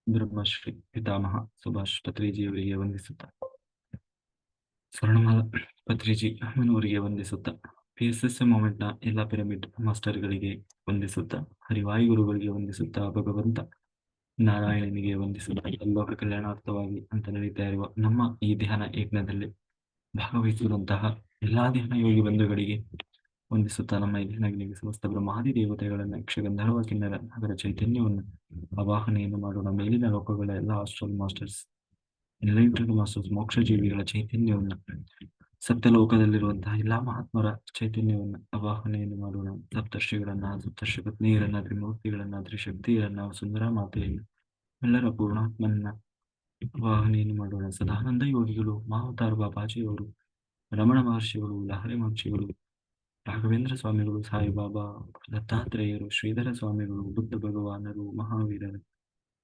ಬ್ರಹ್ಮಶ್ರೀ ಪಿತಾಮಹ ಸುಭಾಷ್ ಪತ್ರಿಜಿಯವರಿಗೆ ವಂದಿಸುತ್ತಾ, ಸ್ವರ್ಣಮಾಲ ಪತ್ರಿಜಿ ಅಮ್ಮನವರಿಗೆ ವಂದಿಸುತ್ತಾ, PSSM ಮೂಮೆಂಟ್ನ ಎಲ್ಲ pyramid ಮಾಸ್ಟರ್ಗಳಿಗೆ ವಂದಿಸುತ್ತಾ, ಹರಿವಾಯು ಗುರುಗಳಿಗೆ ವಂದಿಸುತ್ತಾ, ಭಗವಂತ ನಾರಾಯಣನಿಗೆ ವಂದಿಸುತ್ತಾ, ಲೋಕ ಕಲ್ಯಾಣಾರ್ಥವಾಗಿ ಅಂತ ನಡೀತಾ ಇರುವ ನಮ್ಮ ಈ ಧ್ಯಾನ ಯಜ್ಞದಲ್ಲಿ ಭಾಗವಹಿಸಿರುವಂತಹ ಎಲ್ಲಾ ಧ್ಯಾನ ಯೋಗಿ ಬಂಧುಗಳಿಗೆ ವಂದಿಸುತ್ತಾ, ನಮ್ಮ ಈ ಧ್ಯಾನಗಳಿಗೆ ಸಮಸ್ತ ಬ್ರಹ್ಮಾದಿ ದೇವತೆಗಳನ್ನ ಯಕ್ಷಗಂಧರ್ವ ಕಿನ್ನರ ಅದರ ಚೈತನ್ಯವನ್ನು ಆವಾಹನೆಯನ್ನು ಮಾಡೋಣ. ಮೇಲಿನ ಲೋಕಗಳ ಎಲ್ಲ ಆಸ್ಟ್ರಲ್ ಮಾಸ್ಟರ್ಸ್, ಎನ್ಲೈಟೆಡ್ ಮಾಸ್ಟರ್ಸ್, ಮೋಕ್ಷ ಜೀವಿಗಳ ಚೈತನ್ಯವನ್ನು, ಸತ್ಯಲೋಕದಲ್ಲಿರುವಂತಹ ಎಲ್ಲಾ ಮಹಾತ್ಮರ ಚೈತನ್ಯವನ್ನು ಆವಾಹನೆಯನ್ನು ಮಾಡೋಣ. ಸಪ್ತರ್ಷಿಗಳನ್ನ, ಸಪ್ತರ್ಷಿ ಪತ್ನಿಯರನ್ನ, ತ್ರಿಮೂರ್ತಿಗಳನ್ನ, ತ್ರಿಶಕ್ತಿಯರನ್ನ, ಸುಂದರ ಮಾತೆಯನ್ನು, ಎಲ್ಲರ ಪೂರ್ಣಾತ್ಮನ್ನ ಆವಾಹನೆಯನ್ನು ಮಾಡೋಣ. ಸದಾನಂದ ಯೋಗಿಗಳು, ಮಹಾವತಾರ ಬಾಬಾಜಿಯವರು, ರಮಣ ಮಹರ್ಷಿಗಳು, ಲಹರಿ ಮಹರ್ಷಿಗಳು, ರಾಘವೇಂದ್ರ ಸ್ವಾಮಿಗಳು, ಸಾಯಿಬಾಬಾ, ದತ್ತಾತ್ರೇಯರು, ಶ್ರೀಧರ ಸ್ವಾಮಿಗಳು, ಬುದ್ಧ ಭಗವಾನರು, ಮಹಾವೀರರು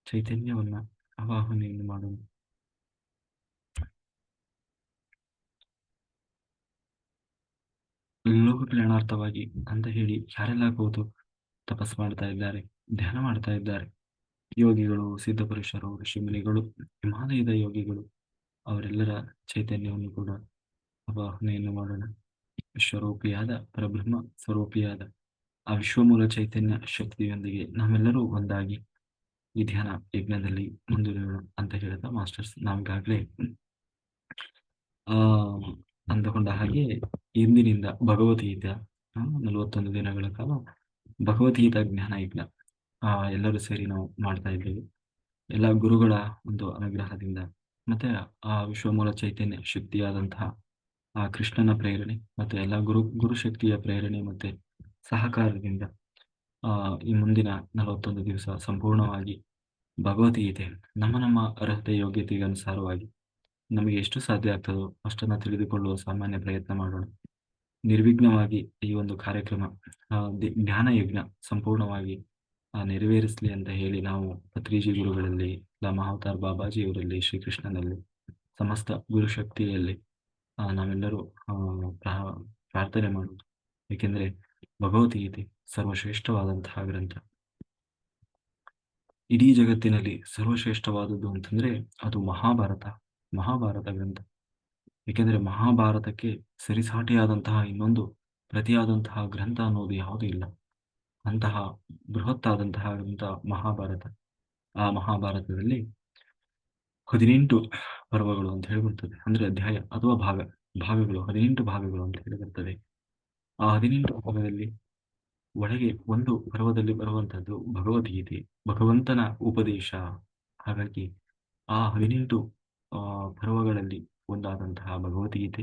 ಚೈತನ್ಯವನ್ನ ಆವಾಹನೆಯನ್ನು ಮಾಡೋಣ. ಲೋಕ ಕಲ್ಯಾಣಾರ್ಥವಾಗಿ ಅಂತ ಹೇಳಿ ಯಾರೆಲ್ಲ ಕೂತು ತಪಸ್ ಮಾಡ್ತಾ ಇದ್ದಾರೆ, ಧ್ಯಾನ ಮಾಡ್ತಾ ಇದ್ದಾರೆ, ಯೋಗಿಗಳು, ಸಿದ್ಧಪುರುಷರು, ಋಷಿಮುನಿಗಳು, ಹಿಮಾಲಯದ ಯೋಗಿಗಳು, ಅವರೆಲ್ಲರ ಚೈತನ್ಯವನ್ನು ಕೂಡ ಆವಾಹನೆಯನ್ನು ಮಾಡೋಣ. ವಿಶ್ವರೂಪಿಯಾದ ಪರಬ್ರಹ್ಮ ಸ್ವರೂಪಿಯಾದ ಆ ವಿಶ್ವಮೂಲ ಚೈತನ್ಯ ಶಕ್ತಿಯೊಂದಿಗೆ ನಾವೆಲ್ಲರೂ ಒಂದಾಗಿ ಈ ಧ್ಯಾನ ಯಜ್ಞದಲ್ಲಿ ಮುಂದುವರಿಯೋಣ ಅಂತ ಹೇಳ್ತಾ, ಮಾಸ್ಟರ್ಸ್ ನಾವೀಗಾಗಲೇ ಅಂದುಕೊಂಡ ಹಾಗೆ ಇಂದಿನಿಂದ ಭಗವದ್ಗೀತಾ 41 ದಿನಗಳ ಕಾಲ ಭಗವದ್ಗೀತಾ ಜ್ಞಾನ ಯಜ್ಞ ಎಲ್ಲರೂ ಸೇರಿ ನಾವು ಮಾಡ್ತಾ ಇದ್ದೇವೆ. ಎಲ್ಲ ಗುರುಗಳ ಒಂದು ಅನುಗ್ರಹದಿಂದ ಮತ್ತೆ ಆ ವಿಶ್ವಮೂಲ ಚೈತನ್ಯ ಶಕ್ತಿಯಾದಂತಹ ಆ ಕೃಷ್ಣನ ಪ್ರೇರಣೆ ಮತ್ತೆ ಎಲ್ಲ ಗುರುಶಕ್ತಿಯ ಪ್ರೇರಣೆ ಮತ್ತೆ ಸಹಕಾರದಿಂದ ಈ ಮುಂದಿನ 41 ದಿವಸ ಸಂಪೂರ್ಣವಾಗಿ ಭಗವದ್ಗೀತೆ ನಮ್ಮ ಅರ್ಹತೆ ಯೋಗ್ಯತೆಗೆ ಅನುಸಾರವಾಗಿ ನಮಗೆ ಎಷ್ಟು ಸಾಧ್ಯ ಆಗ್ತದೋ ಅಷ್ಟನ್ನ ತಿಳಿದುಕೊಳ್ಳುವ ಸಾಮಾನ್ಯ ಪ್ರಯತ್ನ ಮಾಡೋಣ. ನಿರ್ವಿಘ್ನವಾಗಿ ಈ ಒಂದು ಕಾರ್ಯಕ್ರಮ ಜ್ಞಾನ ಯಜ್ಞ ಸಂಪೂರ್ಣವಾಗಿ ನೆರವೇರಿಸಲಿ ಅಂತ ಹೇಳಿ ನಾವು ಪತ್ರಿಜಿ ಗುರುಗಳಲ್ಲಿ, ಮಹಾವತಾರ್ ಬಾಬಾಜಿಯವರಲ್ಲಿ, ಶ್ರೀಕೃಷ್ಣನಲ್ಲಿ, ಸಮಸ್ತ ಗುರುಶಕ್ತಿಯಲ್ಲಿ ನಾವೆಲ್ಲರೂ ಪ್ರಾರ್ಥನೆ ಮಾಡೋದು. ಏಕೆಂದರೆ ಭಗವದ್ಗೀತೆ ಸರ್ವಶ್ರೇಷ್ಠವಾದಂತಹ ಗ್ರಂಥ. ಇಡೀ ಜಗತ್ತಿನಲ್ಲಿ ಸರ್ವಶ್ರೇಷ್ಠವಾದದ್ದು ಅಂತಂದ್ರೆ ಅದು ಮಹಾಭಾರತ ಗ್ರಂಥ. ಏಕೆಂದರೆ ಮಹಾಭಾರತಕ್ಕೆ ಸರಿಸಾಟಿಯಾದಂತಹ ಇನ್ನೊಂದು ಪ್ರತಿಯಾದಂತಹ ಗ್ರಂಥ ಅನ್ನೋದು ಯಾವುದೂ ಇಲ್ಲ. ಅಂತಹ ಬೃಹತ್ತಾದಂತಹ ಗ್ರಂಥ ಮಹಾಭಾರತ. ಆ ಮಹಾಭಾರತದಲ್ಲಿ 18 ಪರ್ವಗಳು ಅಂತ ಹೇಳಿ ಬರ್ತದೆ. ಅಂದ್ರೆ ಅಧ್ಯಾಯ ಅಥವಾ ಭಾಗಗಳು 18 ಭಾಗಗಳು ಅಂತ ಹೇಳಿ ಬರ್ತದೆ. ಆ 18 ಭಾಗದಲ್ಲಿ ಒಳಗೆ ಒಂದು ಪರ್ವದಲ್ಲಿ ಬರುವಂತಹದ್ದು ಭಗವದ್ಗೀತೆ, ಭಗವಂತನ ಉಪದೇಶ. ಹಾಗಾಗಿ ಆ 18 ಪರ್ವಗಳಲ್ಲಿ ಒಂದಾದಂತಹ ಭಗವದ್ಗೀತೆ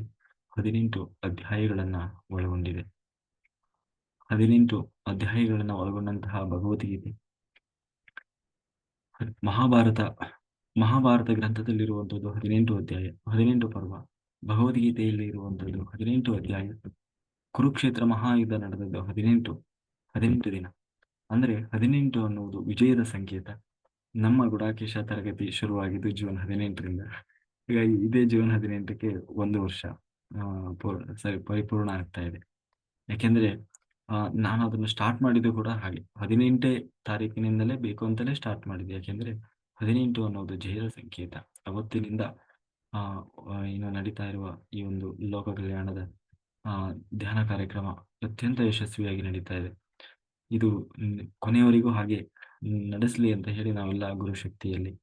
18 ಅಧ್ಯಾಯಗಳನ್ನ ಒಳಗೊಂಡಿದೆ. 18 ಅಧ್ಯಾಯಗಳನ್ನ ಒಳಗೊಂಡಂತಹ ಭಗವದ್ಗೀತೆ ಮಹಾಭಾರತ ಗ್ರಂಥದಲ್ಲಿರುವಂಥದ್ದು 18 ಅಧ್ಯಾಯ, 18 ಪರ್ವ. ಭಗವದ್ಗೀತೆಯಲ್ಲಿ ಇರುವಂಥದ್ದು 18 ಅಧ್ಯಾಯ. ಕುರುಕ್ಷೇತ್ರ ಮಹಾಯುದ್ಧ ನಡೆದದ್ದು 18 ದಿನ. ಅಂದ್ರೆ 18 ಅನ್ನುವುದು ವಿಜಯದ ಸಂಕೇತ. ನಮ್ಮ ಗುಡಾಕೇಶ ತರಗತಿ ಶುರುವಾಗಿದ್ದು ಜೂನ್ 18ರಿಂದ. ಹೀಗಾಗಿ ಇದೇ ಜೂನ್ 18ಕ್ಕೆ 1 ವರ್ಷ ಪರಿಪೂರ್ಣ ಆಗ್ತಾ ಇದೆ. ಯಾಕೆಂದ್ರೆ ನಾನು ಅದನ್ನು ಸ್ಟಾರ್ಟ್ ಮಾಡಿದ್ದು ಕೂಡ ಹಾಗೆ 18ನೇ ತಾರೀಕಿನಿಂದಲೇ ಬೇಕು ಅಂತಲೇ ಸ್ಟಾರ್ಟ್ ಮಾಡಿದೆ. ಯಾಕೆಂದ್ರೆ 18 ಅನ್ನೋದು ಜಯದ ಸಂಕೇತ. ಅವತ್ತಿನಿಂದ ಏನು ನಡೀತಾ ಇರುವ ಈ ಒಂದು ಲೋಕ ಕಲ್ಯಾಣದ ಧ್ಯಾನ ಕಾರ್ಯಕ್ರಮ ಅತ್ಯಂತ ಯಶಸ್ವಿಯಾಗಿ ನಡೀತಾ ಇದೆ. ಇದು ಕೊನೆಯವರೆಗೂ ಹಾಗೆ ನಡೆಸಲಿ ಅಂತ ಹೇಳಿ ನಾವೆಲ್ಲ ಗುರುಶಕ್ತಿಯಲ್ಲಿ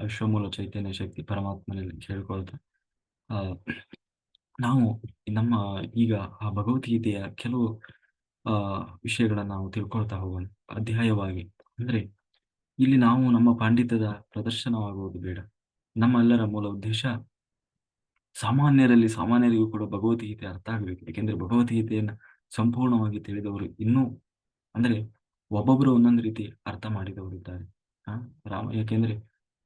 ವಿಶ್ವಮೂಲ ಚೈತನ್ಯ ಶಕ್ತಿ ಪರಮಾತ್ಮನಲ್ಲಿ ಕೇಳ್ಕೊಳ್ತಾ ನಾವು ನಮ್ಮ ಈಗ ಆ ಭಗವದ್ಗೀತೆಯ ಕೆಲವು ವಿಷಯಗಳನ್ನ ನಾವು ತಿಳ್ಕೊಳ್ತಾ ಹೋಗೋಣ ಅಧ್ಯಾಯವಾಗಿ. ಅಂದ್ರೆ ಇಲ್ಲಿ ನಾವು ನಮ್ಮ ಪಾಂಡಿತ್ಯದ ಪ್ರದರ್ಶನವಾಗುವುದು ಬೇಡ. ನಮ್ಮೆಲ್ಲರ ಮೂಲ ಉದ್ದೇಶ ಸಾಮಾನ್ಯರಿಗೂ ಕೂಡ ಭಗವದ್ಗೀತೆ ಅರ್ಥ ಆಗಬೇಕು. ಯಾಕೆಂದ್ರೆ ಭಗವದ್ಗೀತೆಯನ್ನ ಸಂಪೂರ್ಣವಾಗಿ ತಿಳಿದವರು ಇನ್ನೂ ಅಂದ್ರೆ ಒಬ್ಬೊಬ್ಬರು ಒಂದೊಂದು ರೀತಿ ಅರ್ಥ ಮಾಡಿದವರು ಇದ್ದಾರೆ. ಯಾಕೆಂದ್ರೆ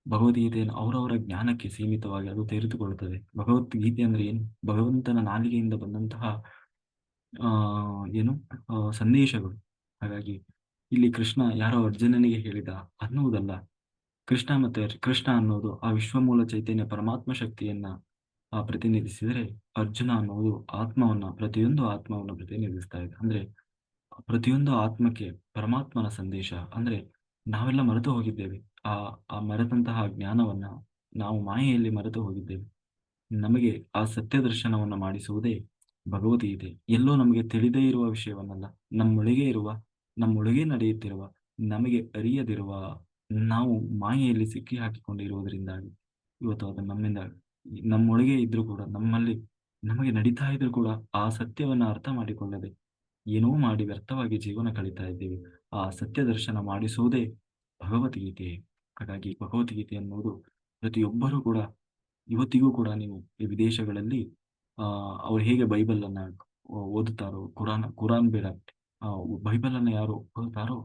ಭಗವದ್ಗೀತೆಯನ್ನು ಅವರವರ ಜ್ಞಾನಕ್ಕೆ ಸೀಮಿತವಾಗಿ ಅದು ತೆರೆದುಕೊಳ್ಳುತ್ತದೆ. ಭಗವದ್ಗೀತೆ ಅಂದ್ರೆ ಏನು? ಭಗವಂತನ ನಾಲಿಗೆಯಿಂದ ಬಂದಂತಹ ಸಂದೇಶಗಳು. ಹಾಗಾಗಿ ಇಲ್ಲಿ ಕೃಷ್ಣ ಯಾರೋ ಅರ್ಜುನನಿಗೆ ಹೇಳಿದ ಅನ್ನುವುದಲ್ಲ. ಕೃಷ್ಣ ಅನ್ನೋದು ಆ ವಿಶ್ವಮೂಲ ಚೈತನ್ಯ ಪರಮಾತ್ಮ ಶಕ್ತಿಯನ್ನ ಪ್ರತಿನಿಧಿಸಿದರೆ, ಅರ್ಜುನ ಅನ್ನೋದು ಪ್ರತಿಯೊಂದು ಆತ್ಮವನ್ನು ಪ್ರತಿನಿಧಿಸ್ತಾ ಇದೆ. ಅಂದ್ರೆ ಪ್ರತಿಯೊಂದು ಆತ್ಮಕ್ಕೆ ಪರಮಾತ್ಮನ ಸಂದೇಶ. ಅಂದ್ರೆ ನಾವೆಲ್ಲ ಮರೆತು ಹೋಗಿದ್ದೇವೆ. ಆ ಆ ಮರೆತಂತಹ ಜ್ಞಾನವನ್ನ ನಾವು ಮಾಯೆಯಲ್ಲಿ ಮರೆತು ಹೋಗಿದ್ದೇವೆ. ನಮಗೆ ಆ ಸತ್ಯ ದರ್ಶನವನ್ನು ಮಾಡಿಸುವುದೇ ಭಗವದ್ಗೀತೆ. ಎಲ್ಲೋ ನಮಗೆ ತಿಳಿದೇ ಇರುವ ವಿಷಯವನ್ನಲ್ಲ, ನಮ್ಮೊಳಗೆ ಇರುವ, ನಮ್ಮೊಳಗೆ ನಡೆಯುತ್ತಿರುವ, ನಮಗೆ ಅರಿಯದಿರುವ, ನಾವು ಮಾಯೆಯಲ್ಲಿ ಸಿಕ್ಕಿ ಹಾಕಿಕೊಂಡಿರುವುದರಿಂದಾಗಿ ಇವತ್ತು ಅದು ನಮ್ಮಿಂದ ನಮ್ಮೊಳಗೆ ಇದ್ರೂ ಕೂಡ, ನಮ್ಮಲ್ಲಿ ನಮಗೆ ನಡೀತಾ ಇದ್ರೂ ಕೂಡ ಆ ಸತ್ಯವನ್ನ ಅರ್ಥ ಮಾಡಿಕೊಳ್ಳದೆ ಏನೋ ಮಾಡಿ ವ್ಯರ್ಥವಾಗಿ ಜೀವನ ಕಳೀತಾ ಇದ್ದೀವಿ. ಆ ಸತ್ಯ ದರ್ಶನ ಮಾಡಿಸುವುದೇ ಭಗವದ್ಗೀತೆ. ಹಾಗಾಗಿ ಭಗವದ್ಗೀತೆ ಅನ್ನುವುದು ಪ್ರತಿಯೊಬ್ಬರೂ ಕೂಡ ಇವತ್ತಿಗೂ ಕೂಡ ನೀವು ಈ ವಿದೇಶಗಳಲ್ಲಿ ಆ ಅವ್ರು ಹೇಗೆ ಬೈಬಲ್ ಅನ್ನ ಓದುತ್ತಾರೋ, ಕುರಾನ್ ಬೇಡ, ಆ ಬೈಬಲ್ ಅನ್ನ ಯಾರು ಓದುತ್ತಾರೋ,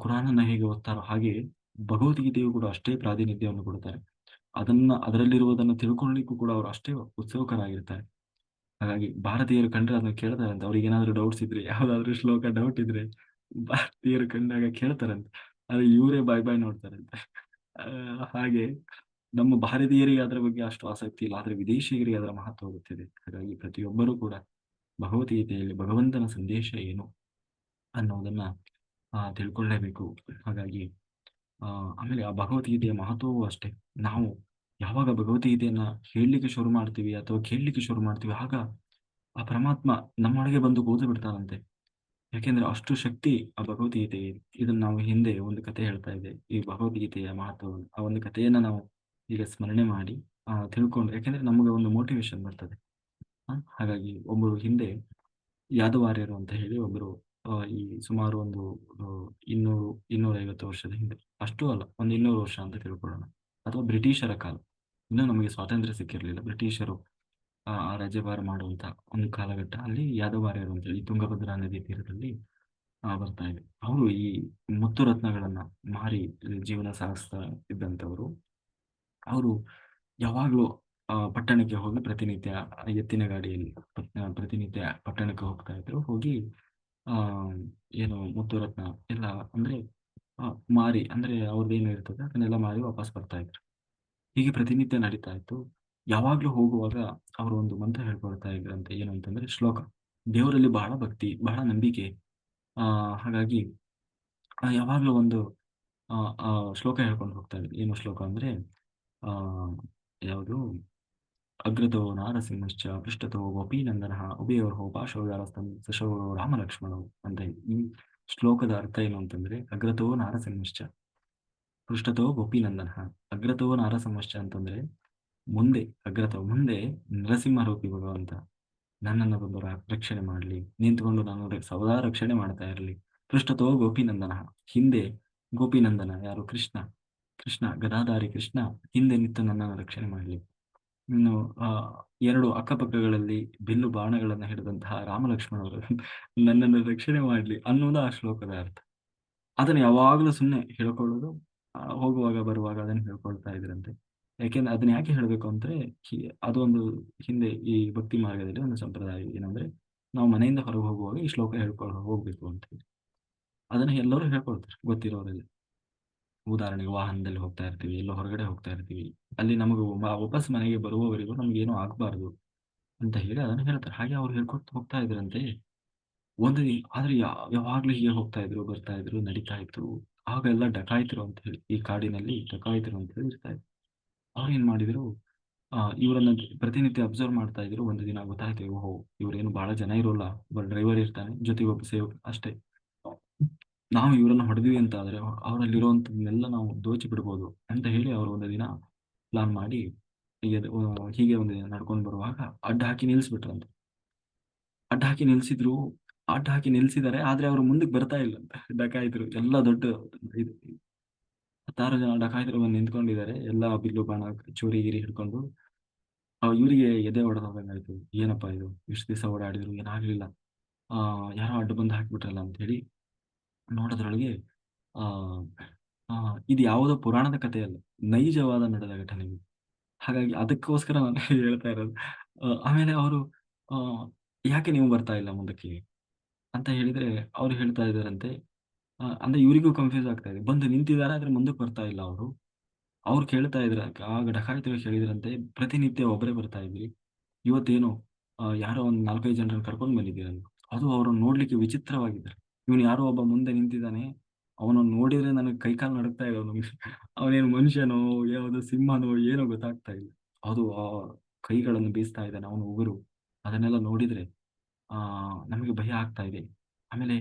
ಕುರಾನ್ ಅನ್ನ ಹೇಗೆ ಓದ್ತಾರೋ ಹಾಗೆ ಭಗವದ್ಗೀತೆಯು ಕೂಡ ಅಷ್ಟೇ ಪ್ರಾತಿನಿಧ್ಯವನ್ನು ಕೊಡುತ್ತಾರೆ. ಅದರಲ್ಲಿರುವುದನ್ನು ತಿಳ್ಕೊಳ್ಳಿಕ್ಕೂ ಕೂಡ ಅವರು ಅಷ್ಟೇ ಉತ್ಸುಕರಾಗಿರ್ತಾರೆ. ಹಾಗಾಗಿ ಭಾರತೀಯರು ಕಂಡ್ರೆ ಅದನ್ನ ಕೇಳ್ತಾರಂತೆ. ಅವ್ರಿಗೆ ಏನಾದ್ರು ಡೌಟ್ಸ್ ಇದ್ರೆ, ಯಾವ್ದಾದ್ರು ಶ್ಲೋಕ ಡೌಟ್ ಇದ್ರೆ ಭಾರತೀಯರು ಕಂಡಾಗ ಕೇಳ್ತಾರಂತೆ. ಆದ್ರೆ ಇವರೇ ಬಾಯ್ ಬಾಯ್ ನೋಡ್ತಾರಂತೆ. ಹಾಗೆ ನಮ್ಮ ಭಾರತೀಯರಿಗೆ ಅದರ ಬಗ್ಗೆ ಅಷ್ಟು ಆಸಕ್ತಿ ಇಲ್ಲ, ಆದ್ರೆ ವಿದೇಶಿಗರಿಗೆ ಅದರ ಮಹತ್ವ ಗೊತ್ತಿದೆ. ಹಾಗಾಗಿ ಪ್ರತಿಯೊಬ್ಬರೂ ಕೂಡ ಭಗವದ್ಗೀತೆಯಲ್ಲಿ ಭಗವಂತನ ಸಂದೇಶ ಏನು ಅನ್ನೋದನ್ನ ತಿಳ್ಕೊಳ್ಳೇಬೇಕು. ಹಾಗಾಗಿ ಆ ಆಮೇಲೆ ಆ ಭಗವದ್ಗೀತೆಯ ಮಹತ್ವವೂ ಅಷ್ಟೇ. ನಾವು ಯಾವಾಗ ಭಗವದ್ಗೀತೆಯನ್ನ ಹೇಳಲಿಕ್ಕೆ ಶುರು ಮಾಡ್ತೀವಿ ಅಥವಾ ಕೇಳಲಿಕ್ಕೆ ಶುರು ಮಾಡ್ತೀವಿ, ಆಗ ಆ ಪರಮಾತ್ಮ ನಮ್ಮೊಳಗೆ ಬಂದು ಕೂತು ಬಿಡ್ತಾನಂತೆ. ಯಾಕೆಂದ್ರೆ ಅಷ್ಟು ಶಕ್ತಿ ಆ ಭಗವದ್ಗೀತೆ. ಇದನ್ನ ನಾವು ಹಿಂದೆ ಒಂದು ಕತೆ ಹೇಳ್ತಾ ಇದ್ದೆ, ಈ ಭಗವದ್ಗೀತೆಯ ಮಹತ್ವವನ್ನು. ಆ ಒಂದು ಕಥೆಯನ್ನ ನಾವು ಈಗ ಸ್ಮರಣೆ ಮಾಡಿ ತಿಳ್ಕೊಂಡು, ಯಾಕೆಂದ್ರೆ ನಮಗೆ ಒಂದು ಮೋಟಿವೇಶನ್ ಬರ್ತದೆ. ಹಾಗಾಗಿ ಒಬ್ಬರು ಹಿಂದೆ ಯಾದವಾರ್ಯರು ಅಂತ ಹೇಳಿ ಒಬ್ಬರು, ಈ ಸುಮಾರು ಒಂದು 200-250 ವರ್ಷದ ಹಿಂದೆ, ಅಷ್ಟೂ ಅಲ್ಲ, ಒಂದು 200 ವರ್ಷ ಅಂತ ತಿಳ್ಕೊಳ್ಳೋಣ, ಅಥವಾ ಬ್ರಿಟಿಷರ ಕಾಲ, ಇನ್ನೂ ನಮಗೆ ಸ್ವಾತಂತ್ರ್ಯ ಸಿಕ್ಕಿರಲಿಲ್ಲ, ಬ್ರಿಟಿಷರು ರಾಜ್ಯಭಾರ ಮಾಡುವಂತ ಒಂದು ಕಾಲಘಟ್ಟ. ಅಲ್ಲಿ ಯಾದವಾರ್ಯರು ಅಂತ ಹೇಳಿ ತುಂಗಭದ್ರಾ ನದಿ ತೀರದಲ್ಲಿ ಬರ್ತಾ ಇದೆ. ಅವರು ಈ ಮುತ್ತು ರತ್ನಗಳನ್ನ ಮಾರಿ ಜೀವನ ಸಾಗಿಸ್ತಾ ಇದ್ದಂಥವರು. ಅವರು ಯಾವಾಗ್ಲೂ ಪಟ್ಟಣಕ್ಕೆ ಹೋಗಿ ಪ್ರತಿನಿತ್ಯ ಎತ್ತಿನ ಗಾಡಿಯಲ್ಲಿ ಪ್ರತಿನಿತ್ಯ ಪಟ್ಟಣಕ್ಕೆ ಹೋಗ್ತಾ ಇದ್ರು. ಹೋಗಿ ಆ ಏನು ಮುತ್ತುರತ್ನ ಎಲ್ಲ ಅಂದ್ರೆ ಮಾರಿ, ಅಂದ್ರೆ ಅವ್ರದ್ದೇನು ಇರ್ತದೆ ಅದನ್ನೆಲ್ಲ ಮಾರಿ ವಾಪಸ್ ಬರ್ತಾ ಇದ್ರು. ಹೀಗೆ ಪ್ರತಿನಿತ್ಯ ನಡೀತಾ ಇತ್ತು. ಯಾವಾಗ್ಲೂ ಹೋಗುವಾಗ ಅವರು ಒಂದು ಮಂತ್ರ ಹೇಳ್ಕೊಳ್ತಾ ಇದ್ರಂತೆ. ಏನು ಅಂತಂದ್ರೆ ಶ್ಲೋಕ. ದೇವರಲ್ಲಿ ಬಹಳ ಭಕ್ತಿ, ಬಹಳ ನಂಬಿಕೆ. ಹಾಗಾಗಿ ಯಾವಾಗ್ಲೂ ಒಂದು ಆ ಆ ಶ್ಲೋಕ ಹೇಳ್ಕೊಂಡು ಹೋಗ್ತಾ ಇದ್ರು. ಏನು ಶ್ಲೋಕ ಅಂದ್ರೆ ಆ ಯಾವುದು, ಅಗ್ರತೋ ನಾರಸಿಂಹಶ್ಚ ಪೃಷ್ಠತೋ ಗೋಪೀನಂದನಃ ಉಭಯೋರ್ಹೋ ಪಾರ್ಶ್ವಗಾರಸ್ತಂ ಸಶೋ ರಾಮಲಕ್ಷ್ಮಣವು ಅಂತ. ಈ ಶ್ಲೋಕದ ಅರ್ಥ ಏನು ಅಂತಂದ್ರೆ, ಅಗ್ರತೋ ನಾರಸಿಂಹಶ್ಚ ಪೃಷ್ಠತೋ ಗೋಪೀನಂದನಃ. ಅಗ್ರತೋ ನಾರಸಿಂಹಶ್ಚ ಅಂತಂದ್ರೆ ಮುಂದೆ, ಅಗ್ರತೋ ಮುಂದೆ ನರಸಿಂಹ ರೂಪಿ ಭಗವಂತ ನನ್ನನ್ನು ಬಂದು ರಕ್ಷಣೆ ಮಾಡಲಿ, ನಿಂತ್ಕೊಂಡು ನಾನು ಸದಾ ರಕ್ಷಣೆ ಮಾಡ್ತಾ ಇರಲಿ. ಪೃಷ್ಠತೋ ಗೋಪಿನಂದನ, ಹಿಂದೆ ಗೋಪಿನಂದನ ಯಾರು, ಕೃಷ್ಣ. ಕೃಷ್ಣ ಗದಾಧಾರಿ ಕೃಷ್ಣ ಹಿಂದೆ ನಿಂತು ನನ್ನನ್ನು ರಕ್ಷಣೆ ಮಾಡಲಿ. ಇನ್ನು ಎರಡು ಅಕ್ಕಪಕ್ಕಗಳಲ್ಲಿ ಬಿಲ್ಲು ಬಾಣಗಳನ್ನ ಹಿಡಿದಂತಹ ರಾಮಲಕ್ಷ್ಮಣವರು ನನ್ನನ್ನು ರಕ್ಷಣೆ ಮಾಡಲಿ ಅನ್ನೋದು ಆ ಶ್ಲೋಕದ ಅರ್ಥ. ಅದನ್ನ ಯಾವಾಗಲೂ ಸುಮ್ಮನೆ ಹೇಳ್ಕೊಳ್ಳೋದು, ಹೋಗುವಾಗ ಬರುವಾಗ ಅದನ್ನ ಹೇಳ್ಕೊಳ್ತಾ ಇದ್ರಂತೆ. ಯಾಕೆಂದ್ರೆ ಅದನ್ನ ಯಾಕೆ ಹೇಳ್ಬೇಕು ಅಂದ್ರೆ, ಅದು ಒಂದು ಹಿಂದೆ ಈ ಭಕ್ತಿ ಮಾರ್ಗದಲ್ಲಿ ಒಂದು ಸಂಪ್ರದಾಯ ಏನಂದ್ರೆ, ನಾವು ಮನೆಯಿಂದ ಹೊರಗೆ ಹೋಗುವಾಗ ಈ ಶ್ಲೋಕ ಹೇಳ್ಕೊಂಡು ಹೋಗ್ಬೇಕು ಅಂತ ಹೇಳಿ. ಅದನ್ನ ಎಲ್ಲರೂ ಹೇಳ್ಕೊಳ್ತಾರೆ ಗೊತ್ತಿರೋರಲ್ಲಿ. ಉದಾಹರಣೆಗೆ ವಾಹನದಲ್ಲಿ ಹೋಗ್ತಾ ಇರ್ತೀವಿ, ಎಲ್ಲೋ ಹೊರಗಡೆ ಹೋಗ್ತಾ ಇರ್ತೀವಿ, ಅಲ್ಲಿ ನಮಗೆ ವಾಪಸ್ ಮನೆಗೆ ಬರುವವರೆಗೂ ನಮ್ಗೆ ಏನೂ ಆಗ್ಬಾರ್ದು ಅಂತ ಹೇಳಿ ಅದನ್ನ ಹೇಳ್ತಾರೆ. ಹಾಗೆ ಅವ್ರು ಹೇಳ್ಕೊಟ್ಟು ಹೋಗ್ತಾ ಇದ್ರಂತೆ. ಒಂದು ಆದ್ರೆ ಯಾವಾಗ್ಲೂ ಹೀಗೆ ಹೋಗ್ತಾ ಇದ್ರು, ಬರ್ತಾ ಇದ್ರು, ನಡೀತಾ ಇದ್ರು. ಆಗೆಲ್ಲ ಡಕಾಯಿತರು ಅಂತ ಹೇಳಿ, ಈ ಕಾಡಿನಲ್ಲಿ ಡಕಾಯಿತರು ಅಂತ ಹೇಳಿ ಇರ್ತಾ ಇದ್ರು. ಅವ್ರು ಏನ್ ಮಾಡಿದ್ರು, ಇವರನ್ನ ಪ್ರತಿನಿತ್ಯ ಅಬ್ಸರ್ವ್ ಮಾಡ್ತಾ ಇದ್ರು. ಒಂದು ದಿನ ಗೊತ್ತಾಯ್ತು, ಓಹೋ ಇವ್ರೇನು ಬಹಳ ಜನ ಇರೋಲ್ಲ, ಒಬ್ಬ ಡ್ರೈವರ್ ಇರ್ತಾನೆ, ಜೊತೆಗೆ ಒಬ್ಬ ಸೇವಕ ಅಷ್ಟೇ. ನಾವು ಇವರನ್ನ ಹೊಡೆದ್ವಿ ಅಂತ ಆದ್ರೆ ಅವರಲ್ಲಿರುವಂತದನ್ನೆಲ್ಲ ನಾವು ದೋಚಿ ಬಿಡ್ಬೋದು ಅಂತ ಹೇಳಿ ಅವರು ಒಂದು ದಿನ ಪ್ಲಾನ್ ಮಾಡಿ ಹೀಗೆ ಒಂದು ದಿನ ನಡ್ಕೊಂಡು ಬರುವಾಗ ಅಡ್ಡ ಹಾಕಿ ನಿಲ್ಸ್ಬಿಟ್ರಂತೆ. ಅಡ್ಡ ಹಾಕಿ ನಿಲ್ಸಿದ್ರು, ಅಡ್ಡ ಹಾಕಿ ನಿಲ್ಸಿದ್ದಾರೆ, ಆದ್ರೆ ಅವರು ಮುಂದಕ್ಕೆ ಬರ್ತಾ ಇಲ್ಲ ಅಂತ. ಡಕಾಯಿತರು ಎಲ್ಲ ದೊಡ್ಡ ಇದು 10 ಜನ ಡಕಾಯಿತರು ಬಂದು ನಿಂತ್ಕೊಂಡಿದ್ದಾರೆ, ಎಲ್ಲ ಬಿಲ್ಲು ಬಾಣ ಚೂರಿ ಗಿರಿ ಹಿಡ್ಕೊಂಡು. ಇವರಿಗೆ ಎದೆ ಹೊಡೆದಂಗಾಯ್ತು. ಏನಪ್ಪಾ ಇದು, ಇಷ್ಟು ದಿವಸ ಓಡಾಡಿದ್ರು ಏನಾಗ್ಲಿಲ್ಲ, ಯಾರೋ ಅಡ್ಡ ಬಂದು ಹಾಕ್ಬಿಟ್ರಲ್ಲ ಅಂತ ಹೇಳಿ ನೋಡೋದ್ರೊಳಗೆ ಆ ಆ, ಇದು ಯಾವುದೋ ಪುರಾಣದ ಕಥೆ ಅಲ್ಲ, ನೈಜವಾದ ನಡೆದ ಘಟನೆ ಇದು. ಹಾಗಾಗಿ ಅದಕ್ಕೋಸ್ಕರ ನಾನು ಹೇಳ್ತಾ ಇರೋದು. ಆಮೇಲೆ ಅವರು ಆ ಯಾಕೆ ನೀವು ಬರ್ತಾ ಇಲ್ಲ ಮುಂದಕ್ಕೆ ಅಂತ ಹೇಳಿದ್ರೆ, ಅವ್ರು ಹೇಳ್ತಾ ಇದಾರಂತೆ, ಅಂದ್ರೆ ಇವರಿಗೂ ಕನ್ಫ್ಯೂಸ್ ಆಗ್ತಾ ಇದೆ. ಬಂದು ನಿಂತಿದ್ದಾರೆ ಆದ್ರೆ ಮುಂದಕ್ಕೆ ಬರ್ತಾ ಇಲ್ಲ ಅವರು. ಅವ್ರು ಕೇಳ್ತಾ ಇದ್ರ, ಆಗ ಡಕಾಯಿತರು ಹೇಳಿದ್ರಂತೆ, ಪ್ರತಿನಿತ್ಯ ಒಬ್ಬರೇ ಬರ್ತಾ ಇದ್ರಿ, ಇವತ್ತೇನು ಯಾರೋ ಒಂದು 4-5 ಜನರನ್ನು ಕರ್ಕೊಂಡು ಬಂದಿದ್ದೀರ. ಅದು ಅವ್ರನ್ನ ನೋಡ್ಲಿಕ್ಕೆ ವಿಚಿತ್ರವಾಗಿದ್ದಾರೆ. ಇವನು ಯಾರೋ ಒಬ್ಬ ಮುಂದೆ ನಿಂತಿದ್ದಾನೆ, ಅವನನ್ನ ನೋಡಿದ್ರೆ ನನಗೆ ಕೈಕಾಲು ನಡುಗ್ತಾ ಇದಾವೆ ನಮ್ಗೆ. ಅವನೇನು ಮನುಷ್ಯನೋ, ಯಾವ್ದೋ ಸಿಂಹನೋ ಏನೋ ಗೊತ್ತಾಗ್ತಾ ಇಲ್ಲ. ಅದು ಕೈಗಳನ್ನು ಬೀಸ್ತಾ ಇದ್ದಾನೆ ಅವನ ಉಗುರು. ಅದನ್ನೆಲ್ಲ ನೋಡಿದ್ರೆ ನಮಗೆ ಭಯ ಆಗ್ತಾ ಇದೆ. ಆಮೇಲೆ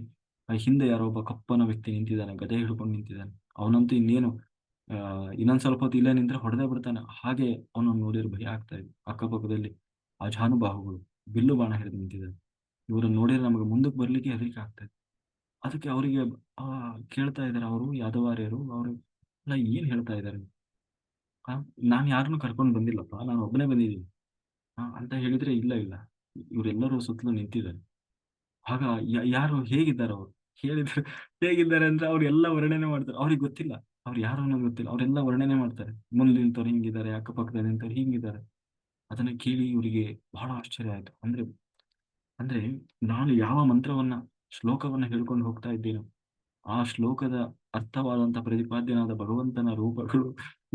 ಹಿಂದೆ ಯಾರೋ ಒಬ್ಬ ಕಪ್ಪನ ವ್ಯಕ್ತಿ ನಿಂತಿದ್ದಾನೆ, ಗದೆ ಹಿಡ್ಕೊಂಡು ನಿಂತಿದ್ದಾನೆ. ಅವನಂತೂ ಇನ್ನೇನು ಇನ್ನೊಂದ್ ಸ್ವಲ್ಪ ಹೊತ್ತು ಇಲ್ಲೇ ನಿಂತ್ರೆ ಹೊಡೆದೇ ಬಿಡ್ತಾನೆ. ಹಾಗೆ ಅವನನ್ನು ನೋಡಿದ್ರೆ ಭಯ ಆಗ್ತಾ ಇದೆ. ಅಕ್ಕಪಕ್ಕದಲ್ಲಿ ಅಜಾನುಬಾಹುಗಳು ಬಿಲ್ಲು ಬಾಣ ಹಿಡಿದು ನಿಂತಿದ್ದಾರೆ. ಇವ್ರನ್ನ ನೋಡಿದ್ರೆ ನಮಗೆ ಮುಂದಕ್ಕೆ ಬರ್ಲಿಕ್ಕೆ ಹೆದರಿಕೆ ಆಗ್ತಾ ಇದೆ. ಅದಕ್ಕೆ ಅವರಿಗೆ ಕೇಳ್ತಾ ಇದ್ದಾರೆ ಅವರು ಯಾದವಾರ್ಯರು. ಅವರು ಅಲ್ಲ ಏನ್ ಹೇಳ್ತಾ ಇದ್ದಾರೆ? ನಾನು ಯಾರನ್ನು ಕರ್ಕೊಂಡು ಬಂದಿಲ್ಲಪ್ಪ, ನಾನು ಒಬ್ಬನೇ ಬಂದಿದ್ದೀನಿ ಅಂತ ಹೇಳಿದ್ರೆ, ಇಲ್ಲ ಇಲ್ಲ ಇವರೆಲ್ಲರೂ ಸುತ್ತಲೂ ನಿಂತಿದ್ದಾರೆ. ಆಗ ಯಾರು ಹೇಗಿದ್ದಾರೆ ಅವರು? ಹೇಳಿದ್ರೆ ಹೇಗಿದ್ದಾರೆ ಅಂದ್ರೆ ಅವ್ರು ಎಲ್ಲ ವರ್ಣನೆ ಮಾಡ್ತಾರೆ. ಅವ್ರಿಗೆ ಗೊತ್ತಿಲ್ಲ. ಅವ್ರು ಯಾರು ಅನ್ನೋದು ಗೊತ್ತಿಲ್ಲ. ಅವರೆಲ್ಲ ವರ್ಣನೆ ಮಾಡ್ತಾರೆ. ಮುಂದೆ ನಿಂತವ್ರು ಹಿಂಗಿದ್ದಾರೆ, ಅಕ್ಕಪಕ್ಕದಲ್ಲಿ ನಿಂತವ್ರು ಹಿಂಗಿದ್ದಾರೆ. ಅದನ್ನ ಕೇಳಿ ಇವರಿಗೆ ಬಹಳ ಆಶ್ಚರ್ಯ ಆಯ್ತು. ಅಂದ್ರೆ ಅಂದ್ರೆ ನಾನು ಯಾವ ಮಂತ್ರವನ್ನ, ಶ್ಲೋಕವನ್ನ ಹೇಳ್ಕೊಂಡು ಹೋಗ್ತಾ ಇದ್ದೀನೋ, ಆ ಶ್ಲೋಕದ ಅರ್ಥವಾದಂತ ಪ್ರತಿಪಾದ್ಯನಾದ ಭಗವಂತನ ರೂಪಗಳು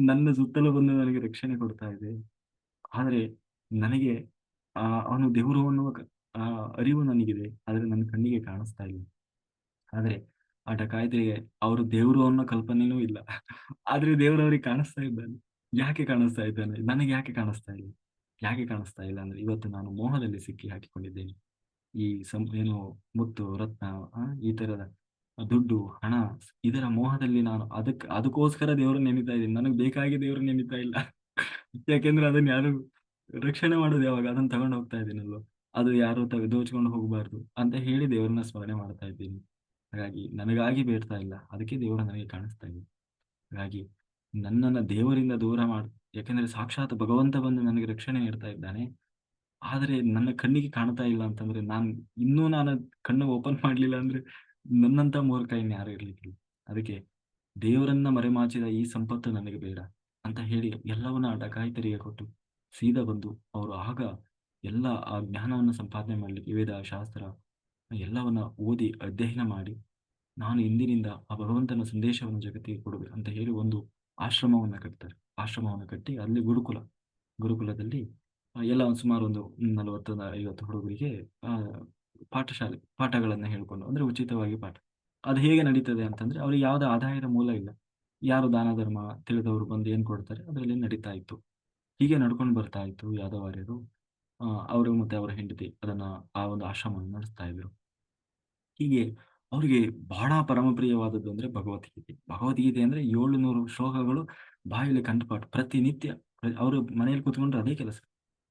ನನ್ನ ಸುತ್ತಲೂ ಬಂದು ನನಗೆ ರಕ್ಷಣೆ ಕೊಡ್ತಾ ಇದೆ. ಆದ್ರೆ ನನಗೆ ಅವನು ದೇವರು ಅನ್ನುವ ಅರಿವು ನನಗಿದೆ. ಆದ್ರೆ ನನ್ನ ಕಣ್ಣಿಗೆ ಕಾಣಿಸ್ತಾ ಇಲ್ಲ. ಆದ್ರೆ ಆ ಡಕಾಯಿತರಿಗೆ ಅವರು ದೇವರು ಅನ್ನೋ ಕಲ್ಪನೆನೂ ಇಲ್ಲ. ಆದ್ರೆ ದೇವರು ಅವ್ರಿಗೆ ಕಾಣಿಸ್ತಾ ಇದ್ದಾನೆ. ಯಾಕೆ ಕಾಣಿಸ್ತಾ ಇದ್ದಾನೆ? ನನಗೆ ಯಾಕೆ ಕಾಣಿಸ್ತಾ ಇಲ್ಲ? ಯಾಕೆ ಕಾಣಿಸ್ತಾ ಇಲ್ಲ ಅಂದ್ರೆ ಇವತ್ತು ನಾನು ಮೋಹದಲ್ಲಿ ಸಿಕ್ಕಿ ಹಾಕಿಕೊಂಡಿದ್ದೇನೆ. ಈ ಏನು ಮುತ್ತು, ರತ್ನ, ಈ ತರದ ದುಡ್ಡು, ಹಣ, ಇದರ ಮೋಹದಲ್ಲಿ ನಾನು ಅದಕ್ಕೋಸ್ಕರ ದೇವ್ರನ್ನ ನೆನೀತಾ ಇದ್ದೀನಿ. ನನಗೆ ಬೇಕಾಗಿ ದೇವ್ರನ್ನ ನೆನೀತಾ ಇಲ್ಲ. ಯಾಕೆಂದ್ರೆ ಅದನ್ನ ಯಾರು ರಕ್ಷಣೆ ಮಾಡೋದು ಯಾವಾಗ? ಅದನ್ನ ತಗೊಂಡು ಹೋಗ್ತಾ ಇದ್ದೀನಲ್ವ. ಅದು ಯಾರು ದೋಚ್ಕೊಂಡು ಹೋಗಬಾರ್ದು ಅಂತ ಹೇಳಿ ದೇವ್ರನ್ನ ಸ್ಮರಣೆ ಮಾಡ್ತಾ ಇದ್ದೀನಿ. ಹಾಗಾಗಿ ನನಗಾಗಿ ಬೇಡ್ತಾ ಇಲ್ಲ. ಅದಕ್ಕೆ ದೇವರು ನನಗೆ ಕಾಣಿಸ್ತಾ ಇದೆ. ಹಾಗಾಗಿ ನನ್ನನ್ನ ದೇವರಿಂದ ದೂರ ಯಾಕೆಂದ್ರೆ ಸಾಕ್ಷಾತ್ ಭಗವಂತ ಬಂದು ನನಗೆ ರಕ್ಷಣೆ ನೀಡ್ತಾ ಇದ್ದಾನೆ. ಆದ್ರೆ ನನ್ನ ಕಣ್ಣಿಗೆ ಕಾಣ್ತಾ ಇಲ್ಲ ಅಂತಂದ್ರೆ, ನಾನು ಕಣ್ಣು ಓಪನ್ ಮಾಡ್ಲಿಲ್ಲ ಅಂದ್ರೆ ನನ್ನಂತ ಮೂರ್ಖ ಇನ್ಯಾರು ಇರ್ಲಿಕ್ಕಿಲ್ಲ. ಅದಕ್ಕೆ ದೇವರನ್ನ ಮರೆಮಾಚಿದ ಈ ಸಂಪತ್ತು ನನಗೆ ಬೇಡ ಅಂತ ಹೇಳಿ ಎಲ್ಲವನ್ನ ಡಕಾಯಿತರಿಗೆ ಕೊಟ್ಟು ಸೀದಾ ಬಂದು ಅವರು ಆಗ ಎಲ್ಲ ಆ ಜ್ಞಾನವನ್ನು ಸಂಪಾದನೆ ಮಾಡ್ಲಿಕ್ಕೆ ವೇದ ಶಾಸ್ತ್ರ ಎಲ್ಲವನ್ನ ಓದಿ ಅಧ್ಯಯನ ಮಾಡಿ, ನಾನು ಇಂದಿನಿಂದ ಆ ಭಗವಂತನ ಸಂದೇಶವನ್ನು ಜಗತ್ತಿಗೆ ಕೊಡಬೇಕು ಅಂತ ಹೇಳಿ ಒಂದು ಆಶ್ರಮವನ್ನ ಕಟ್ತಾರೆ. ಆಶ್ರಮವನ್ನು ಕಟ್ಟಿ ಅಲ್ಲಿ ಗುರುಕುಲದಲ್ಲಿ ಎಲ್ಲ ಒಂದು ಸುಮಾರು ಒಂದು 40 50 ಹುಡುಗರಿಗೆ ಪಾಠಗಳನ್ನ ಹೇಳ್ಕೊಂಡು, ಅಂದ್ರೆ ಉಚಿತವಾಗಿ ಪಾಠ. ಅದು ಹೇಗೆ ನಡೀತದೆ ಅಂತಂದ್ರೆ ಅವ್ರಿಗೆ ಯಾವುದೇ ಆದಾಯದ ಮೂಲ ಇಲ್ಲ. ಯಾರು ದಾನ ಧರ್ಮ ತಿಳಿದವರು ಬಂದು ಏನ್ ಕೊಡ್ತಾರೆ ಅದರಲ್ಲಿ ನಡೀತಾ ಇತ್ತು. ಹೀಗೆ ನಡ್ಕೊಂಡು ಬರ್ತಾ ಇತ್ತು ಯಾದವಾರ್ಯರು. ಅವರು ಮತ್ತೆ ಅವರ ಹೆಂಡತಿ ಅದನ್ನ ಆ ಒಂದು ಆಶ್ರಮವನ್ನು ನಡೆಸ್ತಾ ಇದ್ರು. ಹೀಗೆ ಅವ್ರಿಗೆ ಬಹಳ ಪರಮಪ್ರಿಯವಾದದ್ದು ಅಂದ್ರೆ ಭಗವದ್ಗೀತೆ. ಭಗವದ್ಗೀತೆ ಅಂದ್ರೆ 700 ಶ್ಲೋಕಗಳು ಬಾಯಲ್ಲಿ ಕಂಠಪಾಠ ಪ್ರತಿನಿತ್ಯ. ಅವರು ಮನೆಯಲ್ಲಿ ಕೂತ್ಕೊಂಡ್ರೆ ಅದೇ ಕೆಲಸ.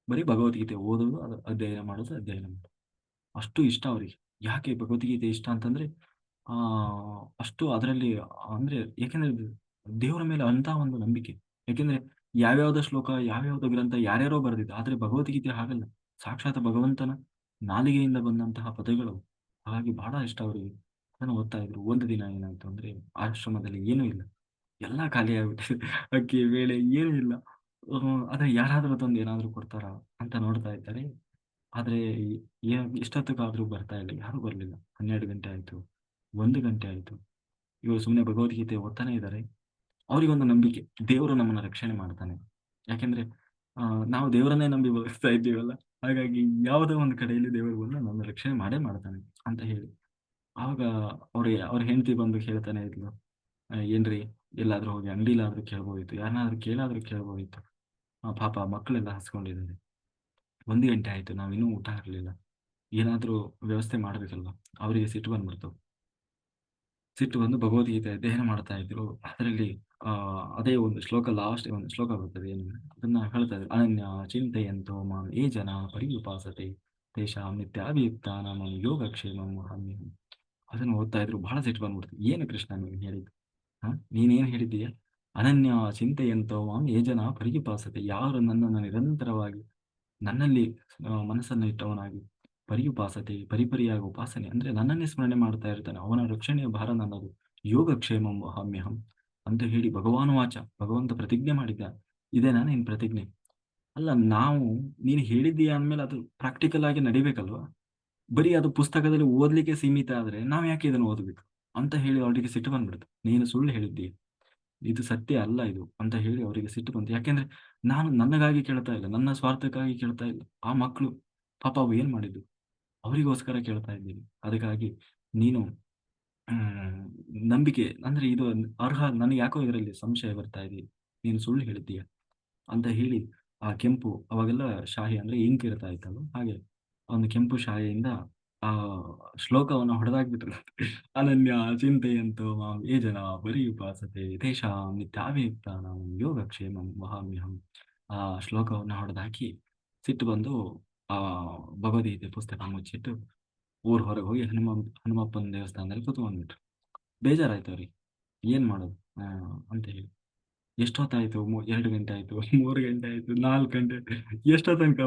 ಬರೀ ಭಗವದ್ಗೀತೆ ಓದೋದು, ಅಧ್ಯಯನ ಮಾಡೋದು, ಅಧ್ಯಯನ ಮಾಡೋದು. ಅಷ್ಟು ಇಷ್ಟ ಅವರಿಗೆ. ಯಾಕೆ ಭಗವದ್ಗೀತೆ ಇಷ್ಟ ಅಂತಂದ್ರೆ ಆ ಅಷ್ಟು ಅದರಲ್ಲಿ ಅಂದ್ರೆ ಯಾಕೆಂದ್ರೆ ದೇವರ ಮೇಲೆ ಅಂತ ಒಂದು ನಂಬಿಕೆ. ಯಾಕೆಂದ್ರೆ ಯಾವ್ಯಾವ್ದೋ ಶ್ಲೋಕ, ಯಾವ್ಯಾವ್ದೋ ಗ್ರಂಥ ಯಾರ್ಯಾರೋ ಬರೆದಿದ್ದು. ಆದ್ರೆ ಭಗವದ್ಗೀತೆ ಹಾಗಲ್ಲ. ಸಾಕ್ಷಾತ್ ಭಗವಂತನ ನಾಲಿಗೆಯಿಂದ ಬಂದಂತಹ ಪದಗಳು. ಹಾಗಾಗಿ ಬಹಳ ಇಷ್ಟ ಅವರಿಗೆ. ಅದನ್ನು ಓದ್ತಾ ಇದ್ರು. ಒಂದು ದಿನ ಏನಾಯ್ತು ಅಂದ್ರೆ ಆಶ್ರಮದಲ್ಲಿ ಏನೂ ಇಲ್ಲ. ಎಲ್ಲಾ ಖಾಲಿ ಆಗ್ಬಿಟ್ಟಿದೆ. ಅಕ್ಕಿ, ಬೇಳೆ ಏನೂ ಇಲ್ಲ. ಅದೇ ಯಾರಾದ್ರೂ ತಂದು ಏನಾದ್ರು ಕೊಡ್ತಾರಾ ಅಂತ ನೋಡ್ತಾ ಇದ್ದಾರೆ. ಆದ್ರೆ ಎಷ್ಟೊತ್ತಿಗಾದ್ರೂ ಬರ್ತಾ ಇಲ್ಲ. ಯಾರು ಬರ್ಲಿಲ್ಲ. 12 ಗಂಟೆ ಆಯ್ತು, 1 ಗಂಟೆ ಆಯ್ತು. ಇವರು ಸುಮ್ನೆ ಭಗವದ್ಗೀತೆ ಓದ್ತಾನೆ ಇದ್ದಾರೆ. ಅವರಿಗೊಂದು ನಂಬಿಕೆ, ದೇವರು ನಮ್ಮನ್ನ ರಕ್ಷಣೆ ಮಾಡ್ತಾನೆ. ಯಾಕೆಂದ್ರೆ ನಾವು ದೇವರನ್ನೇ ನಂಬಿ ಬದುಕ್ತಾ ಇದ್ದೀವಲ್ಲ. ಹಾಗಾಗಿ ಯಾವುದೋ ಒಂದು ಕಡೆಯಲ್ಲಿ ದೇವರು ಬಂದು ನಮ್ಮನ್ನ ರಕ್ಷಣೆ ಮಾಡೇ ಮಾಡ್ತಾನೆ ಅಂತ ಹೇಳಿ. ಆವಾಗ ಅವ್ರ ಹೆಂಡತಿ ಬಂದು ಹೇಳ್ತಾನೆ ಇದ್ಲು, ಏನ್ರಿ ಎಲ್ಲಾದ್ರೂ ಹೋಗಿ ಅಂಗಡಿಲಾದ್ರೂ ಕೇಳ್ಬೋದಿತ್ತು, ಯಾರನ್ನಾದ್ರೂ ಕೇಳ್ಬೋದಿತ್ತು. ಪಾಪ ಮಕ್ಕಳೆಲ್ಲ ಹಸ್ಕೊಂಡಿದ್ದಾರೆ. 1 ಗಂಟೆ ಆಯ್ತು, ನಾವಿನ್ನೂ ಊಟ ಇರ್ಲಿಲ್ಲ. ಏನಾದ್ರೂ ವ್ಯವಸ್ಥೆ ಮಾಡ್ಬೇಕಲ್ವಾ? ಅವರಿಗೆ ಸಿಟ್ಟು ಬಂದ್ಬಿಡ್ತು. ಸಿಟ್ಟು ಬಂದು ಭಗವದ್ಗೀತೆ ಅಧ್ಯಯನ ಮಾಡ್ತಾ ಇದ್ರು. ಅದರಲ್ಲಿ ಅದೇ ಒಂದು ಶ್ಲೋಕ, ಲಾಸ್ಟ್ ಒಂದು ಶ್ಲೋಕ ಬರ್ತದೆ. ಏನು ಅದನ್ನ ಹೇಳ್ತಾ ಇದ್ರು. ಅನನ್ಯ ಚಿಂತೆಯಂತೋ ಮಾಂ ಯೇ ಜನ ಪರ್ಯುಪಾಸತೆ ತೇಷಾಂ ನಿತ್ಯಾಭಿಯುಕ್ತಾನಾಂ ಯೋಗಕ್ಷೇಮಂ ವಹಾಮ್ಯಹಂ. ಅದನ್ನ ಓದ್ತಾ ಇದ್ರು. ಬಹಳ ಸಿಟ್ಟು ಬಂದ್ಬಿಡ್ತು. ಏನು ಕೃಷ್ಣ ನೀನು ಹೇಳಿದ್ದು? ನೀನೇನು ಹೇಳಿದ್ದೀಯ? ಅನನ್ಯ ಚಿಂತೆಯಂತೋ ಮಾಂ ಯೇ ಜನ ಪರ್ಯುಪಾಸತೆ. ಯಾರು ನನ್ನನ್ನು ನಿರಂತರವಾಗಿ ನನ್ನಲ್ಲಿ ಮನಸ್ಸನ್ನು ಇಟ್ಟವನಾಗಿ ಪರಿಯುಪಾಸತೆ, ಪರಿಪರಿಯಾಗಿ ಉಪಾಸನೆ ಅಂದ್ರೆ ನನ್ನನ್ನೇ ಸ್ಮರಣೆ ಮಾಡ್ತಾ ಇರ್ತಾನೆ. ಅವನ ರಕ್ಷಣೆಯ ಭಾರ ನನ್ನದು. ಯೋಗಕ್ಷೇಮಂ ವಹಾಮ್ಯಹಂ ಅಂತ ಹೇಳಿ ಭಗವಾನ್ ವಾಚ, ಭಗವಂತ ಪ್ರತಿಜ್ಞೆ ಮಾಡಿದ್ದ. ಇದೇನಾ ನಿನ್ ಪ್ರತಿಜ್ಞೆ? ಅಲ್ಲ, ನೀನು ಹೇಳಿದ್ದೀಯ ಅಂದ್ಮೇಲೆ ಅದು ಪ್ರಾಕ್ಟಿಕಲ್ ಆಗಿ ನಡಿಬೇಕಲ್ವಾ? ಬರೀ ಅದು ಪುಸ್ತಕದಲ್ಲಿ ಓದ್ಲಿಕ್ಕೆ ಸೀಮಿತ ಆದ್ರೆ ನಾವ್ ಯಾಕೆ ಇದನ್ನು ಓದಬೇಕು ಅಂತ ಹೇಳಿ ಅವರಿಗೆ ಸಿಟ್ಟು ಬಂದ್ಬಿಡ್ತು. ನೀನು ಸುಳ್ಳು ಹೇಳಿದ್ದೀಯ, ಇದು ಸತ್ಯ ಅಲ್ಲ ಇದು ಅಂತ ಹೇಳಿ ಅವರಿಗೆ ಸಿಟ್ಟು ಬಂತು. ಯಾಕೆಂದ್ರೆ ನಾನು ನನಗಾಗಿ ಕೇಳ್ತಾ ಇಲ್ಲ, ನನ್ನ ಸ್ವಾರ್ಥಕ್ಕಾಗಿ ಕೇಳ್ತಾ ಇಲ್ಲ. ಆ ಮಕ್ಕಳು ಪಾಪ ಅವು ಏನ್ ಮಾಡಿದ್ದು ಅವರಿಗೋಸ್ಕರ ಕೇಳ್ತಾ ಇದ್ದೀನಿ. ಅದಕ್ಕಾಗಿ ನೀನು ಹ್ಮ್, ನಂಬಿಕೆ ಅಂದ್ರೆ ಇದು ಅರ್ಹ. ನನಗೆ ಯಾಕೋ ಇದರಲ್ಲಿ ಸಂಶಯ ಬರ್ತಾ ಇದೆ. ನೀನು ಸುಳ್ಳು ಹೇಳಿದ್ದೀಯ ಅಂತ ಹೇಳಿ ಆ ಕೆಂಪು ಅವಾಗೆಲ್ಲ ಶಾಯಿ ಅಂದ್ರೆ ಇಂಕ್ ಇರ್ತಾ ಇತ್ತಲ್ಲ ಹಾಗೆ ಒಂದು ಕೆಂಪು ಶಾಯಿಯಿಂದ ಆ ಶ್ಲೋಕವನ್ನು ಹೊಡೆದಾಕ್ಬಿಟ್ರು. ಅನನ್ಯ ಚಿಂತೆಯಂತೋ ಮಾಂ ಯೇ ಜನ ಪರ್ಯುಪಾಸತೆ ತೇಷಾಂ ನಿತ್ಯಾಭಿಯುಕ್ತಾನಾಂ ಯೋಗಕ್ಷೇಮಂ ವಹಾಮ್ಯಹಂ. ಆ ಶ್ಲೋಕವನ್ನು ಹೊಡೆದಾಕಿ ಸಿಟ್ಟು ಬಂದು ಆ ಭಗವದ್ಗೀತೆ ಪುಸ್ತಕ ಮುಚ್ಚಿಟ್ಟು ಊರ್ ಹೊರಗೆ ಹೋಗಿ ಹನುಮಪ್ಪನ ದೇವಸ್ಥಾನದಲ್ಲಿ ಕೂತ್ಕೊಂಡ್ಬಿಟ್ರು. ಬೇಜಾರಾಯ್ತು ಅವ್ರಿಗೆ. ಏನ್ ಮಾಡೋದು ಅಂತ ಹೇಳಿ. ಎಷ್ಟೊತ್ತಾಯ್ತು? 2 ಗಂಟೆ ಆಯ್ತು, 3 ಗಂಟೆ ಆಯ್ತು, 4 ಗಂಟೆ, ಎಷ್ಟೋ ತನಕ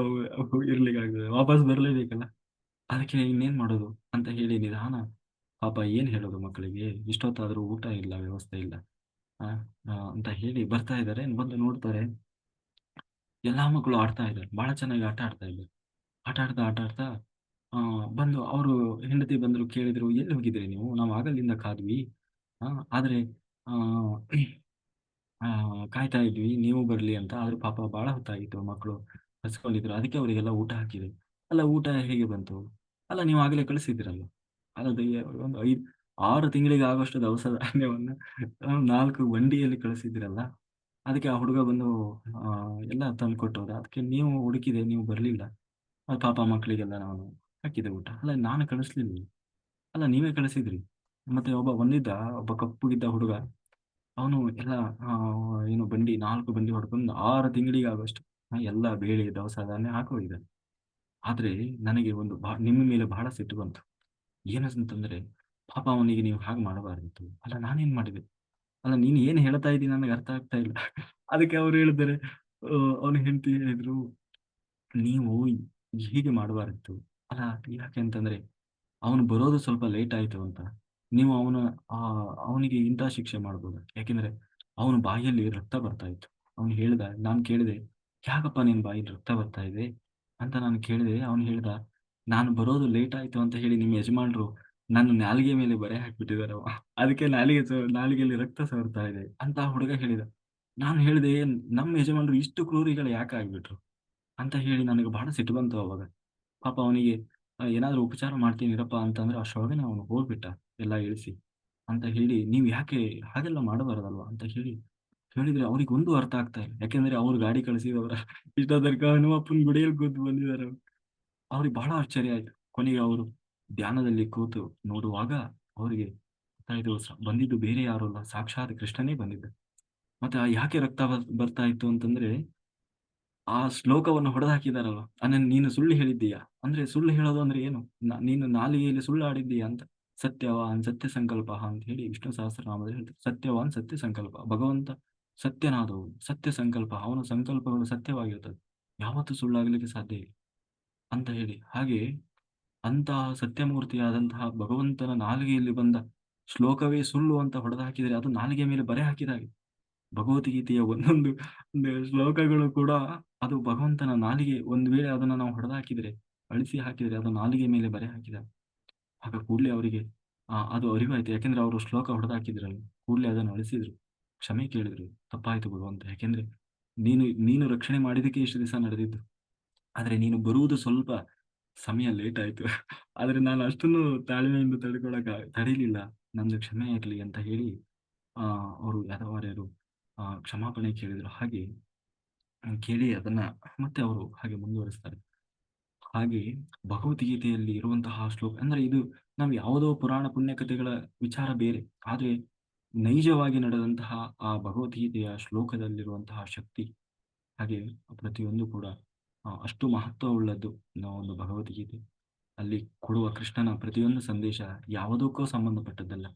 ಇರ್ಲಿಕ್ಕಾಗ್ತದೆ? ವಾಪಸ್ ಬರ್ಲೇಬೇಕಲ್ಲ. ಅದಕ್ಕೆ ಇನ್ನೇನ್ ಮಾಡೋದು ಅಂತ ಹೇಳಿ ನಿಧಾನ ಪಾಪ ಏನ್ ಹೇಳೋದು ಮಕ್ಕಳಿಗೆ, ಇಷ್ಟೊತ್ತಾದ್ರೂ ಊಟ ಇಲ್ಲ, ವ್ಯವಸ್ಥೆ ಇಲ್ಲ. ಆ, ಅಂತ ಹೇಳಿ ಬರ್ತಾ ಇದಾರೆ. ಬಂದು ನೋಡ್ತಾರೆ, ಎಲ್ಲಾ ಮಕ್ಕಳು ಆಡ್ತಾ ಇದ್ದಾರೆ, ಬಹಳ ಚೆನ್ನಾಗಿ ಆಟ ಆಡ್ತಾ ಇದ್ದಾರೆ. ಆಟ ಆಡ್ತಾ ಆ ಬಂದು ಅವರು ಹೆಂಡತಿ ಬಂದ್ರು, ಕೇಳಿದ್ರು, ಎಲ್ಲಿ ಹೋಗಿದ್ರಿ ನೀವು? ನಾವು ಆಗಲಿಂದ ಕಾದ್ವಿ. ಆದ್ರೆ ಆ ಕಾಯ್ತಾ ಇದ್ವಿ ನೀವು ಬರ್ಲಿ ಅಂತ. ಆದ್ರೆ ಪಾಪ ಬಹಳ ಹೊತ್ತಾಗಿತ್ತು, ಮಕ್ಕಳು ಹಸ್ಕೊಂಡಿದ್ರು, ಅದಕ್ಕೆ ಅವರಿಗೆಲ್ಲ ಊಟ ಹಾಕಿದೆ. ಅಲ್ಲ, ಊಟ ಹೇಗೆ ಬಂತು? ಅಲ್ಲ, ನೀವು ಆಗಲೇ ಕಳಿಸಿದ್ರಲ್ಲ. ಅಲ್ಲದೆ ಒಂದು 6 ತಿಂಗಳಿಗೆ ಆಗುವಷ್ಟು ದವಸ ಧಾನ್ಯವನ್ನ 4 ಬಂಡಿಯಲ್ಲಿ ಕಳಿಸಿದ್ರಲ್ಲ. ಅದಕ್ಕೆ ಆ ಹುಡುಗ ಬಂದು ಆ ಎಲ್ಲ ತಂದ್ಕೊಟ್ಟೋದ. ಅದಕ್ಕೆ ನೀವು ಹುಡುಕಿದೆ, ನೀವು ಬರ್ಲಿಲ್ಲ. ಅದು ಪಾಪ ಮಕ್ಕಳಿಗೆಲ್ಲ ನಾನು ಹಾಕಿದೆ ಊಟ. ಅಲ್ಲ, ನಾನು ಕಳಿಸ್ಲಿಲ್ಲ. ಅಲ್ಲ, ನೀವೇ ಕಳಿಸಿದ್ರಿ. ಮತ್ತೆ ಒಬ್ಬ ಬಂದಿದ್ದ, ಒಬ್ಬ ಕಪ್ಪುಗಿದ್ದ ಹುಡುಗ, ಅವನು ಎಲ್ಲ ಆ, ಏನು ಬಂಡಿ 4 ಬಂಡಿ ಹೊಡ್ಕೊಂಡು 6 ತಿಂಗಳಿಗೆ ಆಗುವಷ್ಟು ಎಲ್ಲ ಬೇಳೆ ದವಸ ಧಾನ್ಯ ಹಾಕೋಗಿದ್ದಾನೆ. ಆದ್ರೆ ನನಗೆ ಒಂದು ನಿಮ್ಮ ಮೇಲೆ ಬಹಳ ಸಿಟ್ಟು ಬಂತು. ಏನಂತಂದ್ರೆ, ಪಾಪ ಅವನಿಗೆ ನೀವು ಹಾಗೆ ಮಾಡಬಾರ್ದಿತ್ತು. ಅಲ್ಲ, ನಾನೇನ್ ಮಾಡಿದೆ? ಅಲ್ಲ, ನೀನು ಏನ್ ಹೇಳ್ತಾ ಇದ್ದೀನಿ ನನಗೆ ಅರ್ಥ ಆಗ್ತಾ ಇಲ್ಲ. ಅದಕ್ಕೆ ಅವ್ರು ಹೇಳಿದ್ದಾರೆ, ಅವನ ಹೆಂಡತಿ ಹೇಳಿದ್ರು, ನೀವು ಹೀಗೆ ಮಾಡಬಾರ್ದಿತ್ತು. ಅಲ್ಲ, ಯಾಕೆ ಅಂತಂದ್ರೆ ಅವನು ಬರೋದು ಸ್ವಲ್ಪ ಲೇಟ್ ಆಯ್ತು ಅಂತ ನೀವು ಅವನಿಗೆ ಇಂಥ ಶಿಕ್ಷೆ ಮಾಡ್ಬೋದು. ಯಾಕೆಂದ್ರೆ ಅವನ ಬಾಯಲ್ಲಿ ರಕ್ತ ಬರ್ತಾ ಇತ್ತು. ಅವನು ಹೇಳ್ದ, ನಾನು ಕೇಳಿದೆ, ಯಾಕಪ್ಪ ನಿನ್ ಬಾಯಲ್ಲಿ ರಕ್ತ ಬರ್ತಾ ಇದೆ ಅಂತ ನಾನು ಕೇಳಿದೆ. ಅವನು ಹೇಳ್ದ, ನಾನು ಬರೋದು ಲೇಟ್ ಆಯ್ತು ಅಂತ ಹೇಳಿ ನಿಮ್ಮ ಯಜಮಾನ್ರು ನನ್ನ ನಾಲಿಗೆ ಮೇಲೆ ಬರೆ ಹಾಕ್ಬಿಟ್ಟಿದಾರವ, ಅದಕ್ಕೆ ನಾಲಿಗೆಯಲ್ಲಿ ರಕ್ತ ಸೋರ್ತಾ ಇದೆ ಅಂತ ಆ ಹುಡುಗ ಹೇಳಿದ. ನಾನು ಹೇಳಿದೆ, ನಮ್ಮ ಯಜಮಾನ್ರು ಇಷ್ಟು ಕ್ರೂರಿಗಳು ಯಾಕೆ ಆಗ್ಬಿಟ್ರು ಅಂತ ಹೇಳಿ ನನಗೆ ಬಹಳ ಸಿಟ್ಟು ಬಂತು ಅವಾಗ. ಪಾಪ ಅವನಿಗೆ ಏನಾದ್ರು ಉಪಚಾರ ಮಾಡ್ತೀನಿರಪ್ಪ ಅಂತಂದ್ರೆ ಅಷ್ಟರೊಳಗನೆ ಅವನು ಹೋಗ್ಬಿಟ್ಟ, ಎಲ್ಲ ಇಳಿಸಿ ಅಂತ ಹೇಳಿ. ನೀವು ಯಾಕೆ ಹಾಗೆಲ್ಲ ಮಾಡಬಾರದಲ್ವಾ ಅಂತ ಹೇಳಿ ಹೇಳಿದ್ರೆ ಅವ್ರಿಗೆ ಒಂದು ಅರ್ಥ ಆಗ್ತಾ ಇಲ್ಲ. ಯಾಕೆಂದ್ರೆ ಅವ್ರು ಗಾಡಿ ಕಳಿಸಿದವರ ಇಷ್ಟ ತನಕ ಹನುಮಪ್ಪನ ಗುಡಿಯಲ್ಲಿ ಕೂತು ಬಂದಿದ್ದಾರೆ ಅವ್ರು. ಅವ್ರಿಗೆ ಬಹಳ ಆಶ್ಚರ್ಯ ಆಯ್ತು. ಕೊನೆಗೆ ಅವರು ಧ್ಯಾನದಲ್ಲಿ ಕೂತು ನೋಡುವಾಗ ಅವರಿಗೆ ಗೊತ್ತಾಯ್ತು, ಬಂದಿದ್ದು ಬೇರೆ ಯಾರು ಅಲ್ಲ, ಸಾಕ್ಷಾತ್ ಕೃಷ್ಣನೇ ಬಂದಿದ್ದ. ಮತ್ತೆ ಯಾಕೆ ರಕ್ತ ಬರ್ತಾ ಇತ್ತು ಅಂತಂದ್ರೆ, ಆ ಶ್ಲೋಕವನ್ನು ಹೊಡೆದಾಕಿದಾರಲ್ವ, ನೀನು ಸುಳ್ಳು ಹೇಳಿದ್ದೀಯಾ ಅಂದ್ರೆ, ಸುಳ್ಳು ಹೇಳೋದು ಅಂದ್ರೆ ಏನು? ನೀನು ನಾಲಿಗೆಯಲ್ಲಿ ಸುಳ್ಳು ಆಡಿದ್ದೀಯಾ ಅಂತ. ಸತ್ಯವಾನ್ ಸತ್ಯ ಸಂಕಲ್ಪ ಅಂತ ಹೇಳಿ ವಿಷ್ಣು ಸಹಸ್ರನಾಮದಲ್ಲಿ ಹೇಳ್ತಾರೆ. ಸತ್ಯವಾನ್ ಸತ್ಯ ಸಂಕಲ್ಪ, ಭಗವಂತ ಸತ್ಯನಾದವನು, ಸತ್ಯ ಸಂಕಲ್ಪ, ಅವನ ಸಂಕಲ್ಪಗಳು ಸತ್ಯವಾಗಿರ್ತದೆ, ಯಾವತ್ತೂ ಸುಳ್ಳಾಗಲಿಕ್ಕೆ ಸಾಧ್ಯ ಇಲ್ಲ ಅಂತ ಹೇಳಿ. ಹಾಗೆ ಅಂತಹ ಸತ್ಯಮೂರ್ತಿಯಾದಂತಹ ಭಗವಂತನ ನಾಲಿಗೆಯಲ್ಲಿ ಬಂದ ಶ್ಲೋಕವೇ ಸುಳ್ಳು ಅಂತ ಹೊಡೆದಾಕಿದರೆ ಅದು ನಾಲಿಗೆ ಮೇಲೆ ಬರೆ ಹಾಕಿದಾಗ. ಭಗವದ್ಗೀತೆಯ ಒಂದೊಂದು ಶ್ಲೋಕಗಳು ಕೂಡ ಅದು ಭಗವಂತನ ನಾಲಿಗೆ, ಒಂದು ವೇಳೆ ಅದನ್ನು ನಾವು ಹೊಡೆದಾಕಿದ್ರೆ, ಅಳಿಸಿ ಹಾಕಿದರೆ, ಅದು ನಾಲಿಗೆ ಮೇಲೆ ಬರೆ ಹಾಕಿದ ಆಗ ಕೂಡಲೇ ಅವರಿಗೆ ಅದು ಅರಿವಾಯ್ತು. ಯಾಕೆಂದ್ರೆ ಅವರು ಶ್ಲೋಕ ಹೊಡೆದಾಕಿದ್ರಲ್ಲ, ಕೂಡಲೇ ಅದನ್ನು ಅಳಿಸಿದ್ರು, ಕ್ಷಮೆ ಕೇಳಿದ್ರು. ತಪ್ಪಾಯ್ತು ಭಗವಂತ, ಯಾಕೆಂದ್ರೆ ನೀನು ರಕ್ಷಣೆ ಮಾಡಿದಕ್ಕೆ ಇಷ್ಟು ದಿವಸ ನಡೆದಿದ್ದು. ಆದ್ರೆ ನೀನು ಬರುವುದು ಸ್ವಲ್ಪ ಸಮಯ ಲೇಟ್ ಆಯ್ತು. ಆದ್ರೆ ನಾನು ಅಷ್ಟನ್ನು ತಾಳ್ಮೆಯಿಂದ ತಡೀಲಿಲ್ಲ. ನಂದು ಕ್ಷಮೆ ಆಗ್ಲಿ ಅಂತ ಹೇಳಿ ಅವರು ಯಾದವಾರ್ಯರು ಕ್ಷಮಾಪಣೆ ಕೇಳಿದ್ರು. ಹಾಗೆ ಕೇಳಿ ಅದನ್ನ ಮತ್ತೆ ಅವರು ಹಾಗೆ ಮುಂದುವರಿಸ್ತಾರೆ. ಹಾಗೆ ಭಗವದ್ಗೀತೆಯಲ್ಲಿ ಇರುವಂತಹ ಶ್ಲೋಕ ಅಂದ್ರೆ, ಇದು ನಾವು ಯಾವುದೋ ಪುರಾಣ ಪುಣ್ಯ ಕಥೆಗಳ ವಿಚಾರ ಬೇರೆ. ಆದ್ರೆ ನೈಜವಾಗಿ ನಡೆದಂತಹ ಆ ಭಗವದ್ಗೀತೆಯ ಶ್ಲೋಕದಲ್ಲಿರುವಂತಹ ಶಕ್ತಿ, ಹಾಗೆ ಪ್ರತಿಯೊಂದು ಕೂಡ ಅಷ್ಟು ಮಹತ್ವವುಳ್ಳದ್ದು. ಒಂದು ಭಗವದ್ಗೀತೆ ಅಲ್ಲಿ ಕೊಡುವ ಕೃಷ್ಣನ ಪ್ರತಿಯೊಂದು ಸಂದೇಶ ಯಾವುದಕ್ಕೂ ಸಂಬಂಧಪಟ್ಟದ್ದಲ್ಲ.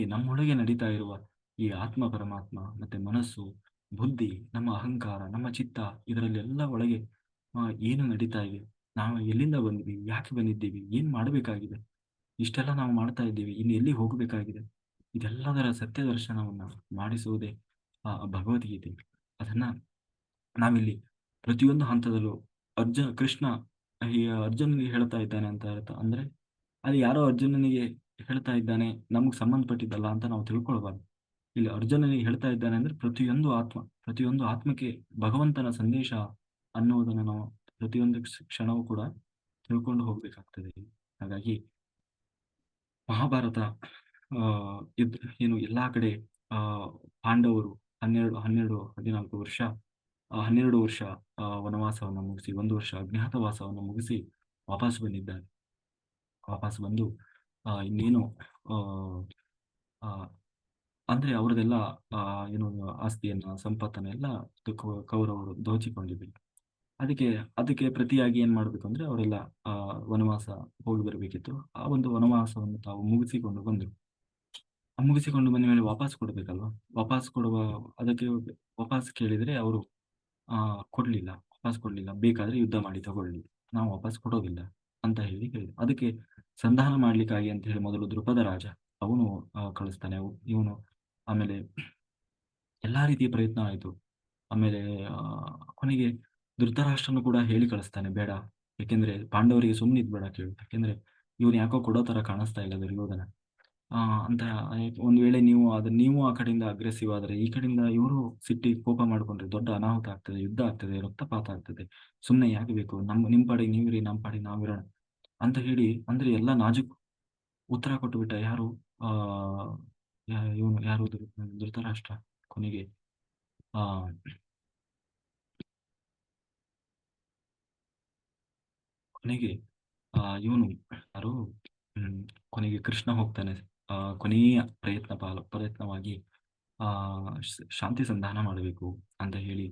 ನಮ್ಮೊಳಗೆ ನಡೀತಾ ಇರುವ ಈ ಆತ್ಮ ಪರಮಾತ್ಮ ಮತ್ತೆ ಮನಸ್ಸು, ಬುದ್ಧಿ, ನಮ್ಮ ಅಹಂಕಾರ, ನಮ್ಮ ಚಿತ್ತ, ಇದರಲ್ಲೆಲ್ಲ ಒಳಗೆ ಏನು ನಡೀತಾ ಇದೆ, ನಾವು ಎಲ್ಲಿಂದ ಬಂದ್ವಿ, ಯಾಕೆ ಬಂದಿದ್ದೀವಿ, ಏನ್ ಮಾಡಬೇಕಾಗಿದೆ, ಇಷ್ಟೆಲ್ಲ ನಾವು ಮಾಡ್ತಾ ಇದ್ದೀವಿ, ಇನ್ನು ಎಲ್ಲಿ ಹೋಗಬೇಕಾಗಿದೆ, ಇದೆಲ್ಲದರ ಸತ್ಯ ದರ್ಶನವನ್ನ ಮಾಡಿಸುವುದೇ ಭಗವದ್ಗೀತೆ. ಅದನ್ನ ನಾವಿಲ್ಲಿ ಪ್ರತಿಯೊಂದು ಹಂತದಲ್ಲೂ ಕೃಷ್ಣ ಈ ಅರ್ಜುನನಿಗೆ ಹೇಳ್ತಾ ಇದ್ದಾನೆ ಅಂತ ಅರ್ಥ. ಅಂದ್ರೆ ಅದು ಯಾರೋ ಅರ್ಜುನನಿಗೆ ಹೇಳ್ತಾ ಇದ್ದಾನೆ, ನಮ್ಗೆ ಸಂಬಂಧಪಟ್ಟಿದ್ದಲ್ಲ ಅಂತ ನಾವು ತಿಳ್ಕೊಳ್ಬಾರ್ದು. ಇಲ್ಲಿ ಅರ್ಜುನನಿಗೆ ಹೇಳ್ತಾ ಇದ್ದಾನೆ ಅಂದ್ರೆ ಪ್ರತಿಯೊಂದು ಆತ್ಮಕ್ಕೆ ಭಗವಂತನ ಸಂದೇಶ ಅನ್ನುವುದನ್ನು ನಾವು ಪ್ರತಿಯೊಂದು ಕ್ಷಣವೂ ಕೂಡ ತಿಳ್ಕೊಂಡು ಹೋಗ್ಬೇಕಾಗ್ತದೆ. ಹಾಗಾಗಿ ಮಹಾಭಾರತ ಆ, ಇದ್ ಏನು ಎಲ್ಲಾ ಕಡೆ ಆ, ಪಾಂಡವರು 14 ವರ್ಷ 12 ವರ್ಷ ವನವಾಸವನ್ನು ಮುಗಿಸಿ 1 ವರ್ಷ ಅಜ್ಞಾತವಾಸವನ್ನು ಮುಗಿಸಿ ವಾಪಸ್ ಬಂದಿದ್ದಾರೆ. ವಾಪಸ್ ಬಂದು ಇನ್ನೇನು ಆ, ಆ, ಅಂದ್ರೆ ಅವ್ರದೆಲ್ಲ ಆ, ಏನು ಆಸ್ತಿಯನ್ನ ಸಂಪತ್ತನ್ನ ಎಲ್ಲ ಕೌರವರು ದೋಚಿಕೊಂಡಿದ್ರು. ಅದಕ್ಕೆ ಅದಕ್ಕೆ ಪ್ರತಿಯಾಗಿ ಏನ್ ಮಾಡ್ಬೇಕು ಅಂದ್ರೆ ಅವರೆಲ್ಲ ಆ ವನವಾಸ ಹೋಗಿ ಬರಬೇಕಿತ್ತು. ಆ ಒಂದು ವನವಾಸವನ್ನು ತಾವು ಮುಗಿಸಿಕೊಂಡು ಬಂದರು. ಆ ಮುಗಿಸಿಕೊಂಡು ಬಂದ ಮೇಲೆ ವಾಪಸ್ ಕೊಡ್ಬೇಕಲ್ವಾ? ವಾಪಸ್ ಕೊಡುವ ಅದಕ್ಕೆ ವಾಪಸ್ ಕೇಳಿದ್ರೆ ಅವರು ಕೊಡ್ಲಿಲ್ಲ. ವಾಪಸ್ ಕೊಡ್ಲಿಲ್ಲ. ಬೇಕಾದ್ರೆ ಯುದ್ಧ ಮಾಡಿ ತಗೊಳ್ಳಿ, ನಾವು ವಾಪಸ್ ಕೊಡೋದಿಲ್ಲ ಅಂತ ಹೇಳಿ ಹೇಳಿದ್ರು. ಅದಕ್ಕೆ ಸಂಧಾನ ಮಾಡ್ಲಿಕ್ಕಾಗಿ ಅಂತ ಹೇಳಿ ಮೊದಲು ದ್ರುಪದ ರಾಜ ಅವನು ಕಳಿಸ್ತಾನೆ. ಇವನು ಆಮೇಲೆ ಎಲ್ಲಾ ರೀತಿಯ ಪ್ರಯತ್ನ ಆಯಿತು. ಆಮೇಲೆ ಆ, ಕೊನೆಗೆ ಧೃತರಾಷ್ಟ್ರನು ಕೂಡ ಹೇಳಿ ಕಳಿಸ್ತಾನೆ, ಬೇಡ, ಯಾಕೆಂದ್ರೆ ಪಾಂಡವರಿಗೆ ಸುಮ್ಮನೆ ಇದ್ಬೇಡ ಕೇಳು, ಯಾಕೆಂದ್ರೆ ಇವನು ಯಾಕೋ ಕೊಡೋ ತರ ಕಾಣಿಸ್ತಾ ಇಲ್ಲ ದುರ್ಯೋಧನ ಆ ಅಂತ. ಒಂದ್ ವೇಳೆ ನೀವು ಆ ಕಡೆಯಿಂದ ಅಗ್ರೆಸಿವ್ ಆದ್ರೆ ಈ ಕಡೆಯಿಂದ ಇವರು ಸಿಟ್ಟಿ ಕೋಪ ಮಾಡ್ಕೊಂಡ್ರೆ ದೊಡ್ಡ ಅನಾಹುತ ಆಗ್ತದೆ, ಯುದ್ಧ ಆಗ್ತದೆ, ರಕ್ತಪಾತ ಆಗ್ತದೆ. ಸುಮ್ಮನೆ ಯಾಕೆ ಬೇಕು, ನಿಮ್ ಪಾಡಿಗೆ ನೀವಿರಿ, ನಮ್ಮ ಪಾಡಿಗೆ ನಾವಿರೋಣ ಅಂತ ಹೇಳಿ ಅಂದ್ರೆ ಎಲ್ಲ ನಾಜುಕ್ ಉತ್ತರ ಕೊಟ್ಟುಬಿಟ್ಟ. ಯಾರು ಆ ಇವನು ಯಾರು ಧೃತರಾಷ್ಟ್ರ ಕೊನೆಗೆ ಆ ಕೊನೆಗೆ ಇವನು ಯಾರು ಹ್ಮ್, ಕೊನೆಗೆ ಕೃಷ್ಣ ಹೋಗ್ತಾನೆ. ಕೊನೆಯ ಪ್ರಯತ್ನವಾಗಿ ಆ ಶಾಂತಿ ಸಂಧಾನ ಮಾಡಬೇಕು ಅಂತ ಹೇಳಿ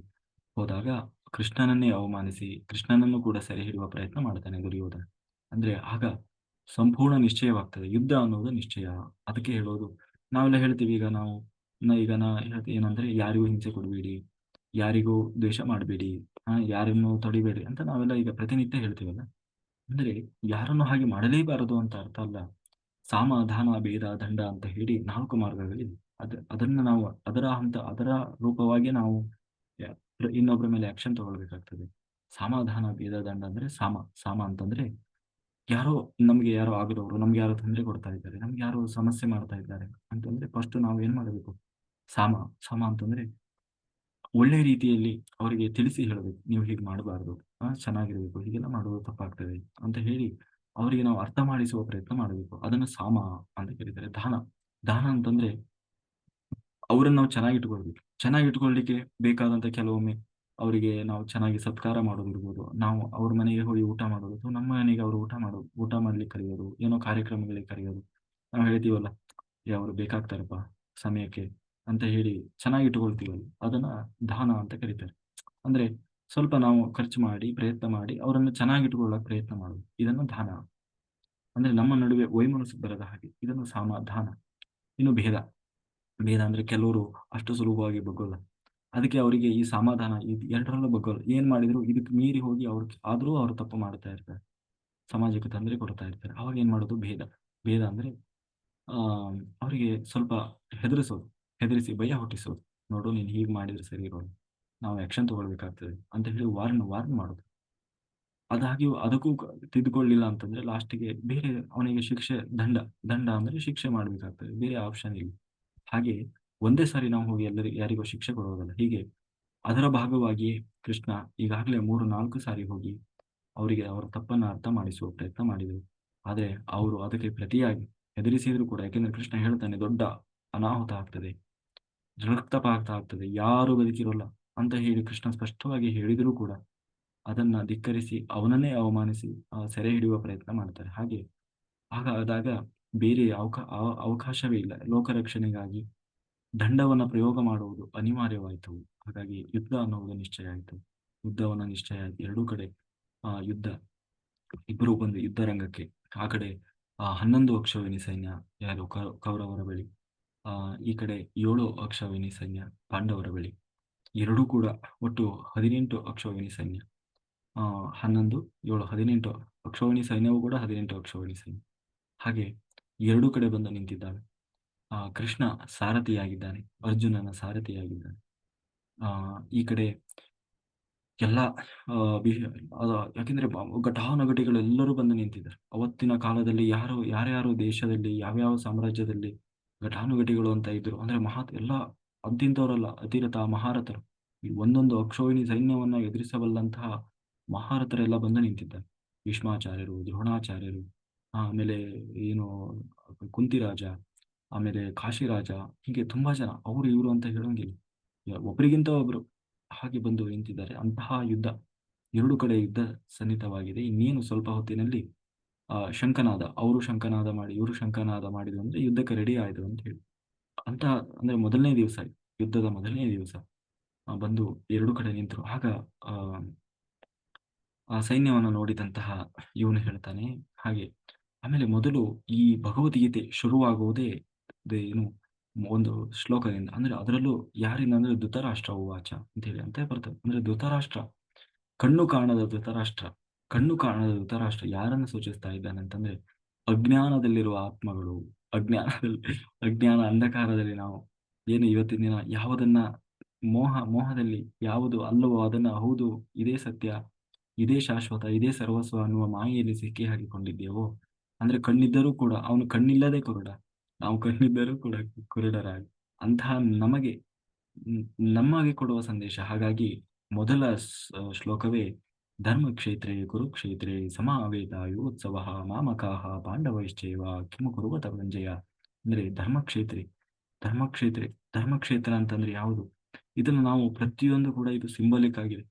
ಹೋದಾಗ ಕೃಷ್ಣನನ್ನೇ ಅವಮಾನಿಸಿ ಕೃಷ್ಣನನ್ನು ಕೂಡ ಸೆರೆ ಹಿಡಿಯುವ ಪ್ರಯತ್ನ ಮಾಡ್ತಾನೆ ದುರ್ಯೋಧನ. ಅಂದ್ರೆ ಆಗ ಸಂಪೂರ್ಣ ನಿಶ್ಚಯವಾಗ್ತದೆ, ಯುದ್ಧ ಅನ್ನೋದು ನಿಶ್ಚಯ. ಅದಕ್ಕೆ ಹೇಳೋದು, ನಾವೆಲ್ಲ ಹೇಳ್ತೀವಿ ಈಗ ಈಗ ನಾ ಹೇಳ್ತೀವಿ ಏನಂದ್ರೆ ಯಾರಿಗೂ ಹಿಂಸೆ ಕೊಡಬೇಡಿ, ಯಾರಿಗೂ ದ್ವೇಷ ಮಾಡಬೇಡಿ, ಯಾರನ್ನು ತಡಿಬೇಡಿ ಅಂತ ನಾವೆಲ್ಲ ಈಗ ಪ್ರತಿನಿತ್ಯ ಹೇಳ್ತೀವಲ್ಲ. ಅಂದ್ರೆ ಯಾರನ್ನು ಹಾಗೆ ಮಾಡಲೇಬಾರದು ಅಂತ ಅರ್ಥ ಅಲ್ಲ. ಸಾಮ ದಾನ ಭೇದ ದಂಡ ಅಂತ ಹೇಳಿ 4 ಮಾರ್ಗಗಳಿವೆ. ಅದನ್ನ ನಾವು ಅದರ ರೂಪವಾಗಿ ನಾವು ಇನ್ನೊಬ್ಬರ ಮೇಲೆ ಆಕ್ಷನ್ ತಗೊಳ್ಬೇಕಾಗ್ತದೆ. ಸಮಾಧಾನ ಭೇದ ದಂಡ ಅಂದ್ರೆ ಸಾಮ ಅಂತಂದ್ರೆ ಯಾರೋ ಆಗಿರೋರು ನಮ್ಗೆ ಯಾರೋ ತೊಂದರೆ ಕೊಡ್ತಾ ಇದ್ದಾರೆ, ನಮ್ಗೆ ಯಾರೋ ಸಮಸ್ಯೆ ಮಾಡ್ತಾ ಇದ್ದಾರೆ ಅಂತಂದ್ರೆ ಫಸ್ಟ್ ನಾವು ಏನ್ ಮಾಡಬೇಕು? ಸಾಮ ಸಾಮ ಅಂತಂದ್ರೆ ಒಳ್ಳೆ ರೀತಿಯಲ್ಲಿ ಅವರಿಗೆ ತಿಳಿಸಿ ಹೇಳಬೇಕು, ನೀವು ಹೀಗೆ ಮಾಡಬಾರ್ದು, ಚೆನ್ನಾಗಿರ್ಬೇಕು, ಹೀಗೆಲ್ಲ ಮಾಡೋದು ತಪ್ಪಾಗ್ತದೆ ಅಂತ ಹೇಳಿ ಅವರಿಗೆ ನಾವು ಅರ್ಥ ಮಾಡಿಸುವ ಪ್ರಯತ್ನ ಮಾಡಬೇಕು. ಅದನ್ನ ಸಾಮ ಅಂತ ಕರೀತಾರೆ. ದಾನ ದಾನ ಅಂತಂದ್ರೆ ಅವರನ್ನು ನಾವು ಚೆನ್ನಾಗಿ ಇಟ್ಕೊಳ್ಳಿಕ್ಕೆ ಬೇಕಾದಂತ ಕೆಲವೊಮ್ಮೆ ಅವರಿಗೆ ನಾವು ಚೆನ್ನಾಗಿ ಸತ್ಕಾರ ಮಾಡೋದಿರ್ಬೋದು, ನಾವು ಅವ್ರ ಮನೆಗೆ ಹೋಗಿ ಊಟ ಮಾಡೋದು, ಅಥವಾ ನಮ್ಮ ಮನೆಗೆ ಅವರು ಊಟ ಮಾಡ್ಲಿಕ್ಕೆ ಕರೆಯೋದು, ಏನೋ ಕಾರ್ಯಕ್ರಮಗಳಿಗೆ ಕರೆಯೋದು. ನಾವು ಹೇಳ್ತೀವಲ್ಲ, ಅವರು ಬೇಕಾಗ್ತಾರಪ್ಪ ಸಮಯಕ್ಕೆ ಅಂತ ಹೇಳಿ ಚೆನ್ನಾಗಿ ಇಟ್ಕೊಳ್ತೀವಲ್ಲ, ಅದನ್ನ ದಾನ ಅಂತ ಕರೀತಾರೆ. ಅಂದ್ರೆ ಸ್ವಲ್ಪ ನಾವು ಖರ್ಚು ಮಾಡಿ ಪ್ರಯತ್ನ ಮಾಡಿ ಅವರನ್ನು ಚೆನ್ನಾಗಿ ಇಟ್ಕೊಳ್ಳೋಕೆ ಪ್ರಯತ್ನ ಮಾಡೋದು, ಇದನ್ನು ದಾನ. ಅಂದ್ರೆ ನಮ್ಮ ನಡುವೆ ವೈಮನಸ್ಸು ಬರದ ಹಾಗೆ ಇದನ್ನು ಸಮಾಧಾನ. ಇನ್ನು ಭೇದ ಭೇದ ಅಂದ್ರೆ ಕೆಲವರು ಅಷ್ಟು ಸುಲಭವಾಗಿ ಬಗ್ಗೋಲ್ಲ. ಅದಕ್ಕೆ ಅವರಿಗೆ ಈ ಸಮಾಧಾನ ಎರಡರಲ್ಲೂ ಬಗ್ಗೋಲ್ಲ. ಏನ್ ಮಾಡಿದ್ರು ಇದಕ್ಕೆ ಮೀರಿ ಹೋಗಿ ಆದ್ರೂ ಅವ್ರು ತಪ್ಪು ಮಾಡ್ತಾ ಇರ್ತಾರೆ, ಸಮಾಜಕ್ಕೆ ತೊಂದರೆ ಕೊಡ್ತಾ ಇರ್ತಾರೆ. ಅವಾಗ ಏನ್ ಮಾಡೋದು? ಭೇದ. ಭೇದ ಅಂದ್ರೆ ಆ ಅವರಿಗೆ ಸ್ವಲ್ಪ ಹೆದರಿಸೋದು, ಹೆದರಿಸಿ ಭಯ ಹುಟ್ಟಿಸೋದು. ನೋಡು, ನೀನ್ ಹೀಗ್ ಮಾಡಿದ್ರೆ ಸರಿ ಇರೋದು, ನಾವು ಆಕ್ಷನ್ ತಗೊಳ್ಬೇಕಾಗ್ತದೆ ಅಂತ ಹೇಳಿ ವಾರ್ನ್ ಮಾಡೋದು. ಅದಾಗಿಯೂ ಅದಕ್ಕೂ ತಿದ್ದುಕೊಳ್ಳಿಲ್ಲ ಅಂತಂದ್ರೆ ಲಾಸ್ಟಿಗೆ ಬೇರೆ ಅವನಿಗೆ ಶಿಕ್ಷೆ, ದಂಡ ಅಂದ್ರೆ ಶಿಕ್ಷೆ ಮಾಡ್ಬೇಕಾಗ್ತದೆ, ಬೇರೆ ಆಪ್ಷನ್ ಇಲ್ಲ. ಹಾಗೆ ಒಂದೇ ಸಾರಿ ನಾವು ಹೋಗಿ ಯಾರಿಗೋ ಶಿಕ್ಷೆ ಕೊಡೋದಲ್ಲ. ಹೀಗೆ ಅದರ ಭಾಗವಾಗಿ ಕೃಷ್ಣ ಈಗಾಗಲೇ 3-4 ಸಾರಿ ಹೋಗಿ ಅವರಿಗೆ ಅವರ ತಪ್ಪನ್ನ ಅರ್ಥ ಮಾಡಿಸುವ ಪ್ರಯತ್ನ ಮಾಡಿದರು. ಆದ್ರೆ ಅವರು ಅದಕ್ಕೆ ಪ್ರತಿಯಾಗಿ ಹೆದರಿಸಿದ್ರು ಕೂಡ, ಯಾಕೆಂದ್ರೆ ಕೃಷ್ಣ ಹೇಳ್ತಾನೆ, ದೊಡ್ಡ ಅನಾಹುತ ಆಗ್ತದೆ, ರಕ್ತಪಾತ ಆಗ್ತದೆ, ಯಾರು ಬದುಕಿರೋಲ್ಲ ಅಂತ ಹೇಳಿ ಕೃಷ್ಣ ಸ್ಪಷ್ಟವಾಗಿ ಹೇಳಿದರೂ ಕೂಡ ಅದನ್ನ ಧಿಕ್ಕರಿಸಿ ಅವನನ್ನೇ ಅವಮಾನಿಸಿ ಸೆರೆ ಹಿಡಿಯುವ ಪ್ರಯತ್ನ ಮಾಡ್ತಾರೆ. ಹಾಗಾದಾಗ ಬೇರೆ ಅವಕಾಶವೇ ಇಲ್ಲ. ಲೋಕರಕ್ಷಣೆಗಾಗಿ ದಂಡವನ್ನ ಪ್ರಯೋಗ ಮಾಡುವುದು ಅನಿವಾರ್ಯವಾಯಿತು. ಹಾಗಾಗಿ ಯುದ್ಧ ಅನ್ನುವುದು ನಿಶ್ಚಯ ಆಯಿತು. ಯುದ್ಧವನ್ನ ನಿಶ್ಚಯ ಆಯ್ತು. ಎರಡೂ ಕಡೆ ಯುದ್ಧ. ಇಬ್ಬರು ಬಂದು ಯುದ್ಧ ರಂಗಕ್ಕೆ. ಆ ಕಡೆ 11 ಅಕ್ಷೋಹಿಣಿ ಸೈನ್ಯ ಯಾರು ಕೌರವರ ಬಳಿ, ಈ ಕಡೆ 7 ಅಕ್ಷೋಹಿಣಿ ಸೈನ್ಯ ಪಾಂಡವರ ಬಳಿ. ಎರಡೂ ಕೂಡ ಒಟ್ಟು 18 ಅಕ್ಷೋಹಿಣಿ ಸೈನ್ಯ. 11, 7, 18 ಅಕ್ಷೋಹಿಣಿ ಸೈನ್ಯವು ಕೂಡ 18 ಅಕ್ಷೋಹಿಣಿ ಸೈನ್ಯ. ಹಾಗೆ ಎರಡೂ ಕಡೆ ಬಂದು ನಿಂತಿದ್ದಾವೆ. ಕೃಷ್ಣ ಸಾರಥಿಯಾಗಿದ್ದಾನೆ, ಅರ್ಜುನನ ಸಾರಥಿಯಾಗಿದ್ದಾನೆ. ಈ ಕಡೆ ಎಲ್ಲ ಯಾಕೆಂದ್ರೆ ಘಟಾನುಘಟಿಗಳೆಲ್ಲರೂ ಬಂದು ನಿಂತಿದ್ದಾರೆ. ಅವತ್ತಿನ ಕಾಲದಲ್ಲಿ ಯಾರ್ಯಾರು ದೇಶದಲ್ಲಿ ಯಾವ್ಯಾವ ಸಾಮ್ರಾಜ್ಯದಲ್ಲಿ ಘಟಾನುಘಟಿಗಳು ಅಂತ ಇದ್ರು ಅಂದ್ರೆ ಎಲ್ಲ ಅಂತಿಂತವರಲ್ಲ, ಅತಿರಥ ಮಹಾರಥರು. ಈ ಒಂದೊಂದು ಅಕ್ಷೋಹಿಣಿ ಸೈನ್ಯವನ್ನ ಎದುರಿಸಬಲ್ಲಂತಹ ಮಹಾರಥರೆಲ್ಲ ಬಂದು ನಿಂತಿದ್ದಾರೆ. ಭೀಷ್ಮಾಚಾರ್ಯರು, ದ್ರೋಣಾಚಾರ್ಯರು, ಆಮೇಲೆ ಏನು ಕುಂತಿರಾಜ, ಆಮೇಲೆ ಕಾಶಿರಾಜ, ಹೀಗೆ ತುಂಬಾ ಜನ ಅವರು ಇವರು ಅಂತ ಹೇಳೋಂಗಿಲ್ಲ. ಒಬ್ಬರಿಗಿಂತ ಒಬ್ರು ಹಾಗೆ ಬಂದು ನಿಂತಿದ್ದಾರೆ. ಅಂತಹ ಯುದ್ಧ, ಎರಡು ಕಡೆ ಯುದ್ಧ ಸನ್ನಿಹಿತವಾಗಿದೆ. ಇನ್ನೇನು ಸ್ವಲ್ಪ ಹೊತ್ತಿನಲ್ಲಿ ಶಂಖನಾದ, ಅವರು ಶಂಖನಾದ ಮಾಡಿ ಇವರು ಶಂಖನಾದ ಮಾಡಿದ್ರು ಅಂದ್ರೆ ಯುದ್ಧಕ್ಕೆ ರೆಡಿ ಆಯ್ತು ಅಂತ ಹೇಳಿ. ಅಂತ ಅಂದ್ರೆ ಮೊದಲನೇ ದಿವಸ, ಯುದ್ಧದ ಮೊದಲನೇ ದಿವಸ ಬಂದು ಎರಡು ಕಡೆ ನಿಂತರು. ಆಗ ಆ ಆ ಸೈನ್ಯವನ್ನು ನೋಡಿದಂತಹ ಇವನು ಹೇಳ್ತಾನೆ ಹಾಗೆ. ಆಮೇಲೆ ಮೊದಲು ಈ ಭಗವದ್ಗೀತೆ ಶುರುವಾಗುವುದೇ ಏನು ಒಂದು ಶ್ಲೋಕದಿಂದ, ಅಂದ್ರೆ ಅದರಲ್ಲೂ ಯಾರಿಂದ ಅಂದ್ರೆ ಧೃತರಾಷ್ಟ್ರ ಉವಾಚ ಅಂತ ಹೇಳಿ ಅಂತ ಬರ್ತದೆ. ಅಂದ್ರೆ ಧೃತರಾಷ್ಟ್ರ, ಕಣ್ಣು ಕಾಣದ ಧೃತರಾಷ್ಟ್ರ, ಕಣ್ಣು ಕಾಣದ ಧೃತರಾಷ್ಟ್ರ ಯಾರನ್ನು ಸೂಚಿಸ್ತಾ ಇದ್ದಾನೆ ಅಂತಂದ್ರೆ ಅಜ್ಞಾನದಲ್ಲಿರುವ ಆತ್ಮಗಳು. ಅಜ್ಞಾನದಲ್ಲಿ, ಅಜ್ಞಾನ ಅಂಧಕಾರದಲ್ಲಿ ನಾವು ಏನು ಇವತ್ತಿನ ದಿನ ಯಾವುದನ್ನ ಮೋಹದಲ್ಲಿ ಯಾವುದು ಅಲ್ಲವೋ ಅದನ್ನ ಹೌದು, ಇದೇ ಸತ್ಯ, ಇದೇ ಶಾಶ್ವತ, ಇದೇ ಸರ್ವಸ್ವ ಅನ್ನುವ ಮಾಯೆಯಲ್ಲಿ ಸಿಕ್ಕಿ ಹಾಕಿಕೊಂಡಿದ್ದೇವೋ. ಅಂದ್ರೆ ಕಣ್ಣಿದ್ದರೂ ಕೂಡ ಅವನು ಕಣ್ಣಿಲ್ಲದೆ ಕುರುಡ, ನಾವು ಕಣ್ಣಿದ್ದರೂ ಕೂಡ ಕುರುಡರಾಗಿ, ಅಂತಹ ನಮಗೆ ನಮಗೆ ಕೊಡುವ ಸಂದೇಶ. ಹಾಗಾಗಿ ಮೊದಲ ಶ್ಲೋಕವೇ ಧರ್ಮಕ್ಷೇತ್ರೇ ಕುರುಕ್ಷೇತ್ರೇ ಸಮಾವೇದಾಯೋತ್ಸವ ಮಾಮಕಾಹ ಪಾಂಡವೈಶ್ಚೈವ ಕಿಮು ಕುರುವತ ಸಂಜಯ. ಅಂದ್ರೆ ಧರ್ಮಕ್ಷೇತ್ರೆ, ಧರ್ಮಕ್ಷೇತ್ರೆ, ಧರ್ಮಕ್ಷೇತ್ರ ಅಂತಂದ್ರೆ ಯಾವುದು? ಇದನ್ನು ನಾವು ಪ್ರತಿಯೊಂದು ಕೂಡ ಇದು ಸಿಂಬಲಿಕ್ ಆಗಿದೆ.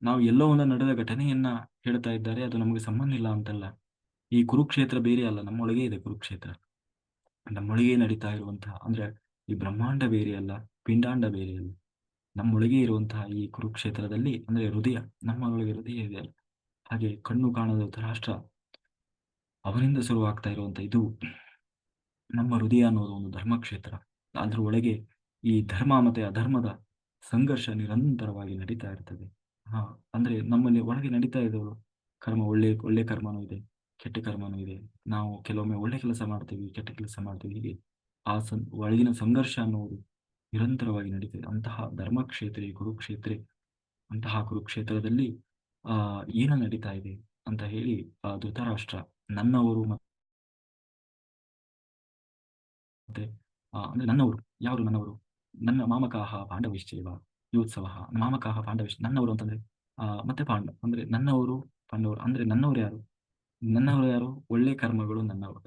ನಾವು ಎಲ್ಲೋ ಒಂದು ನಡೆದ ಘಟನೆಯನ್ನ ಹೇಳ್ತಾ ಇದ್ದಾರೆ, ಅದು ನಮಗೆ ಸಂಬಂಧ ಇಲ್ಲ ಅಂತಲ್ಲ. ಈ ಕುರುಕ್ಷೇತ್ರ ಬೇರೆ ಅಲ್ಲ, ನಮ್ಮೊಳಗೆ ಇದೆ ಕುರುಕ್ಷೇತ್ರ. ನಮ್ಮೊಳಗೆ ನಡೀತಾ ಇರುವಂತಹ, ಅಂದ್ರೆ ಈ ಬ್ರಹ್ಮಾಂಡ ಬೇರೆ ಅಲ್ಲ, ಪಿಂಡಾಂಡ ಬೇರೆ ಅಲ್ಲ, ನಮ್ಮೊಳಗೆ ಇರುವಂತಹ ಈ ಕುರುಕ್ಷೇತ್ರದಲ್ಲಿ ಅಂದ್ರೆ ಹೃದಯ, ನಮ್ಮ ಒಳಗೆ ಹೃದಯ ಇದೆ ಅಲ್ಲ. ಹಾಗೆ ಕಣ್ಣು ಕಾಣದ ರಾಷ್ಟ್ರ, ಅವನಿಂದ ಶುರುವಾಗ್ತಾ ಇರುವಂತ ಇದು ನಮ್ಮ ಹೃದಯ ಅನ್ನೋದು ಒಂದು ಧರ್ಮಕ್ಷೇತ್ರ. ಅದ್ರ ಒಳಗೆ ಈ ಧರ್ಮ ಮತ್ತೆ ಅಧರ್ಮದ ಸಂಘರ್ಷ ನಿರಂತರವಾಗಿ ನಡೀತಾ ಇರ್ತದೆ. ಹಾ, ಅಂದ್ರೆ ನಮ್ಮಲ್ಲಿ ಒಳಗೆ ನಡೀತಾ ಇದ್ದವರು ಕರ್ಮ, ಒಳ್ಳೆ ಒಳ್ಳೆ ಕರ್ಮನೂ ಇದೆ, ಕೆಟ್ಟ ಕರ್ಮನೂ ಇದೆ. ನಾವು ಕೆಲವೊಮ್ಮೆ ಒಳ್ಳೆ ಕೆಲಸ ಮಾಡ್ತೀವಿ, ಕೆಟ್ಟ ಕೆಲಸ ಮಾಡ್ತೀವಿ. ಹೀಗೆ ಆ ಒಳಗಿನ ಸಂಘರ್ಷ ಅನ್ನೋದು ನಿರಂತರವಾಗಿ ನಡೀತದೆ. ಅಂತಹ ಧರ್ಮಕ್ಷೇತ್ರ ಕುರುಕ್ಷೇತ್ರ, ಅಂತಹ ಕುರುಕ್ಷೇತ್ರದಲ್ಲಿ ಏನು ನಡೀತಾ ಇದೆ ಅಂತ ಹೇಳಿ ಧೃತರಾಷ್ಟ್ರ, ನನ್ನವರು ಮತ್ತೆ ಅಂದ್ರೆ ನನ್ನವರು ಯಾರು? ನನ್ನವರು ನನ್ನ ಮಾಮಕಾಹ ಪಾಂಡವಿಶ್ಚೈವ ಯೋತ್ಸವ. ಮಾಮಕಾಹ ಪಾಂಡವಿಶ್ ನನ್ನವರು ಅಂತಂದ್ರೆ ಮತ್ತೆ ಅಂದ್ರೆ ನನ್ನವರು ಪಾಂಡವರು ಅಂದ್ರೆ ನನ್ನವರು ಯಾರು? ನನ್ನವರು ಯಾರು? ಒಳ್ಳೆ ಕರ್ಮಗಳು ನನ್ನವರು.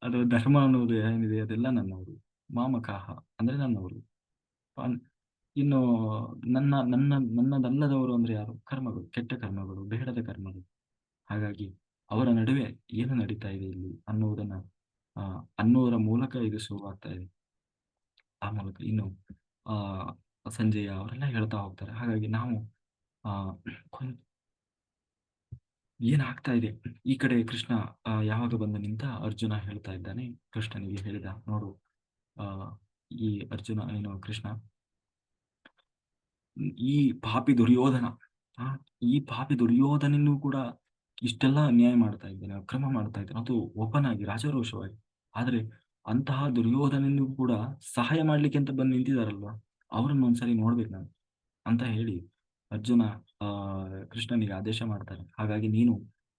ಅದು ಧರ್ಮ ಅನ್ನೋದು ಏನಿದೆ ಅದೆಲ್ಲ ನನ್ನವರು. ಮಾಮಕಾಹ ಅಂದ್ರೆ ನನ್ನವರು. ಇನ್ನು ನನ್ನದಲ್ಲದವರು ಅಂದ್ರೆ ಯಾರು? ಕರ್ಮಗಳು, ಕೆಟ್ಟ ಕರ್ಮಗಳು, ಬೇಡದ ಕರ್ಮಗಳು. ಹಾಗಾಗಿ ಅವರ ನಡುವೆ ಏನು ನಡೀತಾ ಇದೆ ಇಲ್ಲಿ ಅನ್ನುವುದನ್ನ ಅನ್ನೋರ ಮೂಲಕ ಇದು ಶುರುವಾಗ್ತಾ ಇದೆ. ಆ ಮೂಲಕ ಇನ್ನು ಆ ಸಂಜಯ ಅವರೆಲ್ಲ ಹೇಳ್ತಾ ಹೋಗ್ತಾರೆ. ಹಾಗಾಗಿ ನಾವು ಆ ಏನಾಗ್ತಾ ಇದೆ ಈ ಕಡೆ ಕೃಷ್ಣ ಯಾವಾಗ ಬಂದು ನಿಂತ ಅರ್ಜುನ ಹೇಳ್ತಾ ಇದ್ದಾನೆ. ಕೃಷ್ಣನಿಗೆ ಹೇಳಿದ, ನೋಡು ಆ ಈ ಅರ್ಜುನ ಏನು ಕೃಷ್ಣ, ಈ ಪಾಪಿ ದುರ್ಯೋಧನ, ಆ ಈ ಪಾಪಿ ದುರ್ಯೋಧನನ್ನು ಕೂಡ ಇಷ್ಟೆಲ್ಲ ಅನ್ಯಾಯ ಮಾಡ್ತಾ ಇದ್ದಾನೆ, ಅಕ್ರಮ ಮಾಡ್ತಾ ಇದ್ದಾನೆ, ಅದು ಓಪನ್ ಆಗಿ ರಾಜಾರೋಷವಾಗಿ. ಆದ್ರೆ ಅಂತಹ ದುರ್ಯೋಧನನಿಗೂ ಕೂಡ ಸಹಾಯ ಮಾಡ್ಲಿಕ್ಕೆ ಅಂತ ಬಂದು ನಿಂತಿದಾರಲ್ವಾ, ಅವರನ್ನು ಒಂದ್ಸರಿ ನೋಡ್ಬೇಕು ನಾನು ಅಂತ ಹೇಳಿ ಅರ್ಜುನ ಆ ಕೃಷ್ಣನಿಗೆ ಆದೇಶ ಮಾಡ್ತಾರೆ. ಹಾಗಾಗಿ ನೀನು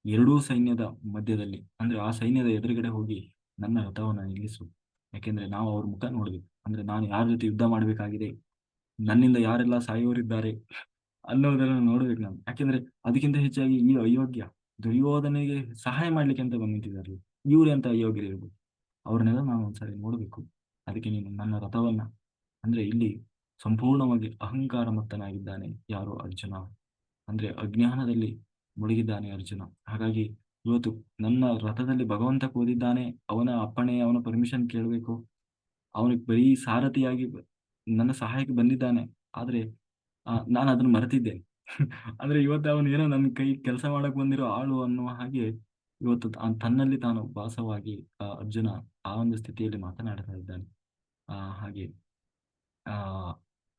ಎರಡೂ ಸೈನ್ಯದ ಮಧ್ಯದಲ್ಲಿ, ಅಂದ್ರೆ ಆ ಸೈನ್ಯದ ಎದುರುಗಡೆ ಹೋಗಿ ನನ್ನ ರಥವನ್ನ ನಿಲ್ಲಿಸು. ಯಾಕೆಂದ್ರೆ ನಾವು ಅವ್ರ ಮುಖ ನೋಡ್ಬೇಕು, ಅಂದ್ರೆ ನಾನು ಯಾರ ಜೊತೆ ಯುದ್ಧ ಮಾಡ್ಬೇಕಾಗಿದೆ, ನನ್ನಿಂದ ಯಾರೆಲ್ಲ ಸಾಯೋರಿದ್ದಾರೆ ಅನ್ನೋದನ್ನ ನೋಡ್ಬೇಕು ನಾನು. ಯಾಕೆಂದ್ರೆ ಅದಕ್ಕಿಂತ ಹೆಚ್ಚಾಗಿ ಈ ಅಯೋಗ್ಯ ದುರ್ಯೋಧನೆಗೆ ಸಹಾಯ ಮಾಡ್ಲಿಕ್ಕೆ ಅಂತ ಬಂದು ನಿಂತಿದ್ದಾರೆ, ಇವ್ರು ಎಂತ ಅಯೋಗ್ಯರು ಇರ್ಬೋದು, ಅವ್ರನ್ನೆಲ್ಲ ನಾನು ಒಂದ್ಸರಿ ನೋಡ್ಬೇಕು. ಅದಕ್ಕೆ ನೀನು ನನ್ನ ರಥವನ್ನ, ಅಂದ್ರೆ ಇಲ್ಲಿ ಸಂಪೂರ್ಣವಾಗಿ ಅಹಂಕಾರ ಮತ್ತನಾಗಿದ್ದಾನೆ ಯಾರು? ಅರ್ಜುನ. ಅಂದ್ರೆ ಅಜ್ಞಾನದಲ್ಲಿ ಮುಳುಗಿದ್ದಾನೆ ಅರ್ಜುನ. ಹಾಗಾಗಿ ಇವತ್ತು ನನ್ನ ರಥದಲ್ಲಿ ಭಗವಂತ ಕೂದಿದ್ದಾನೆ, ಅವನ ಅಪ್ಪಣೆ, ಅವನ ಪರ್ಮಿಷನ್ ಕೇಳಬೇಕು. ಅವನಿಗೆ ಬರೀ ಸಾರಥಿಯಾಗಿ ನನ್ನ ಸಹಾಯಕ್ಕೆ ಬಂದಿದ್ದಾನೆ. ಆದ್ರೆ ನಾನು ಅದನ್ನ ಮರೆತಿದ್ದೇನೆ. ಅಂದ್ರೆ ಇವತ್ತು ಅವನು ಏನೋ ನನ್ನ ಕೈ ಕೆಲಸ ಮಾಡಕ್ ಬಂದಿರೋ ಆಳು ಅನ್ನುವ ಹಾಗೆ ಇವತ್ತು ತನ್ನಲ್ಲಿ ತಾನು ಭಾಸವಾಗಿ ಅರ್ಜುನ ಆ ಒಂದು ಸ್ಥಿತಿಯಲ್ಲಿ ಮಾತನಾಡ್ತಾ ಇದ್ದಾನೆ. ಹಾಗೆ ಆ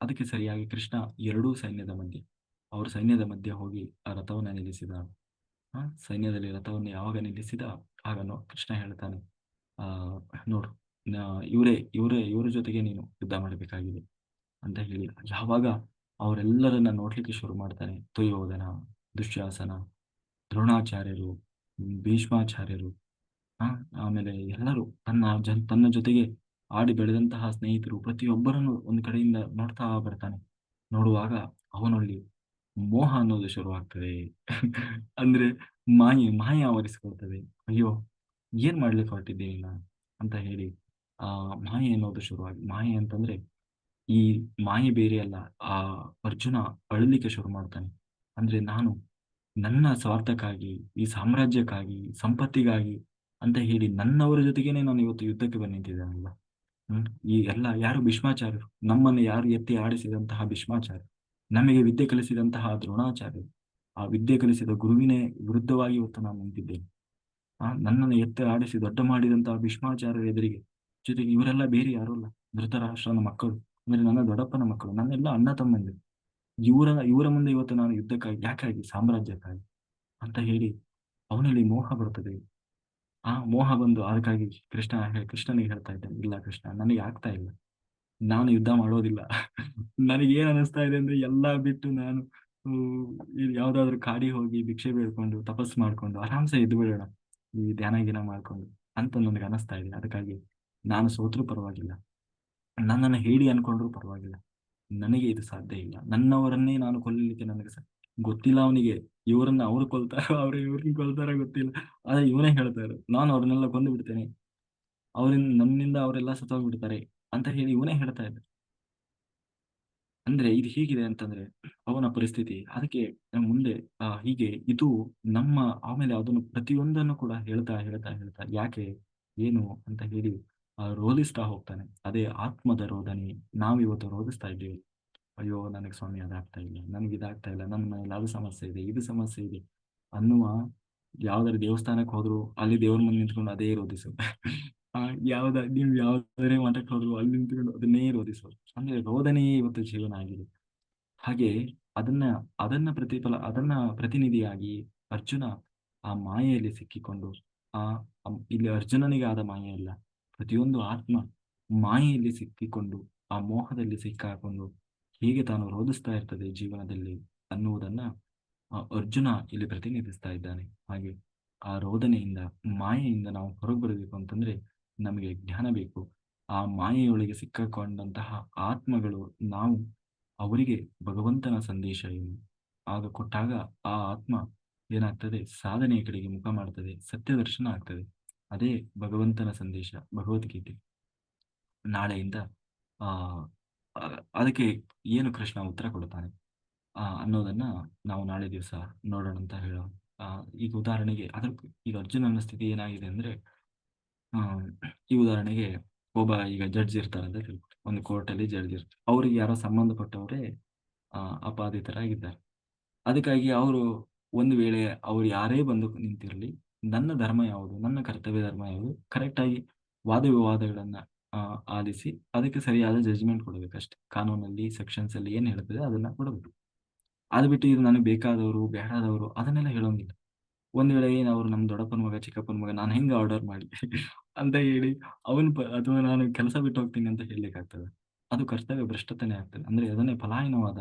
ಅದಕ್ಕೆ ಸರಿಯಾಗಿ ಕೃಷ್ಣ ಎರಡೂ ಸೈನ್ಯದ ಮಧ್ಯೆ, ಅವ್ರ ಸೈನ್ಯದ ಮಧ್ಯೆ ಹೋಗಿ ಆ ರಥವನ್ನ ನಿಲ್ಲಿಸಿದ. ಸೈನ್ಯದಲ್ಲಿ ರಥವನ್ನು ಯಾವಾಗ ನಿಲ್ಲಿಸಿದ ಆಗ ಕೃಷ್ಣ ಹೇಳ್ತಾನೆ, ಆ ನೋಡು, ಇವರ ಜೊತೆಗೆ ನೀನು ಯುದ್ಧ ಮಾಡಬೇಕಾಗಿದೆ ಅಂತ ಹೇಳಿ ಯಾವಾಗ ಅವರೆಲ್ಲರನ್ನ ನೋಡ್ಲಿಕ್ಕೆ ಶುರು ಮಾಡ್ತಾನೆ. ದುರ್ಯೋಧನ, ದುಶ್ಯಾಸನ, ದ್ರೋಣಾಚಾರ್ಯರು, ಭೀಷ್ಮಾಚಾರ್ಯರು, ಆಮೇಲೆ ಎಲ್ಲರೂ ತನ್ನ ಜೊತೆಗೆ ಆಡಿ ಬೆಳೆದಂತಹ ಸ್ನೇಹಿತರು ಪ್ರತಿಯೊಬ್ಬರನ್ನು ಒಂದು ಕಡೆಯಿಂದ ನೋಡ್ತಾ ಬರ್ತಾನೆ. ನೋಡುವಾಗ ಅವನಲ್ಲಿ ಮೋಹ ಅನ್ನೋದು ಶುರುವಾಗ್ತದೆ. ಅಂದ್ರೆ ಮಾಯೆ ಆವರಿಸಿಕೊಳ್ತದೆ. ಅಯ್ಯೋ, ಏನ್ ಮಾಡ್ಲಿಕ್ಕೆ ಹೊರಟಿದ್ದೀನಿ ನಾನು ಅಂತ ಹೇಳಿ ಆ ಮಾಯೆ ಅನ್ನೋದು ಶುರುವಾಗಿ. ಮಾಯೆ ಅಂತಂದ್ರೆ ಈ ಮಾಯೆ ಬೇರೆ ಅಲ್ಲ. ಆ ಅರ್ಜುನ ಅಳಲಿಕ್ಕೆ ಶುರು ಮಾಡ್ತಾನೆ. ಅಂದ್ರೆ ನಾನು ನನ್ನ ಸ್ವಾರ್ಥಕ್ಕಾಗಿ, ಈ ಸಾಮ್ರಾಜ್ಯಕ್ಕಾಗಿ, ಸಂಪತ್ತಿಗಾಗಿ ಅಂತ ಹೇಳಿ ನನ್ನವರ ಜೊತೆಗೇನೆ ನಾನು ಇವತ್ತು ಯುದ್ಧಕ್ಕೆ ಬಂದು ನಿಂತಿದ್ದೇನಲ್ಲ. ಹ್ಮ್ ಈ ಎಲ್ಲ ಯಾರು ಭೀಷ್ಮಾಚಾರ್ಯರು, ನಮ್ಮನ್ನು ಯಾರು ಎತ್ತಿ ಆಡಿಸಿದಂತಹ ಭೀಷ್ಮಾಚಾರ್ಯರು, ನಮಗೆ ವಿದ್ಯೆ ಕಲಿಸಿದಂತಹ ದ್ರೋಣಾಚಾರ್ಯರು, ಆ ವಿದ್ಯೆ ಕಲಿಸಿದ ಗುರುವಿನೇ ವಿರುದ್ಧವಾಗಿ ಇವತ್ತು ನಾನು ನಿಂತಿದ್ದೇನೆ. ನನ್ನನ್ನು ಎತ್ತಿ ಆಡಿಸಿ ದೊಡ್ಡ ಮಾಡಿದಂತಹ ಭೀಷ್ಮಾಚಾರ್ಯರ ಎದುರಿಗೆ, ಜೊತೆಗೆ ಇವರೆಲ್ಲ ಬೇರೆ ಯಾರೂ ಅಲ್ಲ, ಧೃತರಾಷ್ಟ್ರನ ಮಕ್ಕಳು, ಅಂದ್ರೆ ನನ್ನ ದೊಡ್ಡಪ್ಪನ ಮಕ್ಕಳು, ನನ್ನೆಲ್ಲ ಅಣ್ಣ ತಮ್ಮಂದಿರು. ಇವರ ಮುಂದೆ ಇವತ್ತು ನಾನು ಯುದ್ಧಕ್ಕಾಗಿ, ಯಾಕಾಗಿ, ಸಾಮ್ರಾಜ್ಯಕ್ಕಾಗಿ ಅಂತ ಹೇಳಿ ಅವನಲ್ಲಿ ಮೋಹ ಬರ್ತದೆ. ಆ ಮೋಹ ಬಂದು ಅದಕ್ಕಾಗಿ ಕೃಷ್ಣನಿಗೆ ಹೇಳ್ತಾ ಇದ್ದೇನೆ, ಇಲ್ಲ ಕೃಷ್ಣ, ನನಗೆ ಆಗ್ತಾ ಇಲ್ಲ, ನಾನು ಯುದ್ಧ ಮಾಡೋದಿಲ್ಲ. ನನಗೆ ಏನ್ ಅನಿಸ್ತಾ ಇದೆ ಅಂದ್ರೆ ಎಲ್ಲಾ ಬಿಟ್ಟು ನಾನು ಯಾವ್ದಾದ್ರು ಕಾಡಿಗೆ ಹೋಗಿ ಭಿಕ್ಷೆ ಬೇಡ್ಕೊಂಡು ತಪಸ್ ಮಾಡ್ಕೊಂಡು ಆರಾಮ್ಸೆ ಇದ್ದು ಬಿಡೋಣ, ಈ ಧ್ಯಾನ ಗಿನ ಮಾಡ್ಕೊಂಡು ಅಂತ ನನಗೆ ಅನಿಸ್ತಾ ಇದೆ. ಅದಕ್ಕಾಗಿ ನಾನು ಸೋತ್ರೂ ಪರವಾಗಿಲ್ಲ, ನನ್ನನ್ನು ಹೇಳಿ ಅನ್ಕೊಂಡ್ರೂ ಪರವಾಗಿಲ್ಲ, ನನಗೆ ಇದು ಸಾಧ್ಯ ಇಲ್ಲ. ನನ್ನವರನ್ನೇ ನಾನು ಕೊಲ್ಲಲಿಕ್ಕೆ ನನಗೆ ಗೊತ್ತಿಲ್ಲ ಅವನಿಗೆ. ಇವರನ್ನ ಅವ್ರು ಕೊಲ್ತಾರೋ ಅವ್ರು ಇವ್ರನ್ನ ಕೊಲ್ತಾರೋ ಗೊತ್ತಿಲ್ಲ. ಆದ್ರೆ ಇವನೇ ಹೇಳ್ತಾರೆ, ನಾನು ಅವ್ರನ್ನೆಲ್ಲ ಕೊಂದು ಬಿಡ್ತೇನೆ, ನನ್ನಿಂದ ಅವರೆಲ್ಲ ಸತ್ತೋಗ್ಬಿಡ್ತಾರೆ ಅಂತ ಹೇಳಿ ಇವನೇ ಹೇಳ್ತಾ ಇದ್ದ. ಅಂದ್ರೆ ಇದು ಹೇಗಿದೆ ಅಂತಂದ್ರೆ ಅವನ ಪರಿಸ್ಥಿತಿ. ಅದಕ್ಕೆ ಮುಂದೆ ಹೀಗೆ ಇದು ನಮ್ಮ, ಆಮೇಲೆ ಅದನ್ನು ಪ್ರತಿಯೊಂದನ್ನು ಕೂಡ ಹೇಳ್ತಾ ಹೇಳ್ತಾ ಹೇಳ್ತಾ ಯಾಕೆ ಏನು ಅಂತ ಹೇಳಿ ರೋಧಿಸ್ತಾ ಹೋಗ್ತಾನೆ. ಅದೇ ಆತ್ಮದ ರೋದನೆ. ನಾವಿವತ್ತು ರೋಧಿಸ್ತಾ ಇದ್ದೀವಿ, ಅಯ್ಯೋ ನನಗೆ ಸ್ವಾಮಿ ಅದಾಗ್ತಾ ಇಲ್ಲ, ನನಗೆ ಇದಾಗ್ತಾ ಇಲ್ಲ, ನನ್ನ ಮನೇಲಿ ಅದು ಸಮಸ್ಯೆ ಇದೆ, ಇದು ಸಮಸ್ಯೆ ಇದೆ ಅನ್ನುವ. ಯಾವ್ದಾದ್ರು ದೇವಸ್ಥಾನಕ್ಕೆ ಹೋದ್ರು ಅಲ್ಲಿ ದೇವ್ರ ಮುಂದೆ ನಿಂತ್ಕೊಂಡು ಅದೇ ರೋಧಿಸು. ಆ ನೀವು ಯಾವ್ದಾರೇ ಮಠಕ್ಕೆ ಹೋದ್ರು ಅಲ್ಲಿ ನಿಂತ್ಕೊಂಡು ಅದನ್ನೇ ರೋಧಿಸೋದು. ಅಂದ್ರೆ ರೋದನೆಯೇ ಇವತ್ತು ಜೀವನ ಆಗಿದೆ. ಹಾಗೆ ಅದನ್ನ ಅದನ್ನ ಪ್ರತಿನಿಧಿಯಾಗಿ ಅರ್ಜುನ ಆ ಮಾಯೆಯಲ್ಲಿ ಸಿಕ್ಕಿಕೊಂಡು, ಆ ಇಲ್ಲಿ ಅರ್ಜುನನಿಗೆ ಆದ ಮಾಯೆ ಅಲ್ಲ, ಪ್ರತಿಯೊಂದು ಆತ್ಮ ಮಾಯೆಯಲ್ಲಿ ಸಿಕ್ಕಿಕೊಂಡು, ಆ ಮೋಹದಲ್ಲಿ ಸಿಕ್ಕಾಕೊಂಡು ಹೇಗೆ ತಾನು ರೋಧಿಸ್ತಾ ಇರ್ತದೆ ಜೀವನದಲ್ಲಿ ಅನ್ನುವುದನ್ನ ಅರ್ಜುನ ಇಲ್ಲಿ ಪ್ರತಿನಿಧಿಸ್ತಾ ಇದ್ದಾನೆ. ಹಾಗೆ ಆ ರೋದನೆಯಿಂದ, ಮಾಯೆಯಿಂದ ನಾವು ಹೊರಗೆ ಬರಬೇಕು ಅಂತಂದ್ರೆ ನಮಗೆ ಜ್ಞಾನ ಬೇಕು. ಆ ಮಾಯೆಯೊಳಗೆ ಸಿಕ್ಕಾಕೊಂಡಂತಹ ಆತ್ಮಗಳು ನಾವು ಅವರಿಗೆ ಭಗವಂತನ ಸಂದೇಶ ಏನು ಆಗ ಕೊಟ್ಟಾಗ ಆ ಆತ್ಮ ಏನಾಗ್ತದೆ, ಸಾಧನೆಯ ಕಡೆಗೆ ಮುಖ ಮಾಡ್ತದೆ, ಸತ್ಯ ದರ್ಶನ ಆಗ್ತದೆ. ಅದೇ ಭಗವಂತನ ಸಂದೇಶ, ಭಗವದ್ಗೀತೆ. ನಾಳೆಯಿಂದ ಆ ಅದಕ್ಕೆ ಏನು ಕೃಷ್ಣ ಉತ್ತರ ಕೊಡ್ತಾನೆ ಅನ್ನೋದನ್ನ ನಾವು ನಾಳೆ ದಿವಸ ನೋಡೋಣ ಅಂತ ಹೇಳೋ. ಈಗ ಉದಾಹರಣೆಗೆ ಈಗ ಅರ್ಜುನನ ಸ್ಥಿತಿ ಏನಾಗಿದೆ ಅಂದ್ರೆ, ಆ ಈ ಉದಾಹರಣೆಗೆ ಒಬ್ಬ ಈಗ ಜಡ್ಜ್ ಇರ್ತಾರಂತ ತಿಳ್ಕೊಳ್ಳಿ, ಒಂದು ಕೋರ್ಟಲ್ಲಿ ಜಡ್ಜ್ ಇರ್ತಾರೆ, ಅವ್ರಿಗೆ ಯಾರೋ ಸಂಬಂಧಪಟ್ಟವರೇ ಅಪಾದಿತರಾಗಿದ್ದಾರೆ. ಅದಕ್ಕಾಗಿ ಅವರು ಒಂದು ವೇಳೆ ಅವ್ರು ಯಾರೇ ಬಂದು ನಿಂತಿರಲಿ, ನನ್ನ ಧರ್ಮ ಯಾವುದು, ನನ್ನ ಕರ್ತವ್ಯ ಧರ್ಮ ಯಾವುದು, ಕರೆಕ್ಟ್ ಆಗಿ ವಾದ ವಿವಾದಗಳನ್ನ ಆಲಿಸಿ ಅದಕ್ಕೆ ಸರಿಯಾದ ಜಡ್ಜ್ಮೆಂಟ್ ಕೊಡಬೇಕಷ್ಟೇ. ಕಾನೂನಲ್ಲಿ ಸೆಕ್ಷನ್ಸ್ ಅಲ್ಲಿ ಏನ್ ಹೇಳ್ತದೆ ಅದನ್ನ ಕೊಡಬೇಕು. ಅದು ಬಿಟ್ಟು ಇದು ನನಗೆ ಬೇಕಾದವರು ಬೇಡಾದವರು ಅದನ್ನೆಲ್ಲ ಹೇಳೋಂಗಿಲ್ಲ. ಒಂದ್ ವೇಳೆ ಏನ್ ಅವ್ರು ನಮ್ ದೊಡ್ಡಪ್ಪನ ಮಗ ಚಿಕ್ಕಪ್ಪನ ಮಗ ನಾನು ಹೆಂಗ ಆರ್ಡರ್ ಮಾಡಿ ಅಂತ ಹೇಳಿ ಅಥವಾ ನಾನು ಕೆಲಸ ಬಿಟ್ಟು ಹೋಗ್ತೀನಿ ಅಂತ ಹೇಳಲಿಕ್ಕಾಗ್ತದೆ? ಅದು ಕರ್ತವ್ಯ ಭ್ರಷ್ಟತೆನೇ ಆಗ್ತದೆ. ಅಂದ್ರೆ ಅದನ್ನೇ ಪಲಾಯನವಾದ.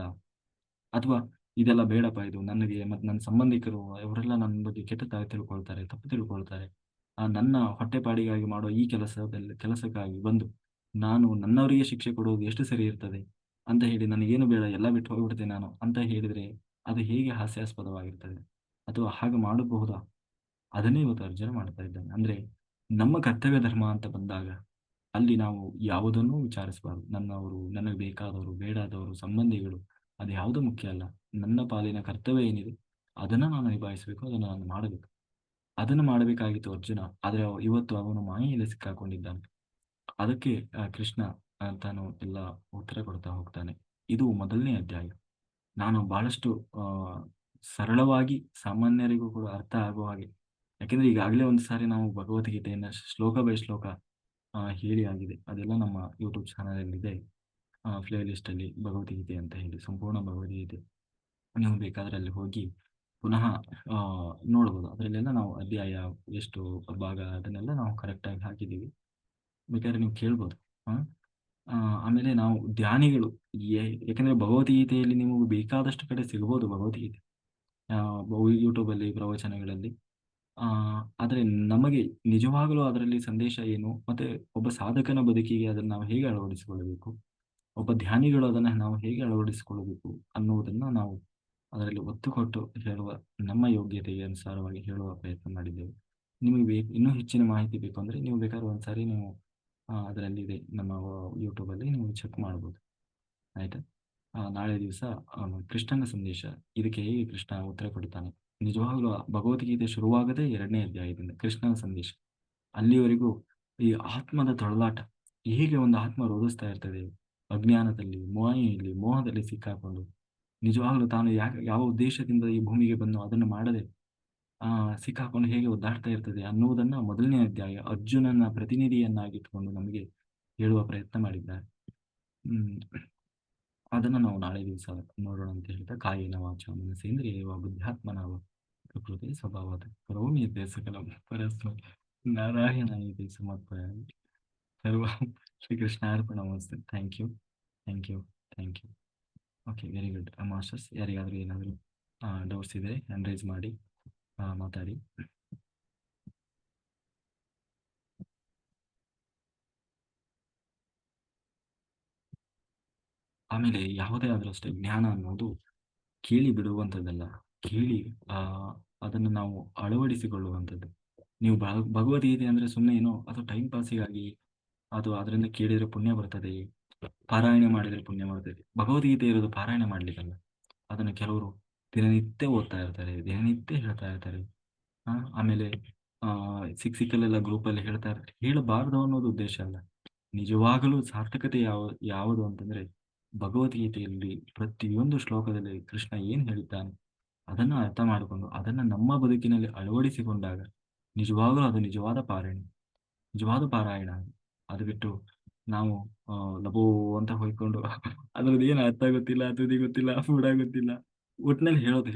ಅಥವಾ ಇದೆಲ್ಲ ಬೇಡಪ್ಪ, ಇದು ನನಗೆ ಮತ್ತು ನನ್ನ ಸಂಬಂಧಿಕರು ಇವರೆಲ್ಲ ನನ್ನ ಬಗ್ಗೆ ಕೆಟ್ಟದಾಗಿ ತಿಳ್ಕೊಳ್ತಾರೆ, ತಪ್ಪು ತಿಳ್ಕೊಳ್ತಾರೆ, ನನ್ನ ಹೊಟ್ಟೆಪಾಡಿಗಾಗಿ ಮಾಡೋ ಈ ಕೆಲಸಕ್ಕಾಗಿ ಬಂದು ನಾನು ನನ್ನವರಿಗೆ ಶಿಕ್ಷೆ ಕೊಡುವುದು ಎಷ್ಟು ಸರಿ ಇರ್ತದೆ ಅಂತ ಹೇಳಿ ನನಗೇನು ಬೇಡ ಎಲ್ಲ ಬಿಟ್ಟು ಹೋಗ್ಬಿಡ್ತೇನೆ ನಾನು ಅಂತ ಹೇಳಿದ್ರೆ ಅದು ಹೇಗೆ ಹಾಸ್ಯಾಸ್ಪದವಾಗಿರ್ತದೆ? ಅಥವಾ ಹಾಗೆ ಮಾಡಬಹುದಾ? ಅದನ್ನೇ ಇವತ್ತು ಅರ್ಜುನ ಮಾಡ್ತಾ ಇದ್ದಾನೆ. ಅಂದ್ರೆ ನಮ್ಮ ಕರ್ತವ್ಯ ಧರ್ಮ ಅಂತ ಬಂದಾಗ ಅಲ್ಲಿ ನಾವು ಯಾವುದನ್ನೂ ವಿಚಾರಿಸಬಾರದು. ನನ್ನವರು, ನನಗೆ ಬೇಕಾದವರು, ಬೇಡಾದವರು, ಸಂಬಂಧಿಗಳು, ಅದು ಯಾವುದೂ ಮುಖ್ಯ ಅಲ್ಲ. ನನ್ನ ಪಾಲಿನ ಕರ್ತವ್ಯ ಏನಿದೆ ಅದನ್ನ ನಾನು ನಿಭಾಯಿಸಬೇಕು, ಅದನ್ನು ನಾನು ಮಾಡಬೇಕು. ಅದನ್ನು ಮಾಡಬೇಕಾಗಿತ್ತು ಅರ್ಜುನ, ಆದ್ರೆ ಇವತ್ತು ಅವನು ಮಾಯೆಯಲ್ಲಿ ಸಿಕ್ಕಾಕೊಂಡಿದ್ದಾನೆ. ಅದಕ್ಕೆ ಕೃಷ್ಣ ತಾನು ಎಲ್ಲ ಉತ್ತರ ಕೊಡ್ತಾ ಹೋಗ್ತಾನೆ. ಇದು ಮೊದಲನೇ ಅಧ್ಯಾಯ. ನಾನು ಬಹಳಷ್ಟು ಆ ಸರಳವಾಗಿ ಸಾಮಾನ್ಯರಿಗೂ ಕೂಡ ಅರ್ಥ ಆಗುವ ಹಾಗೆ, ಯಾಕೆಂದ್ರೆ ಈಗಾಗಲೇ ಒಂದು ಸಾರಿ ನಾವು ಭಗವದ್ಗೀತೆಯನ್ನ ಶ್ಲೋಕ ಬೈ ಶ್ಲೋಕ ಹೇಳಿ ಆಗಿದೆ. ಅದೆಲ್ಲ ನಮ್ಮ ಯೂಟ್ಯೂಬ್ ಚಾನಲ್ ಅಲ್ಲಿ ಇದೆ. ಪ್ಲೇ ಲಿಸ್ಟ್ ಅಲ್ಲಿ ಭಗವದ್ಗೀತೆ ಅಂತ ಹೇಳಿ ಸಂಪೂರ್ಣ ಭಗವದ್ಗೀತೆ, ನೀವು ಬೇಕಾದ್ರೆ ಅಲ್ಲಿ ಹೋಗಿ ಪುನಃ ಆ ನೋಡ್ಬೋದು. ಅದರಲ್ಲೆಲ್ಲ ನಾವು ಅಧ್ಯಾಯ ಎಷ್ಟು ಭಾಗ ಅದನ್ನೆಲ್ಲ ನಾವು ಕರೆಕ್ಟ್ ಆಗಿ ಹಾಕಿದ್ದೀವಿ, ಬೇಕಾದ್ರೆ ನೀವು ಕೇಳ್ಬೋದು. ಆ ಆ, ಆಮೇಲೆ ನಾವು ಧ್ಯಾನಿಗಳು, ಯಾಕಂದ್ರೆ ಭಗವದ್ಗೀತೆಯಲ್ಲಿ ನಿಮಗೆ ಬೇಕಾದಷ್ಟು ಕಡೆ ಸಿಗ್ಬೋದು ಭಗವದ್ಗೀತೆ, ಯೂಟ್ಯೂಬ್ ಅಲ್ಲಿ ಪ್ರವಚನಗಳಲ್ಲಿ. ಆ ಆದ್ರೆ ನಮಗೆ ನಿಜವಾಗಲೂ ಅದರಲ್ಲಿ ಸಂದೇಶ ಏನು, ಮತ್ತೆ ಒಬ್ಬ ಸಾಧಕನ ಬದುಕಿಗೆ ಅದನ್ನು ನಾವು ಹೇಗೆ ಅಳವಡಿಸಿಕೊಳ್ಳಬೇಕು, ಒಬ್ಬ ಧ್ಯಾನಿಗಳು ಅದನ್ನ ನಾವು ಹೇಗೆ ಅಳವಡಿಸಿಕೊಳ್ಳಬೇಕು ಅನ್ನುವುದನ್ನ ನಾವು ಅದರಲ್ಲಿ ಒತ್ತು ಕೊಟ್ಟು ಹೇಳುವ, ನಮ್ಮ ಯೋಗ್ಯತೆಗೆ ಅನುಸಾರವಾಗಿ ಹೇಳುವ ಪ್ರಯತ್ನ ಮಾಡಿದ್ದೇವೆ. ನಿಮಗೆ ಇನ್ನೂ ಹೆಚ್ಚಿನ ಮಾಹಿತಿ ಬೇಕು ಅಂದರೆ ನೀವು ಬೇಕಾದ್ರೆ ಒಂದ್ಸಾರಿ ನೀವು ಅದರಲ್ಲಿದೆ ನಮ್ಮ ಯೂಟ್ಯೂಬಲ್ಲಿ ನೀವು ಚೆಕ್ ಮಾಡ್ಬೋದು. ಆಯ್ತಾ? ನಾಳೆ ದಿವಸ ಕೃಷ್ಣನ ಸಂದೇಶ, ಇದಕ್ಕೆ ಹೇಗೆ ಕೃಷ್ಣ ಉತ್ತರ ಕೊಡ್ತಾನೆ. ನಿಜವಾಗ್ಲೂ ಭಗವದ್ಗೀತೆ ಶುರುವಾಗದೇ 2ನೇ ಅಧ್ಯಾಯದಿಂದ ಕೃಷ್ಣನ ಸಂದೇಶ. ಅಲ್ಲಿವರೆಗೂ ಈ ಆತ್ಮದ ತೊಳಲಾಟ, ಹೇಗೆ ಒಂದು ಆತ್ಮ ರೋಧಿಸ್ತಾ ಇರ್ತದೆ ಅಜ್ಞಾನದಲ್ಲಿ, ಮಾಯೆಯಲ್ಲಿ, ಮೋಹದಲ್ಲಿ ಸಿಕ್ಕಾಕೊಂಡು, ನಿಜವಾಗ್ಲೂ ತಾನು ಯಾವ ಉದ್ದೇಶದಿಂದ ಈ ಭೂಮಿಗೆ ಬಂದು ಅದನ್ನು ಮಾಡದೆ ಸಿಕ್ಕಾಕೊಂಡು ಹೇಗೆ ಒದ್ದಾಡ್ತಾ ಇರ್ತದೆ ಅನ್ನುವುದನ್ನ 1ನೇ ಅಧ್ಯಾಯ ಅರ್ಜುನನ ಪ್ರತಿನಿಧಿಯನ್ನಾಗಿಟ್ಕೊಂಡು ನಮಗೆ ಹೇಳುವ ಪ್ರಯತ್ನ ಮಾಡಿದ್ದಾರೆ. ಅದನ್ನು ನಾವು ನಾಳೆ ದಿವಸ ನೋಡೋಣ ಅಂತ ಹೇಳ್ತಾ, ಕಾಯೇನ ವಾಚ ಮನಸೇಂದ್ರಿಯೇವ ಬುದ್ಧಾತ್ಮನಾವ ಪ್ರಕೃತಿ ಸ್ವಭಾವದ ಕರೋಮಿ ಯದ್ಯತ್ ಸಕಲಂ ಪರಸ್ಮೈ ನಾರಾಯಣಾಯೇತಿ ಸಮರ್ಪಯಾಮಿ. ಸರ್ವ ಶ್ರೀಕೃಷ್ಣಾರ್ಪಣಮಸ್ತು. Thank you, thank you, thank you. Okay, very good masters. ಯಾರಿಗಾದರೂ ಏನಾದರೂ ಡೌಟ್ಸ್ ಇದ್ದರೆ ಹ್ಯಾಂಡ್ ರೈಸ್ ಮಾಡಿ ಮಾತಾಡಿ. ಆಮೇಲೆ ಯಾವುದೇ ಆದರೂ ಅಷ್ಟೇ, ಜ್ಞಾನ ಅನ್ನೋದು ಕೇಳಿ ಬಿಡುವಂಥದ್ದಲ್ಲ, ಕೇಳಿ ಅದನ್ನು ನಾವು ಅಳವಡಿಸಿಕೊಳ್ಳುವಂಥದ್ದು. ನೀವು ಭಗವದ್ಗೀತೆ ಅಂದರೆ ಸುಮ್ಮನೆ ಏನೋ ಅದು ಟೈಮ್ ಪಾಸಿಗಾಗಿ, ಅದು ಅದರಿಂದ ಕೇಳಿದರೆ ಪುಣ್ಯ ಬರ್ತದೆ, ಪಾರಾಯಣ ಮಾಡಿದರೆ ಪುಣ್ಯ ಬರ್ತದೆ. ಭಗವದ್ಗೀತೆ ಇರೋದು ಪಾರಾಯಣ ಮಾಡಲಿಕ್ಕಲ್ಲ. ಅದನ್ನು ಕೆಲವರು ದಿನನಿತ್ಯ ಓದ್ತಾ ಇರ್ತಾರೆ, ದಿನನಿತ್ಯ ಹೇಳ್ತಾ ಇರ್ತಾರೆ. ಆಮೇಲೆ ಸಿಕ್ಕಲ್ಲೆಲ್ಲ ಗ್ರೂಪಲ್ಲಿ ಹೇಳ್ತಾ ಇರ್ತಾರೆ. ಹೇಳಬಾರ್ದು ಅನ್ನೋದು ಉದ್ದೇಶ ಅಲ್ಲ. ನಿಜವಾಗಲೂ ಸಾರ್ಥಕತೆ ಯಾವುದು ಅಂತಂದ್ರೆ, ಭಗವದ್ಗೀತೆಯಲ್ಲಿ ಪ್ರತಿಯೊಂದು ಶ್ಲೋಕದಲ್ಲಿ ಕೃಷ್ಣ ಏನ್ ಹೇಳಿದ್ದಾನೆ ಅದನ್ನ ಅರ್ಥ ಮಾಡಿಕೊಂಡು ಅದನ್ನ ನಮ್ಮ ಬದುಕಿನಲ್ಲಿ ಅಳವಡಿಸಿಕೊಂಡಾಗ ನಿಜವಾಗಲೂ ಅದು ನಿಜವಾದ ಪಾರಾಯಣ. ಅದು ಬಿಟ್ಟು ನಾವು ಲಬೋ ಅಂತ ಹೋಯ್ಕೊಂಡು ಅದ್ರದ್ದು ಏನು ಅರ್ಥ ಗೊತ್ತಿಲ್ಲ, ತುದಿ ಗೊತ್ತಿಲ್ಲ, ಫೂಡ ಗೊತ್ತಿಲ್ಲ, ಒಟ್ಟಿನಲ್ಲಿ ಹೇಳೋದು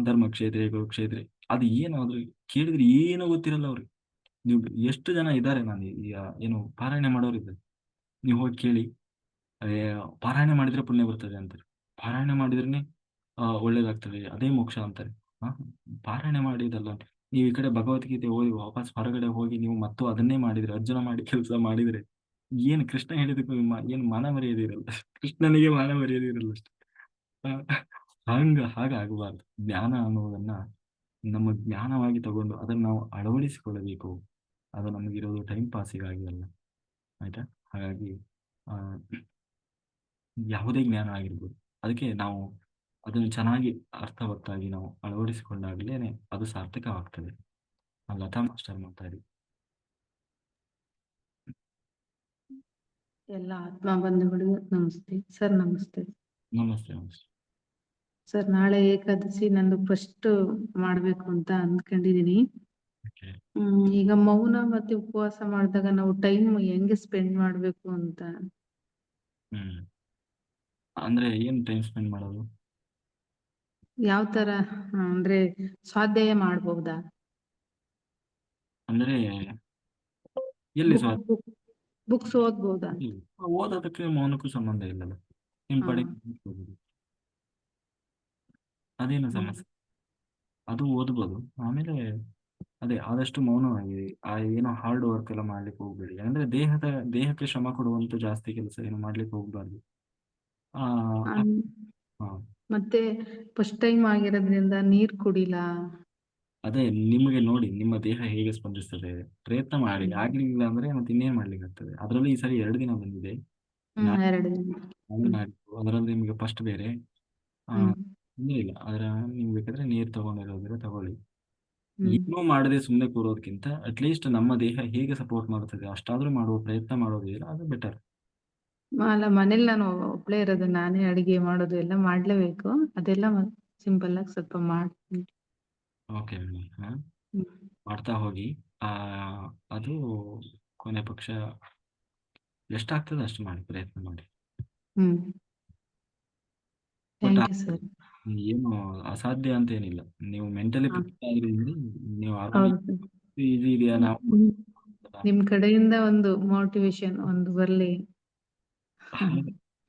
ಧರ್ಮ ಕ್ಷೇತ್ರ ಕುರುಕ್ಷೇತ್ರ, ಅದು ಏನು ಅದ್ರ ಕೇಳಿದ್ರೆ ಏನೋ ಗೊತ್ತಿರಲ್ಲ ಅವ್ರಿಗೆ. ನೀವು ಎಷ್ಟು ಜನ ಇದ್ದಾರೆ, ನಾನು ಏನು ಪಾರಾಯಣ ಮಾಡೋರಿದ್ದಾರೆ, ನೀವು ಹೋಗಿ ಕೇಳಿ, ಪಾರಾಯಣ ಮಾಡಿದ್ರೆ ಪುಣ್ಯ ಬರ್ತದೆ ಅಂತಾರೆ, ಪಾರಾಯಣ ಮಾಡಿದ್ರೇನೆ ಒಳ್ಳೇದಾಗ್ತದೆ, ಅದೇ ಮೋಕ್ಷ ಅಂತಾರೆ. ಪಾರಾಯಣ ಮಾಡಿದಲ್ಲ, ನೀವು ಈ ಕಡೆ ಭಗವದ್ಗೀತೆ ಓದಿ ವಾಪಸ್ ಹೊರಗಡೆ ಹೋಗಿ ನೀವು ಮತ್ತು ಅದನ್ನೇ ಮಾಡಿದ್ರೆ, ಅರ್ಜುನ ಮಾಡಿ ಕೆಲಸ ಮಾಡಿದ್ರೆ ಏನು ಕೃಷ್ಣ ಹೇಳಿದಕ್ಕೂ ಏನು ಮಾನ ಮರ್ಯಾದೆ ಇರಲ್ಲ. ಕೃಷ್ಣನಿಗೆ ಮಾನ ಮರ್ಯಾದೆ ಇರಲ್ಲ ಅಷ್ಟೇ. ಹಾಗಾಗಬಾರ್ದು. ಜ್ಞಾನ ಅನ್ನೋದನ್ನ ನಮ್ಮ ಜ್ಞಾನವಾಗಿ ತಗೊಂಡು ಅದನ್ನು ನಾವು ಅಳವಡಿಸಿಕೊಳ್ಳಬೇಕು. ಅದು ನಮಗಿರೋದು ಟೈಮ್ ಪಾಸಿಗಾಗಿ ಅಲ್ಲ. ಆಯ್ತಾ? ಹಾಗಾಗಿ ಯಾವುದೇ ಜ್ಞಾನ ಆಗಿರ್ಬೋದು, ಅದಕ್ಕೆ ನಾವು ಅದನ್ನು ಚೆನ್ನಾಗಿ ಅರ್ಥವತ್ತಾಗಿ ನಾವು ಅಳವಡಿಸಿಕೊಂಡಾಗಲೇನೆ ಅದು ಸಾರ್ಥಕವಾಗ್ತದೆ. ಲತಾ ಮಾಸ್ಟರ್ ಮಾತಾಡಿ. ಎಲ್ಲ ಆತ್ಮ ಬಂಧುಗಳಿಗೂ ನಮಸ್ತೆ ಸರ್. ನಮಸ್ತೆ ನಮಸ್ತೆ. ಸರ್, ನಾಳೆ ಏಕಾದಶಿ ನಂದು ಫಸ್ಟ್ ಮಾಡ್ಬೇಕು ಅಂತ ಅಂದ್ಕೊಂಡಿದೀನಿ. ಈಗ ಮೌನ ಮತ್ತೆ ಉಪವಾಸ ಮಾಡಿದಾಗ ನಾವು ಟೈಮ್ ಹೆಂಗೆ ಸ್ಪೆಂಡ್ ಮಾಡ್ಬೇಕು ಅಂತ. ಅಂದ್ರೆ ಏನ್ ಟೈಮ್ ಸ್ಪೆಂಡ್ ಮಾಡೋದು? ಯಾವ ತರ ಅಂದ್ರೆ ಸ್ವಾಧ್ಯಾಯ ಮಾಡ್ಬಹುದಾ? ಅಂದ್ರೆ ಎಲ್ಲಿ ಬುಕ್ಸ್ ಓದ್ಬಹುದಾ? ಓದೋದಕ್ಕೆ ಮೌನಕ್ಕೂ ಸಂಬಂಧ ಇಲ್ಲಲ್ಲ. ನಿಮ್ ಪಡೆ ಅದೇನು ಸಮಸ್ಯೆ? ಅದು ಓದ್ಬೋದು. ಆಮೇಲೆ ಅದೇ ಆದಷ್ಟು ಮೌನವಾಗಿ ಏನೋ ಹಾರ್ಡ್ ವರ್ಕ್ ಎಲ್ಲ ಮಾಡ್ಲಿಕ್ಕೆ ಹೋಗ್ಬೇಡಿ. ಅಂದ್ರೆ ದೇಹಕ್ಕೆ ಶ್ರಮ ಕೊಡುವಂತ ಜಾಸ್ತಿ ಕೆಲಸ ಏನು ಮಾಡ್ಲಿಕ್ಕೆ ಹೋಗ್ಬಾರ್ದು. ಮತ್ತೆ ಫಸ್ಟ್ ಟೈಮ್ ಆಗಿರೋದ್ರಿಂದ ನೀರ್ ಕುಡಿಲ್ಲ. ಅದೇ ನಿಮಗೆ ನೋಡಿ ನಿಮ್ಮ ದೇಹ ಹೇಗೆ ಸ್ಪಂದಿಸ್ತದೆ, ಪ್ರಯತ್ನ ಮಾಡಿ. ಆಗ್ಲಿಲ್ಲ ಅಂದ್ರೆ ಮತ್ತೆ ಇನ್ನೇನ್ ಮಾಡ್ಲಿಕ್ಕೆ ಆಗ್ತದೆ. ಅದ್ರಲ್ಲಿ ಈ ಸರಿ 2 ದಿನ ಬಂದಿದೆ, 2 ದಿನ. ಅದರಲ್ಲಿ ನಿಮಗೆ ಫಸ್ಟ್ ಬೇರೆ ಇಲ್ಲ. ಆದ್ರೆ ನಿಮ್ಗೆ ಬೇಕಾದ್ರೆ ನೀರ್ ತಗೊಂಡಿರೋದ್ರೆ ತಗೊಳ್ಳಿ. ಏನೂ ಮಾಡದೆ ಸುಮ್ಮನೆ ಕೂರೋದಕ್ಕಿಂತ ಅಟ್ಲೀಸ್ಟ್ ನಮ್ಮ ದೇಹ ಹೇಗೆ ಸಪೋರ್ಟ್ ಮಾಡುತ್ತದೆ ಅಷ್ಟಾದ್ರೂ ಮಾಡುವ ಪ್ರಯತ್ನ ಮಾಡೋದಿಲ್ಲ, ಅದು ಬೆಟರ್. ಅಲ್ಲ, ಮನೇಲಿ ನಾನು ಒಬ್ಳೇ ಇರೋದು, ನಾನೇ ಅಡಿಗೆ ಮಾಡೋದು ಎಲ್ಲ ಮಾಡ್ಲೇಬೇಕು. ಅದೆಲ್ಲ ಸಿಂಪಲ್ ಆಗಿ ಸ್ವಲ್ಪ ಮಾಡ್ತೀನಿ. ಓಕೆ, ಮಾಡ್ತಾ ಹೋಗಿ. ಅದು ಕೊನೆ ಪಕ್ಷ ಎಷ್ಟಾಗ್ತದೆ ಅಷ್ಟು ಮಾಡಿ, ಪ್ರಯತ್ನ ಮಾಡಿ. ಏನು ಅಸಾಧ್ಯ ಅಂತ ಏನಿಲ್ಲ. ನೀವು ಮೆಂಟಲಿ ಪ್ರಿಪೇರ್ ಆಗಿದ್ರೆ ನೀವು ಈಸಿ ಇದೆಯಾ ನಾವು ನಿಮ್ ಕಡೆಯಿಂದ ಒಂದು ಮೋಟಿವೇಶನ್ ಒಂದು ಬರ್ಲಿ.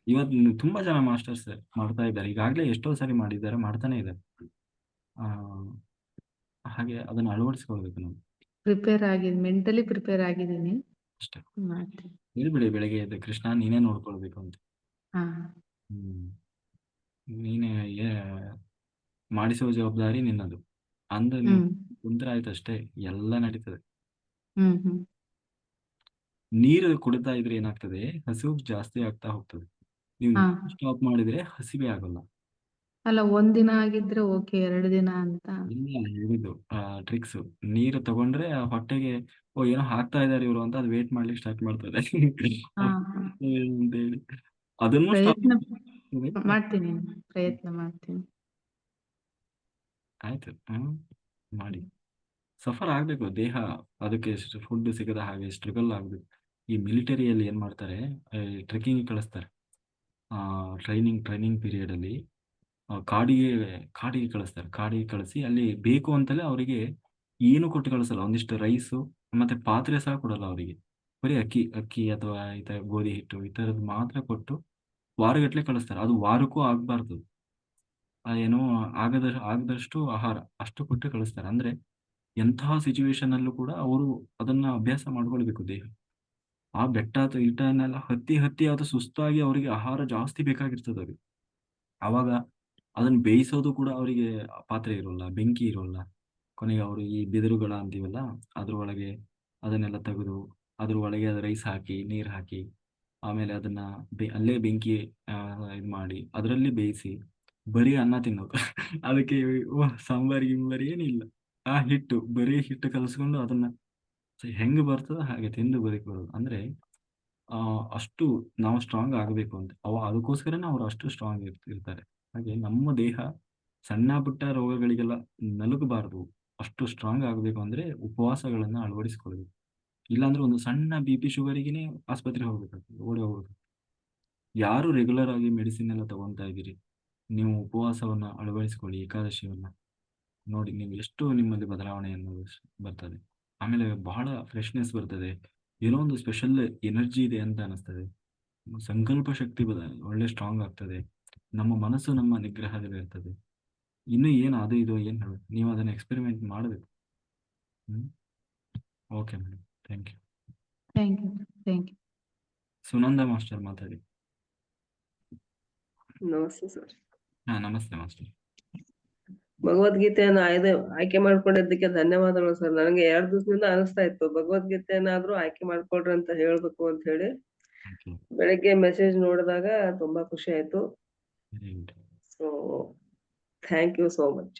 ಇವತ್ತು ತುಂಬಾ ಜನ ಮಾಸ್ಟರ್ಸ್ ಮಾಡ್ತಾ ಇದ್ದಾರೆ, ಈಗಾಗಲೇ ಎಷ್ಟೋ ಸರಿ ಮಾಡಿದ್ದಾರೆ, ಮಾಡ್ತಾನೆ ಇದ್ದಾರೆ. ಹಾಗೆ ಅದನ್ನ ಅಳವಡಿಸ್ಕೊಳ್ಬೇಕು. ನಾವು ಮೆಂಟಲಿ ಪ್ರಿಪೇರ್ ಆಗಿದ್ದೀನಿ ಅಷ್ಟೇ. ಹೇಳ್ಬಿಡಿ ಬೆಳಗ್ಗೆ ಎದ್ದು, ಕೃಷ್ಣ ನೀನೇ ನೋಡ್ಕೊಳ್ಬೇಕು ಅಂತ. ನೀನೇ ಮಾಡಿಸುವ ಜವಾಬ್ದಾರಿ ನಿನ್ನದು ಅಂದ್ರೆ ಕುಂತ್ರೆ ಆಯ್ತು ಅಷ್ಟೇ, ಎಲ್ಲ ನಡೀತದೆ. ಹ್ಮ್ ಹ್ಮ್ ನೀರು ಕುಡಿತಾ ಇದ್ರೆ ಏನಾಗ್ತದೆ, ಹಸಿವು ಜಾಸ್ತಿ ಆಗ್ತಾ ಹೋಗ್ತದೆ. ನೀವು ಹಾ ಸ್ಟಾಪ್ ಮಾಡಿದ್ರೆ ಹಸಿವೆ ಆಗಲ್ಲ. ಅಲ್ಲ, ಒಂದಿನ ಆಗಿದ್ರೆ ಓಕೆ, 2 ದಿನ ಅಂತ. ಇಲ್ಲ ಹೇಳಿದ್ದು ಟ್ರಿಕ್ಸ್. ನೀರು ತಗೊಂಡ್ರೆ ಆ ಹೊಟ್ಟೆಗೆ ಓ ಏನೋ ಹಾಕ್ತಾ ಇದಾರೆ ಇವರು ಅಂತ ಅದು ವೇಟ್ ಮಾಡ್ಲಿಕ್ಕೆ ಸ್ಟಾರ್ಟ್ ಮಾಡ್ತದೆ. ಹಾ ಹಾ ಅಂತ ಹೇಳಿ ಅದನ್ನು ಸ್ಟಾಪ್ ಪ್ರಯತ್ನ ಮಾಡ್ತೀನಿ, ಪ್ರಯತ್ನ ಮಾಡ್ತೀನಿ. ಆಯ್ತು. ಮಾಡಿ. ಸಫರ್ ಆಗ್ಬೇಕು ದೇಹ, ಅದಕ್ಕೆ ಫುಡ್ ಸಿಗದ ಹಾಗೆ ಸ್ಟ್ರಗಲ್ ಆಗ್ಬೇಕು. ಈ ಮಿಲಿಟರಿಯಲ್ಲಿ ಏನ್ ಮಾಡ್ತಾರೆ, ಟ್ರೆಕ್ಕಿಂಗ್ ಕಳಿಸ್ತಾರೆ. ಟ್ರೈನಿಂಗ್ ಪೀರಿಯಡ್ ಅಲ್ಲಿ ಕಾಡಿಗೆ ಕಾಡಿಗೆ ಕಳಿಸ್ತಾರೆ. ಕಾಡಿಗೆ ಕಳಿಸಿ ಅಲ್ಲಿ ಬೇಕು ಅಂತಲೇ ಅವರಿಗೆ ಏನು ಕೊಟ್ಟು ಕಳಿಸಲ್ಲ. ಒಂದಿಷ್ಟು ರೈಸು ಮತ್ತೆ ಪಾತ್ರೆ ಸಹ ಕೊಡಲ್ಲ ಅವರಿಗೆ. ಬರೀ ಅಕ್ಕಿ ಅಕ್ಕಿ ಅಥವಾ ಈ ತರ ಗೋಧಿ ಹಿಟ್ಟು ಈ ತರದ್ದು ಮಾತ್ರ ಕೊಟ್ಟು ವಾರಗಟ್ಲೆ ಕಳಿಸ್ತಾರೆ. ಅದು ವಾರಕ್ಕೂ ಆಗ್ಬಾರ್ದು. ಏನೋ ಆಗದಷ್ಟು ಆಹಾರ ಅಷ್ಟು ಕೊಟ್ಟು ಕಳಿಸ್ತಾರೆ. ಅಂದ್ರೆ ಎಂತಹ ಸಿಚುವೇಶನ್ ಅಲ್ಲೂ ಕೂಡ ಅವರು ಅದನ್ನ ಅಭ್ಯಾಸ ಮಾಡ್ಕೊಳ್ಬೇಕು ದೇಹ. ಆ ಬೆಟ್ಟ ಅಥವಾ ಈಟನ್ನೆಲ್ಲ ಹತ್ತಿ ಹತ್ತಿ ಅದು ಸುಸ್ತಾಗಿ ಅವರಿಗೆ ಆಹಾರ ಜಾಸ್ತಿ ಬೇಕಾಗಿರ್ತದೆ ಅವ್ರಿಗೆ. ಅವಾಗ ಅದನ್ನ ಬೇಯಿಸೋದು ಕೂಡ ಅವರಿಗೆ ಪಾತ್ರೆ ಇರೋಲ್ಲ, ಬೆಂಕಿ ಇರೋಲ್ಲ. ಕೊನೆಗೆ ಅವರು ಈ ಬಿದಿರುಗಳ ಅಂತೀವಲ್ಲ, ಅದ್ರ ಒಳಗೆ ಅದನ್ನೆಲ್ಲ ತೆಗೆದು ಅದ್ರ ಒಳಗೆ ಅದು ರೈಸ್ ಹಾಕಿ ನೀರು ಹಾಕಿ ಆಮೇಲೆ ಅದನ್ನ ಅಲ್ಲೇ ಬೆಂಕಿ ಇದು ಮಾಡಿ ಅದರಲ್ಲಿ ಬೇಯಿಸಿ ಬರೀ ಅನ್ನ ತಿನ್ನೋದು. ಅದಕ್ಕೆ ಸಾಂಬಾರ್ ಗಿಂಬಾರ್ ಏನಿಲ್ಲ. ಆ ಹಿಟ್ಟು ಬರೀ ಹಿಟ್ಟು ಕಲಸ್ಕೊಂಡು ಅದನ್ನ ಹೆಂಗ್ ಬರ್ತದ ಹಾಗೆ ತಿಂದು ಬದುಕುವುದು. ಅಂದ್ರೆ ಅಷ್ಟು ನಾವು ಸ್ಟ್ರಾಂಗ್ ಆಗಬೇಕು ಅಂತ ಅದಕ್ಕೋಸ್ಕರನೇ ಅವ್ರು ಅಷ್ಟು ಸ್ಟ್ರಾಂಗ್ ಇರ್ತಾರೆ. ಹಾಗೆ ನಮ್ಮ ದೇಹ ಸಣ್ಣ ಪುಟ್ಟ ರೋಗಗಳಿಗೆಲ್ಲ ನಲುಗಬಾರದು. ಅಷ್ಟು ಸ್ಟ್ರಾಂಗ್ ಆಗಬೇಕು ಅಂದ್ರೆ ಉಪವಾಸಗಳನ್ನ ಅಳವಡಿಸಿಕೊಳ್ಬೇಕು. ಇಲ್ಲಾಂದ್ರೆ ಒಂದು ಸಣ್ಣ BP ಶುಗರಿಗೆನೆ ಆಸ್ಪತ್ರೆಗೆ ಹೋಗ್ಬೇಕಾಗ್ತದೆ, ಓಡಿ ಹೋಗ್ಬೇಕು. ಯಾರು ರೆಗ್ಯುಲರ್ ಆಗಿ ಮೆಡಿಸಿನ್ ಎಲ್ಲ ತಗೊಂತಾ ಇದ್ದೀರಿ, ನೀವು ಉಪವಾಸವನ್ನ ಅಳವಡಿಸಿಕೊಳ್ಳಿ, ಏಕಾದಶಿಯನ್ನ ನೋಡಿ, ನೀವು ಎಷ್ಟು ನಿಮ್ಮಲ್ಲಿ ಬದಲಾವಣೆ ಅನ್ನೋದು ಬರ್ತದೆ. ಆಮೇಲೆ ಬಹಳ ಫ್ರೆಶ್ನೆಸ್ ಬರ್ತದೆ, ಏನೋ ಒಂದು ಸ್ಪೆಷಲ್ ಎನರ್ಜಿ ಇದೆ ಅಂತ ಅನಿಸ್ತದೆ. ಸಂಕಲ್ಪ ಶಕ್ತಿ ಒಳ್ಳೆ ಸ್ಟ್ರಾಂಗ್ ಆಗ್ತದೆ. ನಮ್ಮ ಮನಸ್ಸು ನಮ್ಮ ನಿಗ್ರಹದಲ್ಲಿ ಇರ್ತದೆ. ಇನ್ನು ಏನು ಅದು ಇದು ಏನು ಹೇಳಬೇಕು, ನೀವು ಅದನ್ನ ಎಕ್ಸ್ಪೆರಿಮೆಂಟ್ ಮಾಡಬೇಕು. Okay madam, thank you. Thank you, thank you. Sunanda master ಮಾತಾಡಿ. ನಮಸ್ತೆ ಸರ್. ನಮಸ್ತೆ ಮಾಸ್ಟರ್. ಭಗವದ್ಗೀತೆಯನ್ನು ಆಯ್ಕೆ ಮಾಡ್ಕೊಂಡಿದ್ದಕ್ಕೆ ಧನ್ಯವಾದಗಳು ಸರ್. ನನಗೆ 2 ದಿವಸದಿಂದ ಅನಿಸ್ತಾ ಇತ್ತು ಭಗವದ್ಗೀತೆಯನ್ನಾದ್ರೂ ಆಯ್ಕೆ ಮಾಡ್ಕೊಳ್ರಿ ಅಂತ ಹೇಳ್ಬೇಕು ಅಂತ ಹೇಳಿ. ಬೆಳಿಗ್ಗೆ ಮೆಸೇಜ್ ನೋಡಿದಾಗ ತುಂಬಾ ಖುಷಿ ಆಯ್ತು. So thank you so much.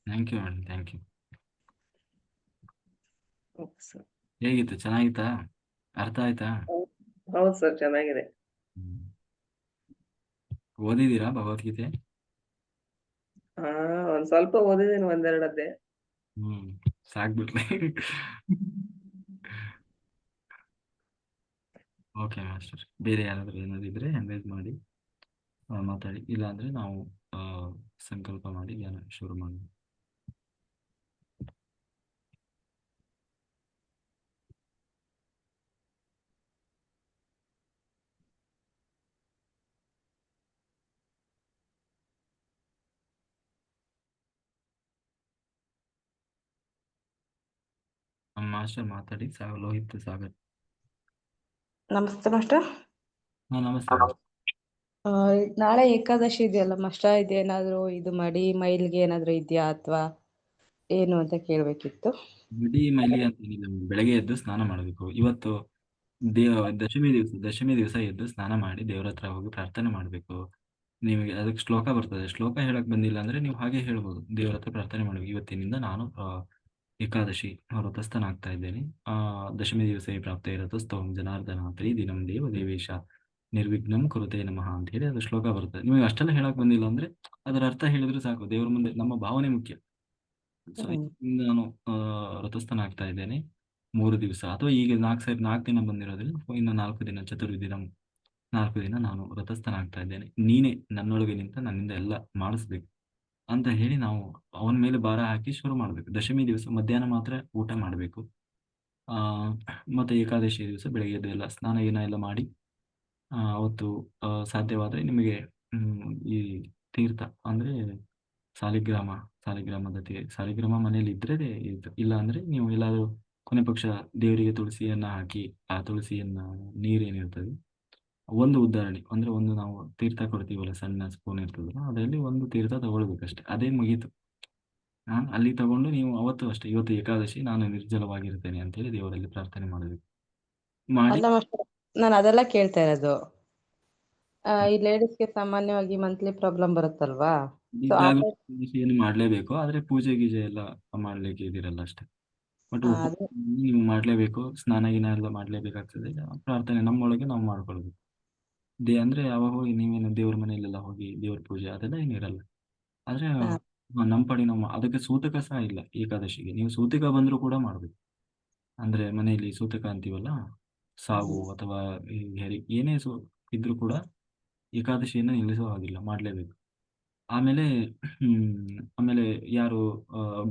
Thank you madam, thank you. Okay sir. ಹೇಗಿತ್ತು, ಚೆನ್ನಾಗಿತ್ತಾ, ಅರ್ಥ ಆಯ್ತಾ? ಹೌದು ಸರ್, ಚೆನ್ನಾಗಿದೆ. ಓದಿದ್ದೀರಾ ಭಗವದ್ಗೀತೆ? ಒಂದ್ ಸ್ವಲ್ಪ ಓದಿದ್ದೀನಿ, 1-2 ಅಧ್ಯಾಯ. ಸಾಕ್ಬಿಟ್ಲೆ. ಓಕೆ ಮಾಸ್ಟರ್, ಬೇರೆ ಯಾರಾದ್ರೂ ಏನಾದ್ರು ಇದ್ರೆ ಎಂಗೇಜ್ ಮಾಡಿ ಮಾತಾಡಿ. ಇಲ್ಲ ಅಂದ್ರೆ ನಾವು ಸಂಕಲ್ಪ ಮಾಡಿ ಧ್ಯಾನ ಶುರು ಮಾಡಿ. ಮಾಸ್ಟರ್ ಮಾತಾಡಿ. ಲೋಹಿತ್ ಸಾಗರ್. ನಮಸ್ತೆ ಮಾಸ್ಟರ್. ನಮಸ್ತೆ. ನಾಳೆ ಏಕಾದಶಿ ಇದೆಯಲ್ಲ ಮಾಸ್ಟರ್, ಇದೇನಾದ್ರೂ ಇದು ಮಾಡಿ ಮೈಲ್ಗೆ ಏನಾದ್ರೂ ಇದೆಯಾ ಅಥವಾ ಏನು ಅಂತ ಕೇಳ್ಬೇಕಿತ್ತು. ಇಡೀ ಮೈಲಿಗೆ ಅಂತ ಏನಿಲ್ಲ, ಬೆಳಗ್ಗೆ ಎದ್ದು ಸ್ನಾನ ಮಾಡಬೇಕು. ಇವತ್ತು ದಶಮಿ ದಿವಸ ಎದ್ದು ಸ್ನಾನ ಮಾಡಿ ದೇವ್ರ ಹತ್ರ ಹೋಗಿ ಪ್ರಾರ್ಥನೆ ಮಾಡಬೇಕು. ನಿಮಗೆ ಅದಕ್ಕೆ ಶ್ಲೋಕ ಬರ್ತದೆ. ಶ್ಲೋಕ ಹೇಳಕ್ ಬಂದಿಲ್ಲ ಅಂದ್ರೆ ನೀವು ಹಾಗೆ ಹೇಳ್ಬೋದು, ದೇವ್ರ ಹತ್ರ ಪ್ರಾರ್ಥನೆ ಮಾಡಬೇಕು. ಇವತ್ತಿನಿಂದ ನಾನು ಏಕಾದಶಿ ವ್ರತಸ್ಥನಾಗ್ತಾ ಇದ್ದೇನೆ. ದಶಮಿ ದಿವಸ ಪ್ರಾಪ್ತ ರಥಸ್ಥವಂ ಜನಾರ್ದನ ದಿನಂ ದೇವ ದೇವೇಶ ನಿರ್ವಿಘ್ನಂ ಕುರುತೆ ನಮಃ ಅಂತ ಹೇಳಿ ಅದು ಶ್ಲೋಕ ಬರ್ತದೆ. ನಿಮಗೆ ಅಷ್ಟೆಲ್ಲ ಹೇಳಕ್ ಬಂದಿಲ್ಲ ಅಂದ್ರೆ ಅದರ ಅರ್ಥ ಹೇಳಿದ್ರೆ ಸಾಕು. ದೇವರ ಮುಂದೆ ನಮ್ಮ ಭಾವನೆ ಮುಖ್ಯ. ಸೊ ನಾನು ವ್ರತಸ್ಥನಾಗ್ತಾ ಇದ್ದೇನೆ 3 ದಿವಸ, ಅಥವಾ ಈಗ 4 ದಿನ ಬಂದಿರೋದ್ರಿಂದ ಇನ್ನು 4 ದಿನ, ಚತುರ್ವಿಧಿನ 4 ದಿನ ನಾನು ವ್ರತಸ್ಥನಾಗ್ತಾ ಇದ್ದೇನೆ. ನೀನೇ ನನ್ನೊಳಗೆ ನಿಂತ ನನ್ನಿಂದ ಎಲ್ಲ ಮಾಡಿಸ್ಬೇಕು ಅಂತ ಹೇಳಿ ನಾವು ಅವನ ಮೇಲೆ ಭಾರ ಹಾಕಿ ಶುರು ಮಾಡ್ಬೇಕು. ದಶಮಿ ದಿವಸ ಮಧ್ಯಾಹ್ನ ಮಾತ್ರ ಊಟ ಮಾಡಬೇಕು. ಮತ್ತೆ ಏಕಾದಶಿ ದಿವಸ ಬೆಳಗ್ಗೆ ಎದ್ದು ಎಲ್ಲ ಸ್ನಾನ ಎಲ್ಲ ಮಾಡಿ ಅವತ್ತು ಸಾಧ್ಯವಾದರೆ ನಿಮಗೆ ಈ ತೀರ್ಥ ಅಂದ್ರೆ ಸಾಲಿಗ್ರಾಮ ಮನೆಯಲ್ಲಿ ಇದ್ರೆ ಇಲ್ಲ ಅಂದ್ರೆ ನೀವು ಎಲ್ಲಾದ್ರೂ ಕೊನೆ ಪಕ್ಷ ದೇವರಿಗೆ ತುಳಸಿಯನ್ನ ಹಾಕಿ ಆ ತುಳಸಿಯನ್ನ ನೀರೇನಿರ್ತದೆ ಒಂದು ಉದಾಹರಣೆ ಅಂದ್ರೆ ಒಂದು ನಾವು ತೀರ್ಥ ಕೊಡ್ತೀವಲ್ಲ, ಸಣ್ಣ ಸ್ಪೂನ್ ಇರ್ತದಲ್ಲ ಅದರಲ್ಲಿ ಒಂದು ತೀರ್ಥ ತಗೊಳ್ಬೇಕಷ್ಟೆ, ಅದೇ ಮುಗೀತು. ಅಲ್ಲಿ ತಗೊಂಡು ನೀವು ಅವತ್ತು ಅಷ್ಟೇ, ಇವತ್ತು ಏಕಾದಶಿ ನಾನು ನಿರ್ಜಲವಾಗಿರ್ತೇನೆ ಅಂತೇಳಿ ದೇವರಲ್ಲಿ ಪ್ರಾರ್ಥನೆ ಮಾಡಬೇಕು. ಮಾಡಿ ಅಲ್ಲ ಮಾಸ್ಟರ್, ನಾನು ಅದೆಲ್ಲ ಕೇಳ್ತಾ ಇರೋದು. ಈ ಲೇಡೀಸ್ಗೆ ಸಾಮಾನ್ಯವಾಗಿ ಮಂತ್ಲಿ ಪ್ರಾಬ್ಲಮ್ ಬರುತ್ತಲ್ವಾ, ಸೊ ಆ ಇದ್ದಾಗಲೂ time- ಏನು ಮಾಡ್ಲೇಬೇಕು, ಆದ್ರೆ ಪೂಜೆ ಗೀಜೆ ಎಲ್ಲ ಮಾಡ್ಲಿಕ್ಕೆ ಇದಿರಲ್ಲ ಅಷ್ಟೇ. ಬಟ್ ಅದು ನೀವು ಮಾಡ್ಲೇಬೇಕು, ಸ್ನಾನ ಗಿನ ಎಲ್ಲ ಮಾಡ್ಲೇಬೇಕಾಗ್ತದೆ. ಪ್ರಾರ್ಥನೆ ನಮ್ಮೊಳಗೆ ನಾವು ಮಾಡ್ಕೊಳ್ಬೇಕು. ಅಂದ್ರೆ ಯಾವಾಗ ಹೋಗಿ ನೀವೇನು ದೇವ್ರ ಮನೆಯಲ್ಲೆಲ್ಲ ಹೋಗಿ ದೇವ್ರ ಪೂಜೆ ಅದೆಲ್ಲ ಏನಿರಲ್ಲ. ಆದ್ರೆ ಆ, ನಮ್ಮ ಪಾಡಿ ನಾವು ಅದಕ್ಕೆ ಸೂತಕ ಸಹ ಇಲ್ಲ ಏಕಾದಶಿಗೆ. ನೀವು ಸೂತಕ ಬಂದ್ರೂ ಕೂಡ ಮಾಡ್ಬೇಕು. ಅಂದ್ರೆ ಮನೆಯಲ್ಲಿ ಸೂತಕ ಅಂತೀವಲ್ಲ, ಸಾವು ಅಥವಾ ಈ ಏನೇ ಇದ್ರೂ ಕೂಡ ಏಕಾದಶಿಯನ್ನು ನಿಲ್ಲಿಸೋ ಹಾಗಿಲ್ಲ, ಮಾಡ್ಲೇಬೇಕು. ಆಮೇಲೆ ಆಮೇಲೆ ಯಾರು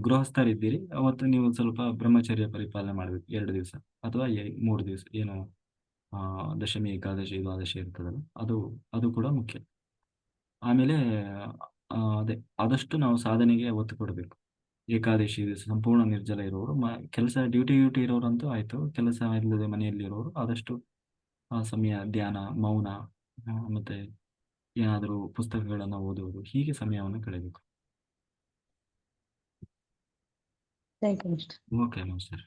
ಗೃಹಸ್ಥರಿದ್ದೀರಿ ಅವತ್ತು ನೀವು ಸ್ವಲ್ಪ ಬ್ರಹ್ಮಚರ್ಯ ಪರಿಪಾಲನೆ ಮಾಡ್ಬೇಕು 2 ದಿವಸ ಅಥವಾ 3 ದಿವಸ, ಏನು ದಶಮಿ ಏಕಾದಶಿ ದ್ವಾದಶಿ ಇರ್ತದಲ್ಲ, ಅದು ಕೂಡ ಮುಖ್ಯ. ಆಮೇಲೆ ಅದೇ ಆದಷ್ಟು ನಾವು ಸಾಧನೆಗೆ ಒತ್ತು ಕೊಡಬೇಕು. ಏಕಾದಶಿ ದಿವಸ ಸಂಪೂರ್ಣ ನಿರ್ಜಲ ಇರೋರು, ಕೆಲಸ ಡ್ಯೂಟಿ ಇರೋರಂತೂ ಆಯ್ತು, ಕೆಲಸ ಇಲ್ಲದೆ ಮನೆಯಲ್ಲಿ ಇರೋರು ಆದಷ್ಟು ಆ ಸಮಯ ಧ್ಯಾನ, ಮೌನ, ಮತ್ತೆ ಏನಾದರೂ ಪುಸ್ತಕಗಳನ್ನು ಓದುವುದು, ಹೀಗೆ ಸಮಯವನ್ನು ಕಳೆಯಬೇಕು. thank you master. Okay sir.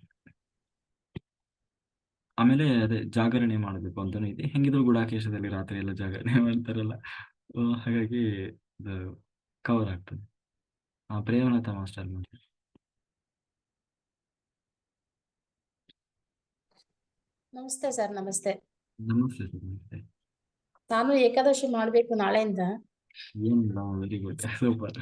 ಆಮೇಲೆ ಅದೇ ಜಾಗರಣೆ ಮಾಡಬೇಕು ಅಂತಾನು ಇದೆ. ಹೆಂಗಿದ್ರು ಗುಡಾಕೇಶದಲ್ಲಿ ರಾತ್ರಿ ಎಲ್ಲ ಜಾಗರಣೆ ಮಾಡ್ತಾರಲ್ಲ, ಹಾಗಾಗಿ ಅದು ಕವರ್ ಆಗ್ತದೆ. ಪ್ರೇಮಲತಾ ಮಾಸ್ಟರ್ ಮಾಡಿ. ನಮಸ್ತೆ ಸರ್, ನಮಸ್ತೆ. ನಮಸ್ತೆ ಸರ್, ನಮಸ್ತೆ. ನಾನು ಏಕಾದಶಿ ಮಾಡ್ಬೇಕು ನಾಳೆಯಿಂದ. ಏನಿಲ್ಲ, ವೆರಿ ಗುಡ್, ಸೂಪರ್.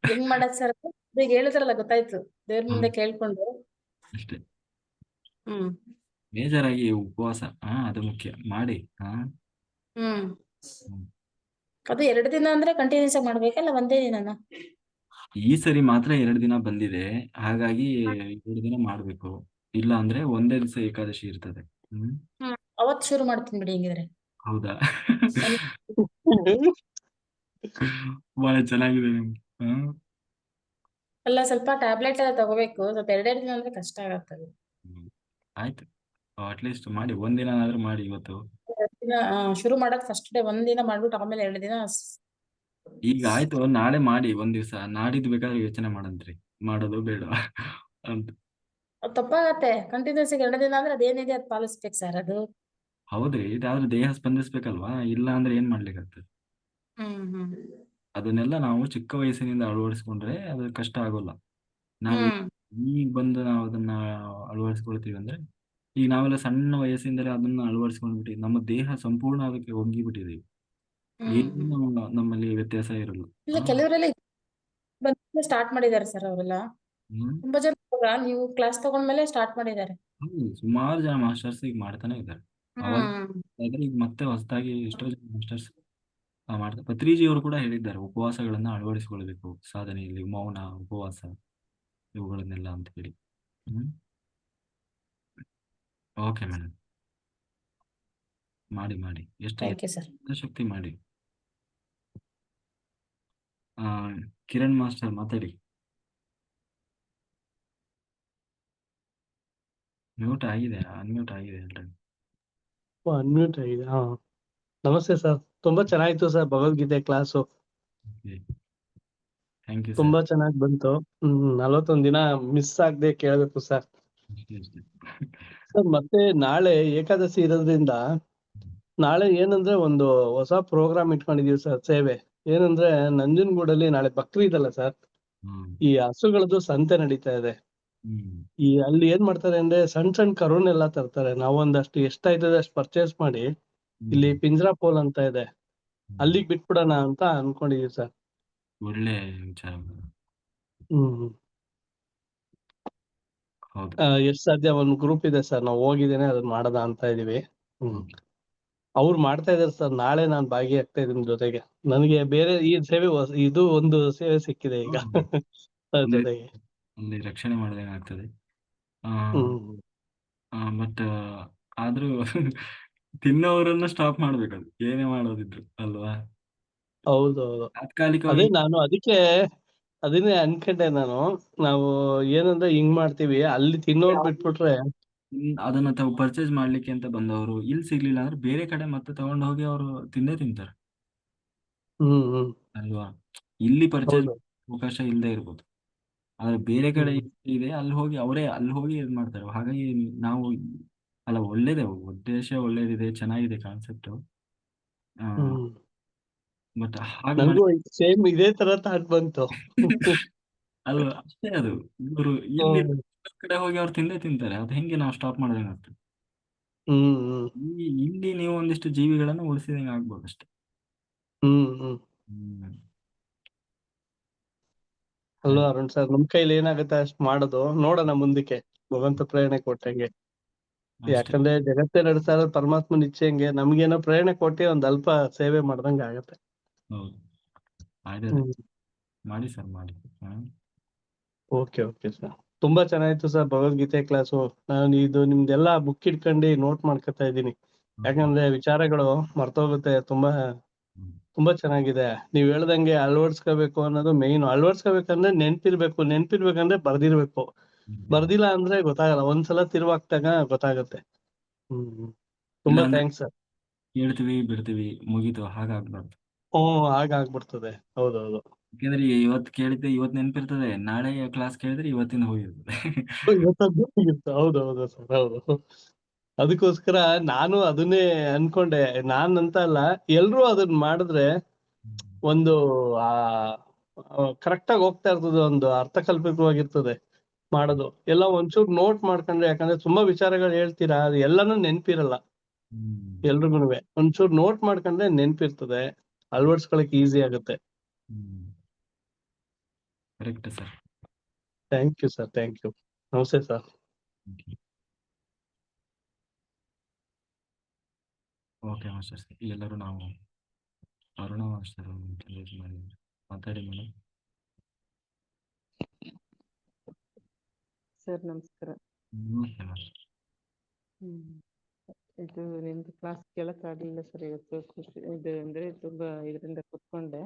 ಹೆಂಗ್ ಮಾಡದ್ ಸರ್? ಈಗ ಹೇಳಿದ್ರಲ್ಲ ಗೊತ್ತಾಯ್ತು, ದೇವ್ರ ಮುಂದೆ ಕೇಳ್ಕೊಂಡು. ಅಷ್ಟೇ. ಹ್ಮ್ ಬೇಜಾರಾಗಿ ಉಪವಾಸ, ಅದು ಮುಖ್ಯ ಮಾಡಿ. ಹ್ಮ್ ಹ್ಮ್. ಅದು 2 ದಿನ ಅಂದ್ರೆ ಕಂಟಿನ್ಯೂಸ್ ಆಗಿ ಮಾಡ್ಬೇಕಲ್ಲ, ಒಂದೇ ದಿನನ? ಈ ಸರಿ ಮಾತ್ರ 2 ದಿನ ಬಂದಿದೆ, ಹಾಗಾಗಿ 2 ದಿನ ಮಾಡ್ಬೇಕು. ಇಲ್ಲ ಅಂದ್ರೆ ಒಂದೇ ದಿವಸ ಏಕಾದಶಿ ಇರ್ತದೆ. ಅವತ್ ಶುರು ಮಾಡ್ತೀನಿ ಬಿಡಿ ಹೆಂಗಿದ್ರೆ. ಹೌದಾ? ಬಹಳ ಚೆನ್ನಾಗಿದೆ ನಿಮ್ಗೆ. ಅಲ್ಲ, ಸ್ವಲ್ಪ ಟ್ಯಾಬ್ಲೆಟ್ ಎಲ್ಲ ತಗೋಬೇಕು. ಸ್ವಲ್ಪ 2 ದಿನ ಅಂದ್ರೆ ಕಷ್ಟ ಆಗತ್ತದು. ಆಯ್ತು, ಅಟ್ಲೀಸ್ಟ್ ಮಾಡಿ, ಒಂದಿನಾದ್ರೂ ಮಾಡಿ ಇವತ್ತು. 2 ದಿನ ಶುರು ಮಾಡಕ್ ಫಸ್ಟ್ ಡೇ ಒಂದಿನ ಮಾಡ್ಬಿಟ್ಟು ಆಮೇಲೆ 2 ದಿನ. ಈಗ ಆಯ್ತು, ನಾಳೆ ಮಾಡಿ ಒಂದ್ ದಿವಸ, ನಾಡಿದ್ದು ಬೇಕಾದ್ರೆ ಯೋಚನೆ ಮಾಡಂತ್ರಿ, ಮಾಡೋದು ಬೇಡ ಅಂತ. ಅದು ತಪ್ಪಾಗತ್ತೆ. ಕಂಟಿನ್ಯೂಸ್ 2 ದಿನ ಅಂದ್ರೆ ಅದೇನಿದೆ ಅದು ಪಾಲಿಸ್ಬೇಕು ಸರ್ ಅದು. ಹೌದ್ರಿ, ಇದಾದ್ರೂ ದೇಹ ಸ್ಪಂದಿಸ್ಬೇಕಲ್ವಾ, ಇಲ್ಲ ಅಂದ್ರೆ ಏನ್ ಮಾಡ್ಲಿಕ್ಕಾಗ್ತದೆ? ಹ್ಮ್ ಅದನ್ನೆಲ್ಲ ನಾವು ಚಿಕ್ಕ ವಯಸ್ಸಿನಿಂದ ಅಳವಡಿಸ್ಕೊಂಡ್ರೆ ಅದು ಕಷ್ಟ ಆಗೋಲ್ಲ. ನಾವು ಹ್ಮ್ ಈಗ ಬಂದು ನಾವು ಅದನ್ನ ಅಳವಡಿಸ್ಕೊಳ್ತೀವಿ ಅಂದ್ರೆ, ಈಗ ನಾವೆಲ್ಲ ಸಣ್ಣ ವಯಸ್ಸಿಂದಲೇ ಅದನ್ನ ಅಳವಡಿಸ್ಕೊಂಡ್ಬಿಟ್ಟು ನಮ್ಮ ದೇಹ ಸಂಪೂರ್ಣ ಅದಕ್ಕೆ ಒಗ್ಗಿಬಿಟ್ಟಿದೆ. ಏನು ನಮ್ಮಲ್ಲಿ ವ್ಯತ್ಯಾಸ ಇರಲ್ಲ. ಇಲ್ಲ, ಕೆಲವರೆಲ್ಲ ಸ್ಟಾರ್ಟ್ ಮಾಡಿದ್ದಾರೆ ಸರ್ ಅವರೆಲ್ಲ. ಹ್ಮ್. ತುಂಬಾ ಜನ ನೀವು ಕ್ಲಾಸ್ ತಗೊಂಡ್ಮೇಲೆ ಸ್ಟಾರ್ಟ್ ಮಾಡಿದ್ದಾರೆ. ಸುಮಾರು ಜನ ಮಾಸ್ಟರ್ಸ್ ಈಗ ಮಾಡ್ತಾನೆ ಇದ್ದಾರೆ. ಅವಾಗ ಹ್ಮ್ ಈಗ ಮತ್ತೆ ಹೊಸದಾಗಿ ಎಷ್ಟೋ ಜನ ಮಾಸ್ಟರ್ಸ್ ಮಾಡ್ತಾರೆ. ಪತ್ರಿಜಿ ಅವರು ಕೂಡ ಹೇಳಿದ್ದಾರೆ, ಉಪವಾಸಗಳನ್ನ ಅಳವಡಿಸಿಕೊಳ್ಬೇಕು ಸಾಧನೆಯಲ್ಲಿ, ಮೌನ, ಉಪವಾಸ ಇವುಗಳನ್ನೆಲ್ಲ ಅಂತ ಹೇಳಿ. ಓಕೆ ಮೇಡಮ್, ಮಾಡಿ ಎಷ್ಟು ಥ್ಯಾಂಕ್ ಯು ಸರ್. ಶಕ್ತಿ ಮಾಡಿ. ಕಿರಣ್ ಮಾಸ್ಟರ್ ಮಾತಾಡಿ. ಅನ್ಮ್ಯೂಟ್ ಆಗಿದೆ ಆಲ್ರೆಡಿ. ಅನ್ಮ್ಯೂಟ್ ಆಗಿದೆ. ನಮಸ್ತೆ ಸರ್, ತುಂಬಾ ಚೆನ್ನಾಗಿತ್ತು sir Bhagavad Gita class. Thank you ತುಂಬಾ ಚೆನ್ನಾಗಿ ಬಂತು. 41 ದಿನ ಮಿಸ್ ಆಗದೆ ಕೇಳಬೇಕು ಸರ್. ಸರ್, ಮತ್ತೆ ನಾಳೆ ಏಕಾದಶಿ ಇರೋದ್ರಿಂದ ನಾಳೆ ಏನಂದ್ರೆ ಒಂದು ಹೊಸ ಪ್ರೋಗ್ರಾಮ್ ಇಟ್ಕೊಂಡಿದೀವಿ ಸರ್, ಸೇವೆ. ಏನಂದ್ರೆ ನಂಜನಗೂಡಲ್ಲಿ ನಾಳೆ ಬಕ್ರೀದ್ ಅಲ್ಲ ಸರ್, ಈ ಹಸುಗಳದ್ದು ಸಂತೆ ನಡೀತಾ ಇದೆ. ಅಲ್ಲಿ ಏನ್ ಮಾಡ್ತಾರೆ ಅಂದ್ರೆ ಸಣ್ಣ ಕರುನೆಲ್ಲ ತರ್ತಾರೆ. ನಾವು ಒಂದಷ್ಟು ಎಷ್ಟಾಯ್ತದೆ ಅಷ್ಟು ಪರ್ಚೇಸ್ ಮಾಡಿ ಇಲ್ಲಿ ಪಿಂಜ್ರಾಪೋಲ್ ಅಂತ ಇದೆ, ಅಲ್ಲಿಗೆ ಬಿಟ್ಬಿಡೋಣ ಅಂತ ಅನ್ಕೊಂಡಿದೀವಿ ಸರ್. ಒಳ್ಳೆ ವಿಚಾರ. ಎಷ್ಟ್ ಸಾಧ್ಯ ಒಂದ್ ಗ್ರೂಪ್ ಇದೆ ಸರ್, ನಾವು ಹೋಗಿದ್ದೇನೆ ಅದನ್ನ ಮಾಡೋದ ಅಂತ ಇದೀವಿ. ಅವ್ರು ಮಾಡ್ತಾ ಇದಾರೆ ಸರ್. ನಾಳೆ ನಾನ್ ಭಾಗಿಯಾಗ್ತಾ ಇದೀನಿ ಜೊತೆಗೆ. ನನಗೆ ಬೇರೆ ಈ ಸೇವೆ ಇದು ಒಂದು ಸೇವೆ ಸಿಕ್ಕಿದೆ ಈಗ ಜೊತೆಗೆ. ಅಲ್ಲಿ ರಕ್ಷಣೆ ಮಾಡಿದಂಗೆ ಆಗ್ತದೆ. ಬಟ್ ಆದ್ರೂ ತಿನ್ನೋರನ್ನ ಸ್ಟಾಪ್ ಮಾಡ್ಬೇಕದು, ಏನೇ ಮಾಡೋದಿದ್ರು ಅಲ್ವಾ? ಹೌದೌದು, ಅದೇ ತಾತ್ಕಾಲಿಕವಾಗಿ ನಾನು ಅದನ್ನೇ ಅನ್ಕೊಂಡೆ ನಾನು. ನಾವು ಏನಂದ್ರೆ ಹಿಂಗ್ ಮಾಡ್ತೀವಿ, ಅಲ್ಲಿ ತಿನ್ನೋರ್ ಬಿಟ್ಬಿಟ್ರೆ ಅದನ್ನ ತಾವು ಪರ್ಚೇಸ್ ಮಾಡ್ಲಿಕ್ಕೆ ಅಂತ ಬಂದವರು ಇಲ್ಲಿ ಸಿಗ್ಲಿಲ್ಲ ಅಂದ್ರೆ ಬೇರೆ ಕಡೆ ಮತ್ತೆ ತಗೊಂಡು ಹೋಗಿ ಅವರು ತಿಂತಾರೆ. ಹ್ಮ್ ಅಲ್ವಾ? ಇಲ್ಲಿ ಪರ್ಚೇಸ್ ಹೌದು. ಅವಕಾಶ ಇಲ್ಲದೆ ಇರ್ಬೋದು, ಆದ್ರೆ ಬೇರೆ ಕಡೆ ಹ್ಮ್ ಇದೆ, ಅಲ್ಲಿ ಹೋಗಿ ಅವರೇ ಅಲ್ಲಿ ಹೋಗಿ ಇದು ಮಾಡ್ತಾರೆ. ಹಾಗಾಗಿ ನಾವು ಅಲ್ಲ, ಒಳ್ಳೇದೇ, ಉದ್ದೇಶ ಒಳ್ಳೇದಿದೆ, ಚೆನ್ನಾಗಿದೆ ಕಾನ್ಸೆಪ್ಟ್. ಹ್ಮ್ ಬಟ್ ಹಾಗೆ ಮಾಡಿ ನಂಗೂ ಸೇಮ್ ಇದೇ ತರ ಥಾಟ್ ಬಂತು. ಅದು ಅಷ್ಟೇ. ಅದು ಇವರು ಇಲ್ಲಿ ಹ್ಮ್ ಕಡೆ ಹೋಗಿ ಅವ್ರು ತಿಂದೇ ತಿಂತಾರೆ, ಅದು ಹೆಂಗೆ ನಾವು ಸ್ಟಾಪ್ ಮಾಡ್ದಂಗಾಗ್ತದೆ. ಹ್ಮ್ ಇಲ್ಲಿ ನೀವು ಒಂದಿಷ್ಟು ಜೀವಿಗಳನ್ನು ಉಳಿಸಿದಂಗೆ ಆಗ್ಬೋದು ಅಷ್ಟೇ. ಹ್ಮ್ ಹ್ಮ್. ಅಲ್ವಾ ಅರುಣ್ ಸರ್, ನಮ್ ಕೈಲಿ ಏನಾಗುತ್ತೆ ಅಷ್ಟ್ ಮಾಡೋದು, ನೋಡೋಣ ಮುಂದಕ್ಕೆ ಭಗವಂತ ಪ್ರೇರಣೆ ಕೊಟ್ಟಂಗೆ. ಅಷ್ಟೇ. ಯಾಕಂದ್ರೆ ಜಗತ್ತೇ ನಡೆಸ್ತಾ ಇರೋದು ಪರಮಾತ್ಮನ ಇಚ್ಛೆಂಗೆ, ನಮ್ಗೇನೋ ಪ್ರೇರಣೆ ಕೊಟ್ಟು ಒಂದ್ ಅಲ್ಪ ಸೇವೆ ಮಾಡ್ದಂಗ ಆಗತ್ತೆ. ಹೌದು, ಆಯ್ತು. ಹ್ಮ್ ಮಾಡಿ ಸರ್, ಮಾಡಿ. ಓಕೆ ಸರ್, ತುಂಬಾ ಚೆನ್ನಾಗಿತ್ತು ಸರ್ ಭಗವದ್ಗೀತೆ ಕ್ಲಾಸು. ನಾನು ಇದು ನಿಮ್ದೆಲ್ಲಾ ಬುಕ್ ಇಟ್ಕೊಂಡು ನೋಟ್ ಮಾಡ್ಕೊತಾ ಇದ್ದೀನಿ, ಯಾಕಂದ್ರೆ ವಿಚಾರಗಳು ಮರ್ತೋಗುತ್ತೆ. ತುಂಬಾ ಚೆನ್ನಾಗಿದೆ. ನೀವ್ ಹೇಳ್ದಂಗೆ ಅಳವಡಿಸ್ಕೋಬೇಕು ಅನ್ನೋದು ಮೇಯ್ನ್. ಅಳವಡಿಸ್ಕೋಬೇಕಂದ್ರೆ ನೆನ್ಪಿರ್ಬೇಕಂದ್ರೆ ಬರ್ದಿರ್ಬೇಕು. ಬರ್ದಿಲ್ಲ ಅಂದ್ರೆ ಗೊತ್ತಾಗಲ್ಲ, ಒಂದ್ಸಲ ತಿರುವಾಕ್ದಾಗ ಗೊತ್ತಾಗತ್ತೆ. ತುಂಬಾ ಇಲ್ಲಾಂದ್ರೆ ಥ್ಯಾಂಕ್ಸ್ ಸರ್. ಹೇಳ್ತೀವಿ ಬಿಡ್ತೀವಿ, ಮುಗೀತು, ಹಾಗಾಗ್ಬಾರ್ದು. ಆಗ್ಬಿಡ್ತದೆ. ಹೌದೌದು. ಯಾಕಂದ್ರೆ ಇವತ್ತು ಕೇಳಿದ್ರೆ ಇವತ್ತು ನೆನಪಿರ್ತದೆ, ನಾಳೆ ಕ್ಲಾಸ್ ಕೇಳಿದ್ರೆ ಇವತ್ತಿಂದ ಹೋಗಿರ್ತದೆ. ಹೌದೌದು ಸರ್, ಹೌದು. ಅದಕ್ಕೋಸ್ಕರ ನಾನು ಅದನ್ನೇ ಅನ್ಕೊಂಡೆ. ನಾನಂತ ಅಲ್ಲ, ಎಲ್ರೂ ಅದನ್ನ ಮಾಡಿದ್ರೆ ಒಂದು ಆ ಕರೆಕ್ಟ್ ಆಗಿ ಹೋಗ್ತಾ ಇರ್ತದೆ, ಒಂದು ಅರ್ಥಕಲ್ಪಿತವಾಗಿರ್ತದೆ ಮಾಡೋದು. ಎಲ್ಲ ಒಂಚೂರು ನೋಟ್ ಮಾಡ್ಕೊಂಡ್ರೆ, ಯಾಕಂದ್ರೆ ತುಂಬಾ ವಿಚಾರಗಳು ಹೇಳ್ತೀರಾ, ಅದು ಎಲ್ಲಾನು ನೆನ್ಪಿರಲ್ಲ ಎಲ್ರಿಗೂನುವೆ. ಒಂಚೂರು ನೋಟ್ ಮಾಡ್ಕೊಂಡ್ರೆ ನೆನ್ಪಿರ್ತದೆ, ಅಳವಡಿಸ್ಕೊಳಕ್ ಈಸಿ ಆಗುತ್ತೆ. Correct sir. Thank you sir, thank you. ನಮಸ್ತೆ ಸರ್. ಓಕೆ ಮಾಸ್ಟರ್, ಎಲ್ಲರೂ ನಾವು ಅರುಣ ಮಾಸ್ಟರ್ ಮಾಡಿ ಮಾತಾಡಿ ಮೇಡಮ್. ಸರ್ ನಮಸ್ಕಾರ. ನಮಸ್ತೆ ಮಾಸ್ಟರ್. ಇದು ನಿಮ್ದು ಕ್ಲಾಸ್ ಕೇಳಕ್ ಆಗ್ಲಿಲ್ಲ ಸರ್ ಇವತ್ತು. ಇದು ಅಂದ್ರೆ ತುಂಬಾ ಇದರಿಂದ ಕುತ್ಕೊಂಡೆ,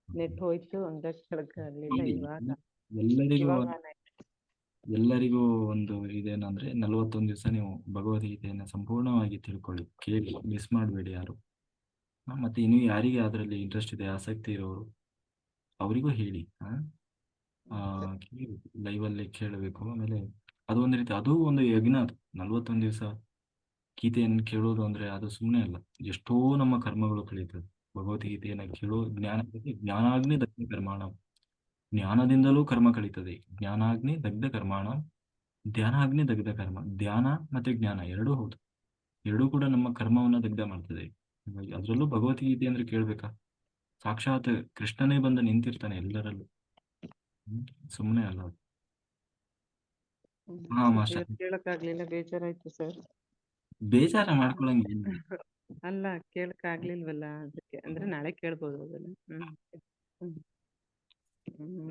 ನೆಟ್ ಹೋಯ್ತು, ಹಂಗಾಗಿ ಕೇಳಕ್ ಆಗ್ಲಿಲ್ಲ. ಎಲ್ಲರಿಗೂ ಒಂದು ಇದೇನಂದ್ರೆ, 41 ದಿವಸ ನೀವು ಭಗವದ್ಗೀತೆಯನ್ನು ಸಂಪೂರ್ಣವಾಗಿ ತಿಳ್ಕೊಳ್ಳಿ, ಕೇಳಿ, ಮಿಸ್ ಮಾಡಬೇಡಿ ಯಾರು. ಮತ್ತೆ ಇನ್ನು ಯಾರಿಗೆ ಅದರಲ್ಲಿ ಇಂಟ್ರೆಸ್ಟ್ ಇದೆ, ಆಸಕ್ತಿ ಇರೋರು ಅವರಿಗೂ ಹೇಳಿ. ಲೈವ್ ಅಲ್ಲಿ ಕೇಳಬೇಕು. ಆಮೇಲೆ ಅದು ಒಂದು ರೀತಿ, ಅದು ಒಂದು ಯಜ್ಞ. ಅದು 41 ದಿವಸ ಗೀತೆಯನ್ನು ಕೇಳೋದು ಅಂದ್ರೆ ಅದು ಸುಮ್ಮನೆ ಅಲ್ಲ. ಎಷ್ಟೋ ನಮ್ಮ ಕರ್ಮಗಳು ಕಳೀತದೆ ಭಗವದ್ಗೀತೆಯನ್ನು ಕೇಳೋ. ಜ್ಞಾನಾಗ್ನಿ ದಗ್ಧ ಕರ್ಮಾಣ, ಜ್ಞಾನದಿಂದಲೂ ಕರ್ಮ ಕಳೀತದೆ. ಜ್ಞಾನಾಗ್ನಿ ದಗ್ಧ ಕರ್ಮಾಣ, ಧ್ಯಾನಾಗ್ನಿ ದಗ್ಧ ಕರ್ಮ. ಧ್ಯಾನ ಮತ್ತೆ ಜ್ಞಾನ ಎರಡೂ ಹೌದು, ಎರಡೂ ಕೂಡ ನಮ್ಮ ಕರ್ಮವನ್ನ ದಗ್ಧ ಮಾಡ್ತದೆ. ಹಾಗಾಗಿ ಅದರಲ್ಲೂ ಭಗವದ್ಗೀತೆ ಅಂದ್ರೆ ಕೇಳ್ಬೇಕಾ, ಸಾಕ್ಷಾತ್ ಕೃಷ್ಣನೇ ಬಂದು ನಿಂತಿರ್ತಾನೆ ಎಲ್ಲರಲ್ಲೂ, ಸುಮ್ಮನೆ ಅಲ್ಲ ಅದು. ಮಾಸ್ಟರ್, ಕೇಳಕ್ ಆಗ್ಲಿಲ್ಲ, ಬೇಜಾರಾಯ್ತು ಸರ್. ಬೇಜಾರ ಮಾಡ್ಕೊಳಂಗಿಲ್ಲ. ಅಲ್ಲ, ಕೇಳಕ್ ಆಗ್ಲಿಲ್ವಲ್ಲ ಅದಕ್ಕೆ, ಅಂದ್ರೆ ನಾಳೆ ಕೇಳ್ಬೋದು ಅದನ್ನ.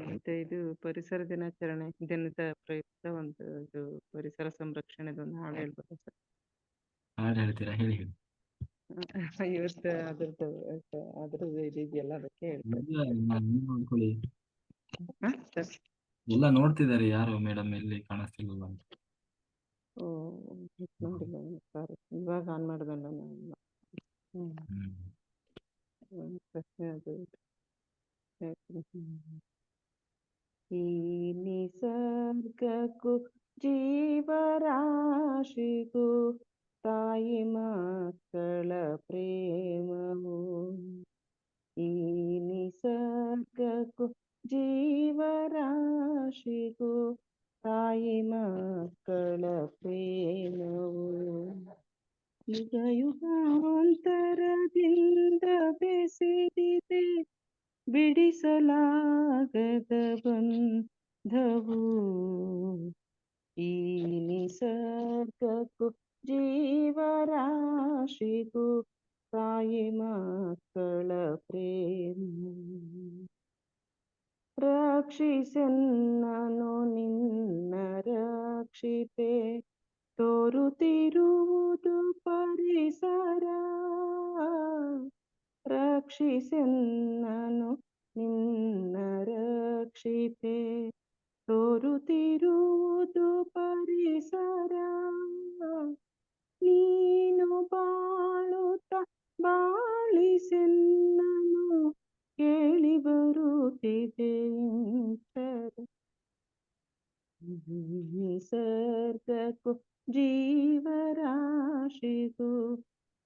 ಮತ್ತೆ ಇದು ಪರಿಸರ ದಿನದ ಪ್ರಯುಕ್ತ ಒಂದು ಇದು ಪರಿಸರ ಸಂರಕ್ಷಣೆದೊಂದು ಹಾಡು ಹೇಳ್ಬೋದು ಸರ್. ಹಾಡು ಹೇಳ್ತೀರಾ? ಹೇಳಿ. ಇವತ್ತು ಅದ್ರದ್ದು ಇದೆಯಲ್ಲ, ಅದಕ್ಕೆ ಹೇಳ್ತಾರೆ. ನೋಡ್ಕೊಳ್ಳಿ. ಎಲ್ಲ ನೋಡ್ತಿದ್ದಾರೆ, ಯಾರು ಮೇಡಮ್ ಎಲ್ಲಿ ಕಾಣಿಸ್ತಿಲ್ಲ ಅಂತ. ನೋಡಿಲ್ಲ ಸಾರಿ, ಇವಾಗ ಆನ್ ಮಾಡ್ದಲ್ಲ ನಾನು. ಪ್ರಶ್ನೆ ಅದು, ಈ ನಿಸರ್ಗಕ್ಕೂ ಜೀವರಾಶಿಗೂ ತಾಯಿ ಮಕ್ಕಳ ಪ್ರೇಮವು. ಈ ನಿಸರ್ಗಕ್ಕೂ ಜೀವರಾಶಿಗೂ ತಾಯಿ ಮಕ್ಕಳ ಪ್ರೇಮವು. ಯುಗ ಯುಗಾಂತರದಿಂದ ಬೆಸೆದಿದೆ ಬಿಡಿಸಲಾಗದ ಬಂಧವು. ಈ ನಿಸರ್ಗಕ್ಕೂ ಜೀವರಾಶಿಗೂ ತಾಯಿ ಮಕ್ಕಳ ಪ್ರೇಮವು. ರಕ್ಷಿಸೆನ್ನನು ನಿನ್ನ ರಕ್ಷಿಪೆ, ತೋರುತ್ತಿರುವುದು ಪರಿಸರ. ರಕ್ಷಿಸೆನ್ನನು ನಿನ್ನ ರಕ್ಷಿಪೆ, ತೋರುತ್ತಿರುವುದು ಪರಿಸರ. ನೀನು ಬಾಳುತ್ತ ಬಾಳಿಸೆನ್ನನು ನಿಸರ್ಗಕ್ಕೂ ಜೀವರಾಶಿಗೂ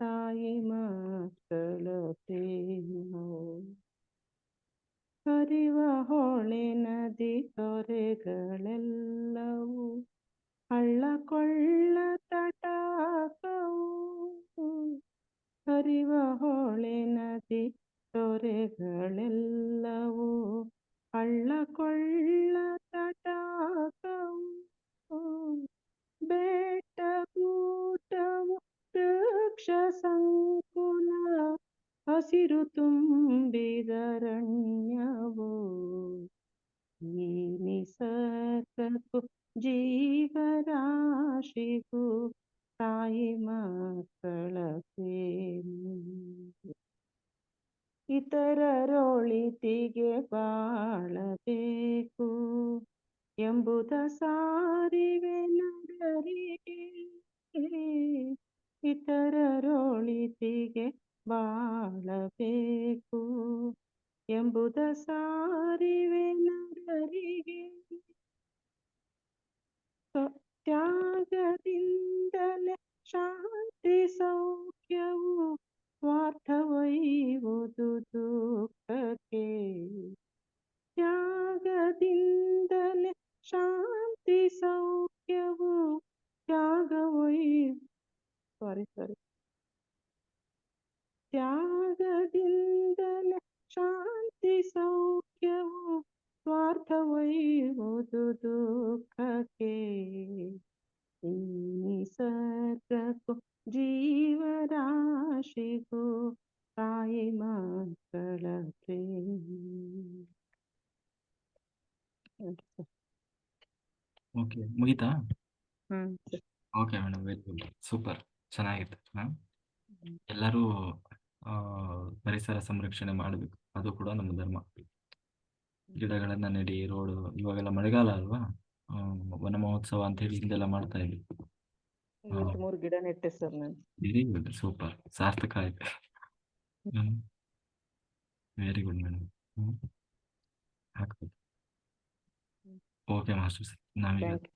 ತಾಯಿ ಮಕ್ಕಳ ಪ್ರೇಮ. ಹರಿವ ಹೊಳೆ ನದಿ ತೊರೆಗಳೆಲ್ಲವೂ ಹಳ್ಳ ಕೊಳ್ಳ ತಟಾಕವು. ಹರಿವ ಹೊಳೆ ನದಿ ತೊರೆಗಳೆಲ್ಲವೂ ಹಳ್ಳ ಕೊಳ್ಳ ತಟಾಕವು. ಬೆಟ್ಟ ಗೂಟವು ವೃಕ್ಷ ಸಂಕುಲ ಹಸಿರು ತುಂಬಿದರಣ್ಯವು. ಈ ನಿಸರ್ಗಕ್ಕೂ ಜೀವರಾಶಿಗೂ ತಾಯಿ ಮಕ್ಕಳ ಪ್ರೇಮ. ಇತರರೊಳಿತಿಗೆ ಬಾಳಬೇಕು ಎಂಬುದ ಸಾರಿವೆ ನಗರಿಗೆ. ಇತರರೊಳಿತಿಗೆ ಬಾಳಬೇಕು ಎಂಬುದ ಸಾರಿವೆ ನಗರಿಗೆ. ತ್ಯಾಗದಿಂದಲೇ ಶಾಂತಿ ಸೌಖ್ಯವು ಸ್ವಾರ್ಥವೈವುದು ದುಃಖಕ್ಕೆ. ತ್ಯಾಗದಿಂದಲೇ ಶಾಂತಿ ಸೌಖ್ಯವು ತ್ಯಾಗದಿಂದಲೇ ಶಾಂತಿ ಸೌಖ್ಯವು ಸ್ವಾರ್ಥವೈವುದು ದುಃಖಕ್ಕೆ. ಈ ನಿಸರ್ಗಕ್ಕೂ ಜೀವರಾಶಿಗೂ ತಾಯಿ ಮಕ್ಕಳ ಪ್ರೇಮ. ಓಕೆ, ಮುಗೀತಾ? ಹ್ಮ್ sir. Okay madam, very good, super, ಚೆನ್ನಾಗಿತ್ತು. ಎಲ್ಲರೂ ಪರಿಸರ ಸಂರಕ್ಷಣೆ ಮಾಡಬೇಕು, ಅದು ಕೂಡ ನಮ್ಮ ಧರ್ಮ. ಗಿಡಗಳನ್ನ ನೆಡಿ, ರೋಡ್, ಇವಾಗೆಲ್ಲ ಮಳೆಗಾಲ ಅಲ್ವಾ, ವನ ಮಹೋತ್ಸವ ಅಂತ ಹೇಳಿ ಹಿಂದೆಲ್ಲ ಮಾಡ್ತಾ ಇದ್ವಿ. 53 ಗಿಡ ನೆಟ್ಟೆ ಸರ್ ನಾನು. ವೆರಿ ಗುಡ್, ಸೂಪರ್, ಸಾರ್ಥಕ ಆಯ್ತು. Very good madam. ಹಾಕ್ಬೇಕು. ಓಕೆ ಮಾಸ್ಟರ್ಸ್, ನಾವೀಗ ಥ್ಯಾಂಕ್ ಯು.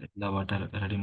ಎಲ್ಲ ವಾಟರ್ ರೆಡಿ